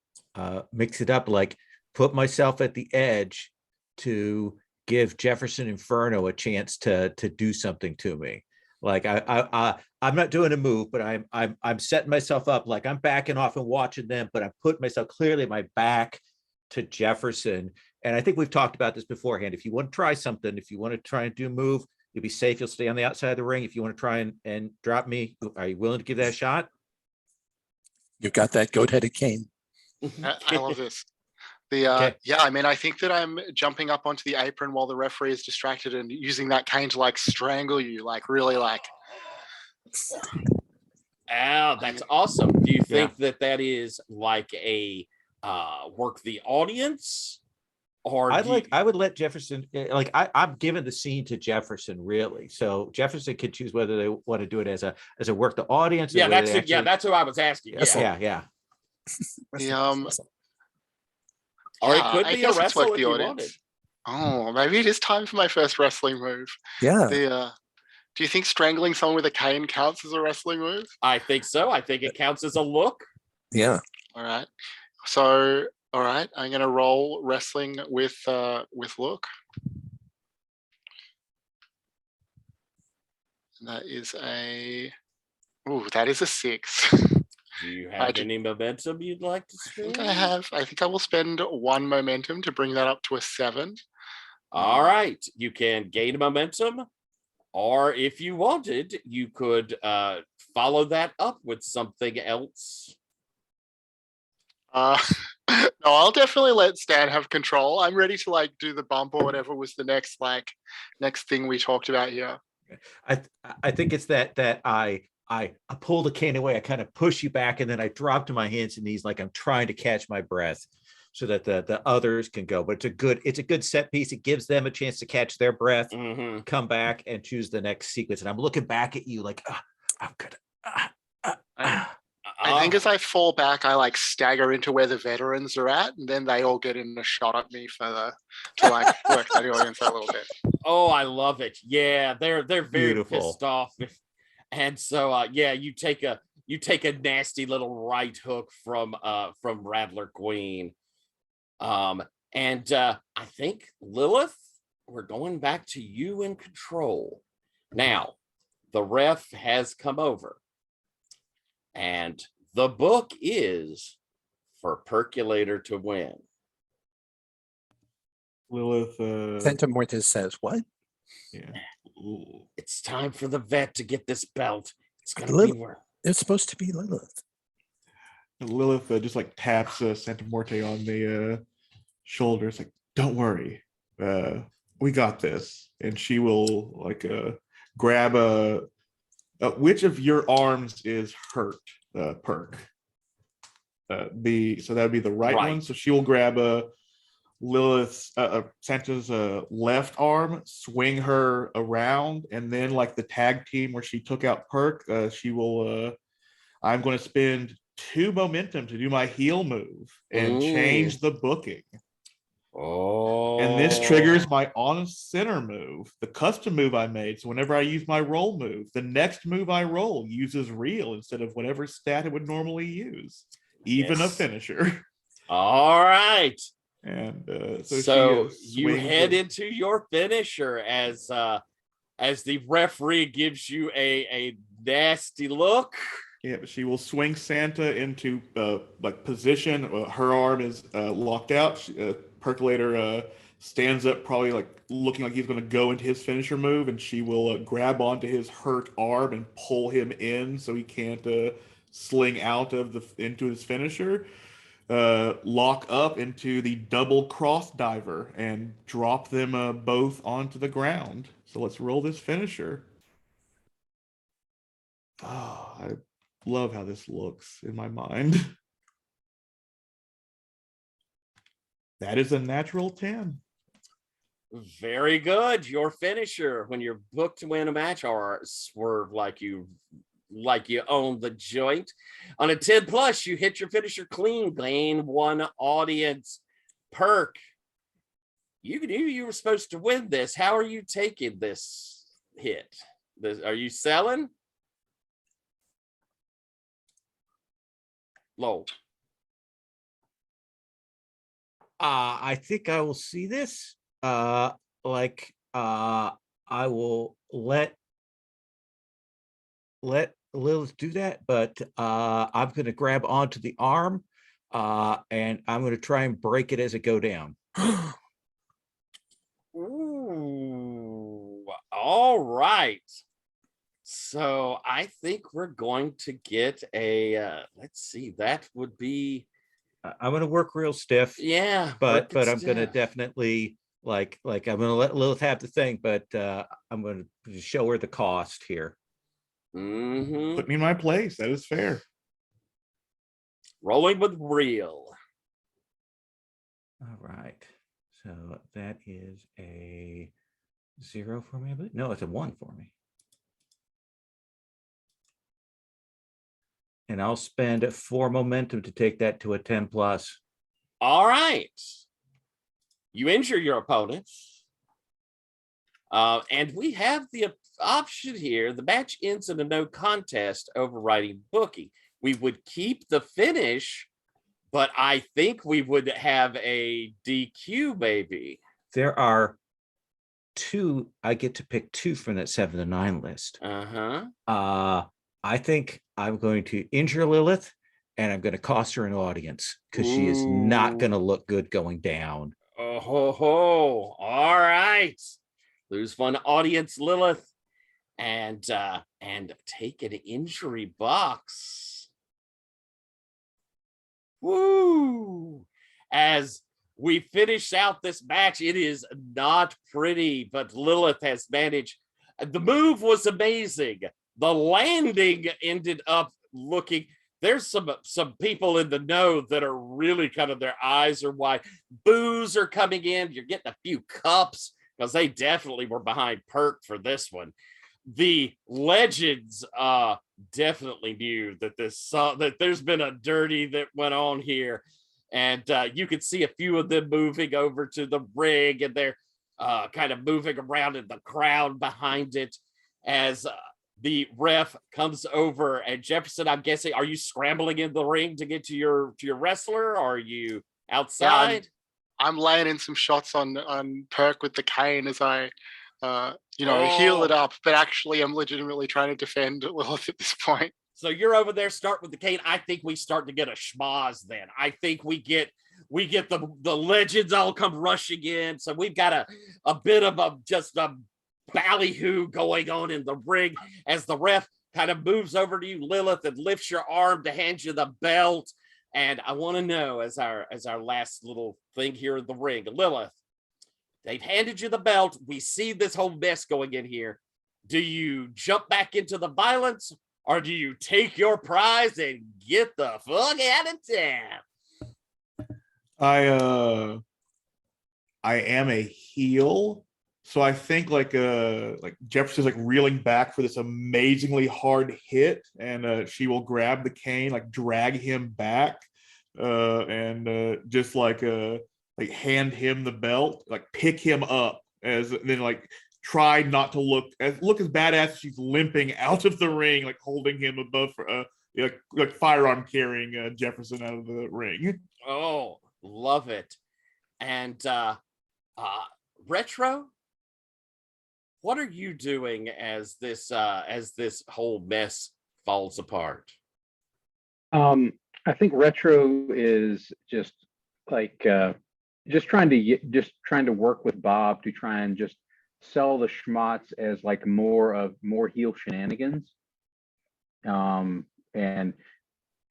mix it up, like put myself at the edge to give Jefferson Inferno a chance to do something to me. Like I'm not doing a move, but I'm setting myself up, like I'm backing off and watching them, but I put myself clearly my back to Jefferson. And I think we've talked about this beforehand. If you want to try something, if you want to try and do a move, you'll be safe. You'll stay on the outside of the ring. If you want to try and drop me, are you willing to give that a shot? You've got that goat-headed cane. I love this. Yeah, I mean, I think that I'm jumping up onto the apron while the referee is distracted and using that cane to like strangle you, like really like. Oh, that's awesome. Do you think that is like a work the audience? Or I would let Jefferson, like I'm giving the scene to Jefferson, really. So Jefferson could choose whether they want to do it as a work the audience. Yeah, that's who I was asking. Yeah. Or it could be a wrestle if you wanted. Oh, maybe it is time for my first wrestling move. Yeah. Do you think strangling someone with a cane counts as a wrestling move? I think so. I think it counts as a look. Yeah. All right. So, all right, I'm going to roll wrestling with look. And that is a 6. Do you have any momentum you'd like to spend? I think I will spend 1 momentum to bring that up to a 7. All right. You can gain momentum, or if you wanted, you could follow that up with something else. No, I'll definitely let Stan have control. I'm ready to like do the bump or whatever was the next thing we talked about here. I think it's that I pull the cane away, I kind of push you back, and then I drop to my hands and knees like I'm trying to catch my breath so that the others can go. But it's a good set piece. It gives them a chance to catch their breath, come back and choose the next sequence. And I'm looking back at you like, I'm good. I think as I fall back, I like stagger into where the veterans are at, and then they all get in a shot at me to like work that audience a little bit. Oh, I love it. Yeah, they're very Beautiful. pissed off. And so you take a nasty little right hook from Rattler Queen. And I think Lilith, we're going back to you in control. Now, the ref has come over. And the book is for Percolator to win. Lilith. Santa Mortis says what? Yeah. It's time for the vet to get this belt. It's gonna be where it's supposed to be Lilith. Lilith just like taps Santa Morte on the shoulder. It's like, don't worry, we got this. And she will like grab which of your arms is hurt, Perk? So that would be the right one. So she will grab Lilith's Santa's left arm, swing her around, and then like the tag team where she took out Perk, she will. I'm going to spend 2 momentum to do my heal move and change the booking. Oh, And this triggers my on center move, the custom move I made. So whenever I use my roll move, the next move I roll uses real instead of whatever stat it would normally use, even a Yes. finisher. All right. And So she you head the- into your finisher as the referee gives you a nasty look. Yeah, but she will swing Santa into like position. Her arm is locked out. Percolator stands up, probably like looking like he's going to go into his finisher move, and she will grab onto his hurt arm and pull him in so he can't sling out of into his finisher. Lock up into the double cross diver and drop them both onto the ground. So let's roll this finisher. Oh, I love how this looks in my mind. That is a natural 10. Very good. Your finisher when you're booked to win a match or swerve like you own the joint. On a 10 plus, you hit your finisher clean, gain 1 audience. Perk, you knew you were supposed to win this. How are you taking this hit? Are you selling? Low. I think I will see this. I will let Lilith do that, but I'm going to grab onto the arm and I'm going to try and break it as it go down. Ooh, all right. So I think we're going to get a let's see, that would be I'm going to work real stiff, yeah, but I'm going to stiff. definitely like I'm going to let Lilith have the thing, but I'm going to show her the cost here. Mhm. Put me in my place. That is fair. Rolling with real. All right. So that is a 0 for me, but no, it's a 1 for me. And I'll spend 4 momentum to take that to a 10 plus. All right. You injure your opponent. And we have the option here. The match ends in a no contest, overriding booking. We would keep the finish, but I think we would have a DQ, maybe. There are 2. I get to pick 2 from that 7 to 9 list. I think I'm going to injure Lilith and I'm going to cost her an audience because she is not going to look good going down. Oh, ho, ho. All right. Lose 1 audience, Lilith, and take an injury box. Woo! As we finish out this match, it is not pretty, but Lilith has managed. The move was amazing. The landing ended up looking. There's some people in the know that are really kind of their eyes are wide. Boos are coming in. You're getting a few cups because they definitely were behind Perk for this one. The legends definitely knew that that there's been a dirty that went on here, and you could see a few of them moving over to the rig, and they're kind of moving around in the crowd behind it as the ref comes over. And Jefferson, I'm guessing, are you scrambling in the ring to get to your wrestler, or are you outside? Yeah, I'm laying in some shots on Perk with the cane as I heal it up, but actually I'm legitimately trying to defend Lilith at this point. So you're over there, start with the cane. I think we start to get a schmoz then. I think we get the legends all come rushing in. So we've got a bit of a ballyhoo going on in the ring as the ref kind of moves over to you, Lilith, and lifts your arm to hand you the belt. And I want to know, as our last little thing here in the ring, Lilith, they've handed you the belt. We see this whole mess going in here. Do you jump back into the violence, or do you take your prize and get the fuck out of town? I am a heel. So I think like Jefferson's like reeling back for this amazingly hard hit, and she will grab the cane, like drag him back, and just like hand him the belt, like pick him up, as then like try not to look as badass as she's limping out of the ring, like holding him above like firearm carrying Jefferson out of the ring. Oh, love it. And Retro, what are you doing as this whole mess falls apart? I think Retro is just like just trying to work with Bob to try and just sell the schmatz as like more heel shenanigans, and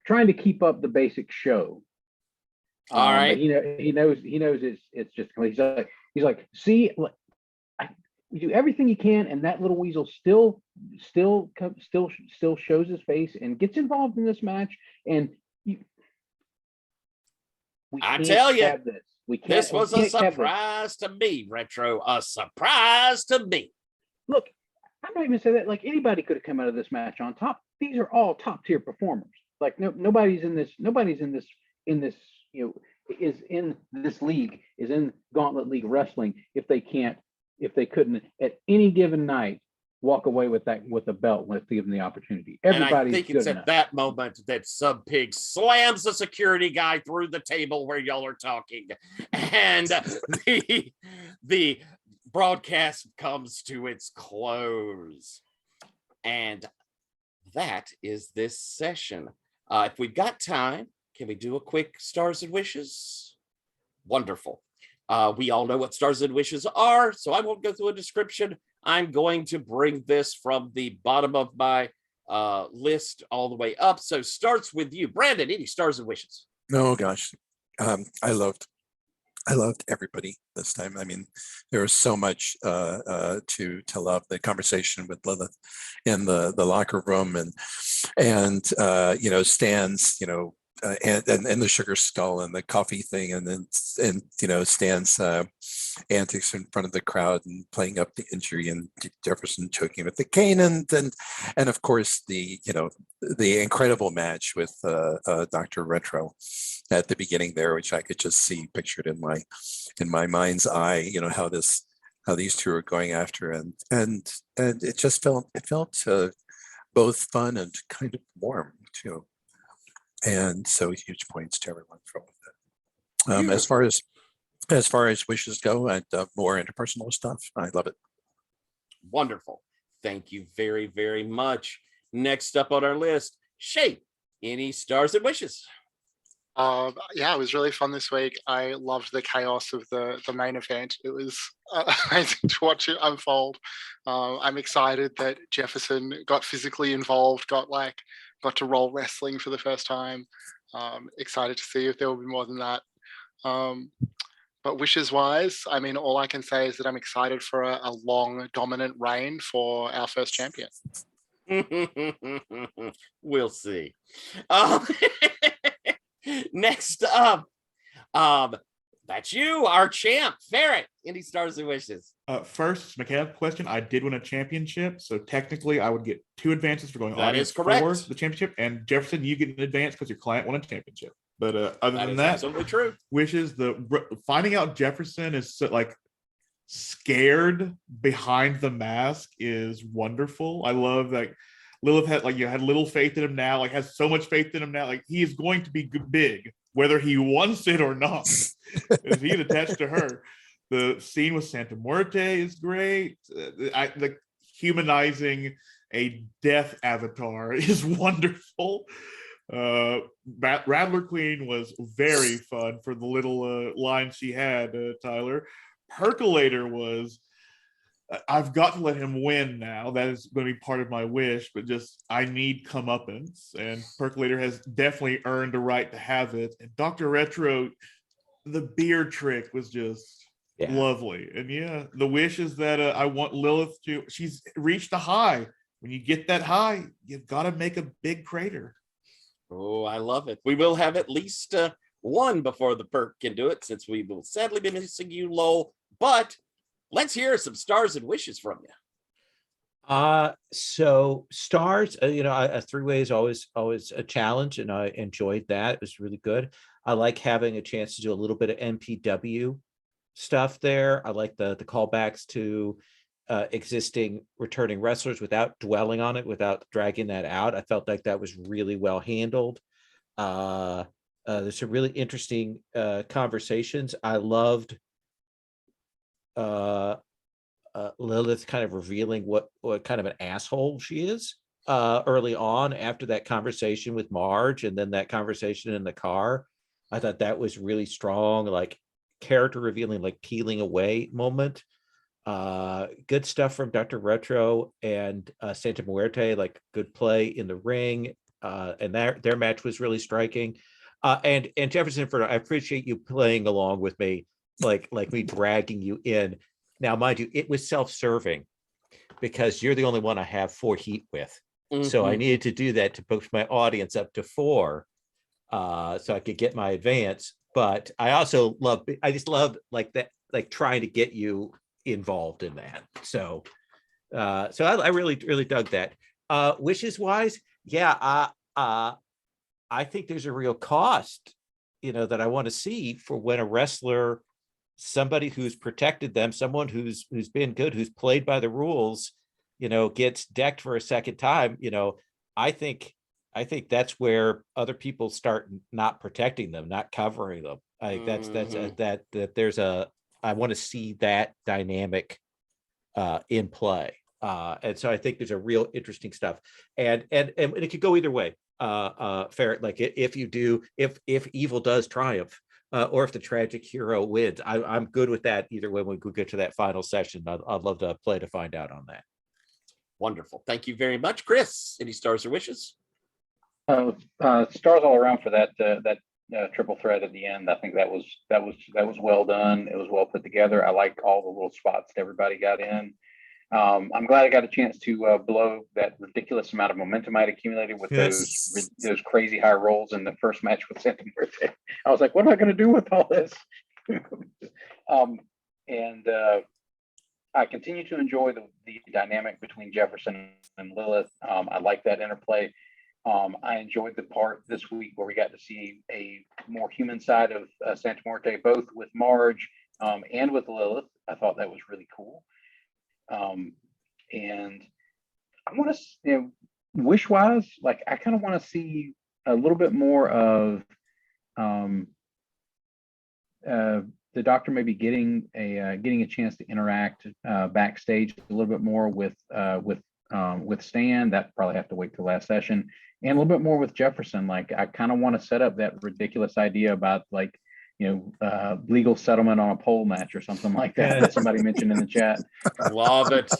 trying to keep up the basic show. All right. But he knows it's just he's like, see, you do everything you can, and that little weasel still shows his face and gets involved in this match. And I tell you, this was a surprise to me, Retro. A surprise to me. Look, I'm not even saying that. Like, anybody could have come out of this match on top. These are all top tier performers. Like, nobody's in this, is in this league, is in Gauntlet League Wrestling if they couldn't at any given night walk away with the belt when given the opportunity. Everybody's and I think it's enough. at that moment that Sub Pig slams the security guy through the table where y'all are talking, and the broadcast comes to its close. And that is this session. If we've got time, can we do a quick Stars and Wishes? Wonderful. We all know what Stars and Wishes are, so I won't go through a description. I'm going to bring this from the bottom of my list all the way up. So starts with you, Brandon. Any Stars and Wishes? Oh gosh, I loved everybody this time. I mean, there was so much to love. The conversation with Lilith in the locker room, and Stan's and the sugar skull and the coffee thing, and Stan's antics in front of the crowd and playing up the injury, and Jefferson choking with the cane, and of course the incredible match with Dr. Retro at the beginning there, which I could just see pictured in my mind's eye. How these two are going after, and it just felt both fun and kind of warm too. And so huge points to everyone for all of that. As far as wishes go, and more interpersonal stuff, I love it. Wonderful. Thank you very, very much. Next up on our list, Shay, any Stars and Wishes? Yeah, it was really fun this week. I loved the chaos of the main event. It was amazing to watch it unfold. I'm excited that Jefferson got physically involved, got to roll wrestling for the first time. Excited to see if there will be more than that. But wishes wise, I mean, all I can say is that I'm excited for a long, dominant reign for our first champion. We'll see. Next up, that's you, our champ, Ferret. Any Stars and Wishes? First, mechanical question. I did win a championship, so technically I would get 2 advances for going That audience is correct. for the championship. And Jefferson, you get an advance because your client won a championship. But other than that, absolutely true. Wishes, finding out Jefferson is scared behind the mask is wonderful. I love that. Lilith had little faith in him now, has so much faith in him now. He is going to be big, whether he wants it or not. He's attached to her. The scene with Santa Muerte is great. The humanizing a death avatar is wonderful. Rattler Queen was very fun for the little line she had, Tyler. Percolator was, I've got to let him win now. That is going to be part of my wish, but I need comeuppance, and Percolator has definitely earned the right to have it. And Dr. Retro, the beer trick was just lovely. And the wish is that I want Lilith she's reached a high. When you get that high, you've got to make a big crater. Oh, I love it. We will have at least one before the perk can do it, since we will sadly be missing you, Lowell. But let's hear some stars and wishes from you. So stars, a three-way is always a challenge, and I enjoyed that. It was really good. I like having a chance to do a little bit of NPW stuff there. I like the callbacks to existing returning wrestlers without dwelling on it, without dragging that out. I felt like that was really well handled. There's some really interesting conversations. I loved Lilith kind of revealing what kind of an asshole she is early on after that conversation with Marge, and then that conversation in the car. I thought that was really strong, like character revealing, like peeling away moment. Good stuff from Dr. Retro and Santa Muerte, like good play in the ring. And their match was really striking. And Jefferson, I appreciate you playing along with me, like me dragging you in. Now, mind you, it was self-serving because you're the only one I have 4 heat with. So I needed to do that to push my audience up to 4 so I could get my advance. But I also just love like that, like trying to get you involved in that. So I really dug that. Wishes wise, yeah, I think there's a real cost, that I want to see for when a wrestler, somebody who's protected them, someone who's been good, who's played by the rules, gets decked for a second time. I think that's where other people start not protecting them, not covering them. I think that there's I want to see that dynamic in play. And so I think there's a real interesting stuff, and it could go either way. Ferret, like if evil does triumph, or if the tragic hero wins, I'm good with that either way. When we get to that final session, I'd love to play to find out on that. Wonderful. Thank you very much, Chris. Any stars or wishes? Stars all around for that triple threat at the end. I think that was well done. It was well put together. I like all the little spots that everybody got in. I'm glad I got a chance to blow that ridiculous amount of momentum I'd accumulated with those crazy high rolls in the first match with Santa Muerte. I was like, what am I going to do with all this? And I continue to enjoy the dynamic between Jefferson and Lilith. I like that interplay. I enjoyed the part this week where we got to see a more human side of Santa Muerte, both with Marge and with Lilith. I thought that was really cool. And I want to, wish-wise, like I kind of want to see a little bit more of the Doctor maybe getting a chance to interact backstage a little bit more with Stan. That probably have to wait till last session, and a little bit more with Jefferson. Like I kind of want to set up that ridiculous idea about like legal settlement on a pole match or something like that somebody mentioned in the chat. Love it.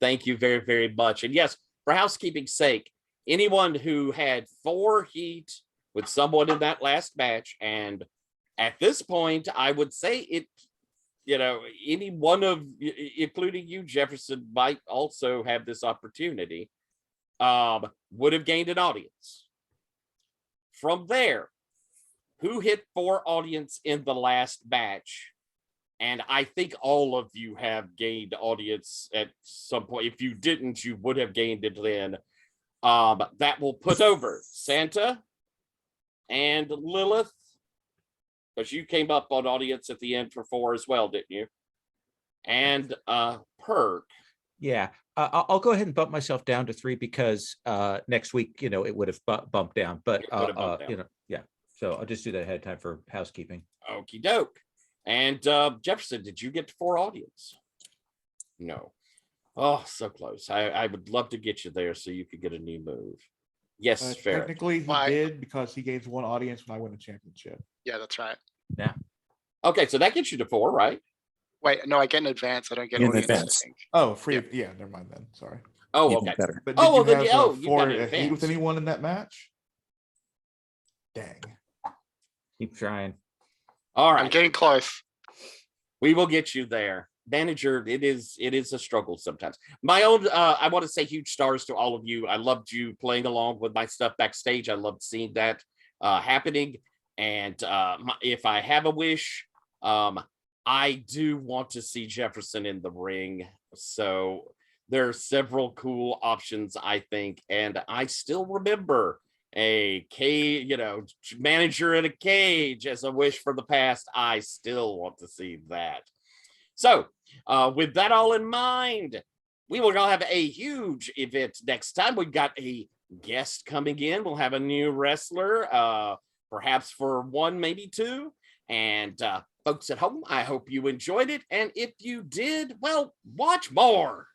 Thank you very, very much. And yes, for housekeeping's sake, anyone who had 4 heat with someone in that last match, and at this point, I would say it, any one of, including you, Jefferson, might also have this opportunity, would have gained an audience. From there, who hit 4 audience in the last match? And I think all of you have gained audience at some point. If you didn't, you would have gained it then. That will put over Santa and Lilith, because you came up on audience at the end for 4 as well, didn't you? And Perk. Yeah, I'll go ahead and bump myself down to 3 because next week, it would have bumped down. But yeah. So I'll just do that ahead of time for housekeeping. Okie doke. And Jefferson, did you get to 4 audience? No. Oh, so close. I would love to get you there so you could get a new move. Yes, fair. Technically, he did because he gains 1 audience when I win a championship. Yeah, that's right. Yeah. Okay, so that gets you to 4, right? Wait, no, I get an advance. I don't get In audience. advance. I think. Oh, free. Yeah, never mind then. Sorry. Oh, Even okay. better. But Oh, did well, you then, have you 4 got an heat with advance. anyone in that match? Dang. Keep trying. All I'm right. getting close. We will get you there. Manager, it is a struggle sometimes. My own, I want to say huge stars to all of you. I loved you playing along with my stuff backstage. I loved seeing that happening. And if I have a wish, I do want to see Jefferson in the ring. So there are several cool options, I think. And I still remember a cage, manager in a cage as a wish from the past. I still want to see that. So with that all in mind, we will have a huge event next time. We've got a guest coming in. We'll have a new wrestler, perhaps for one, maybe two. And folks at home, I hope you enjoyed it. And if you did, well, watch more.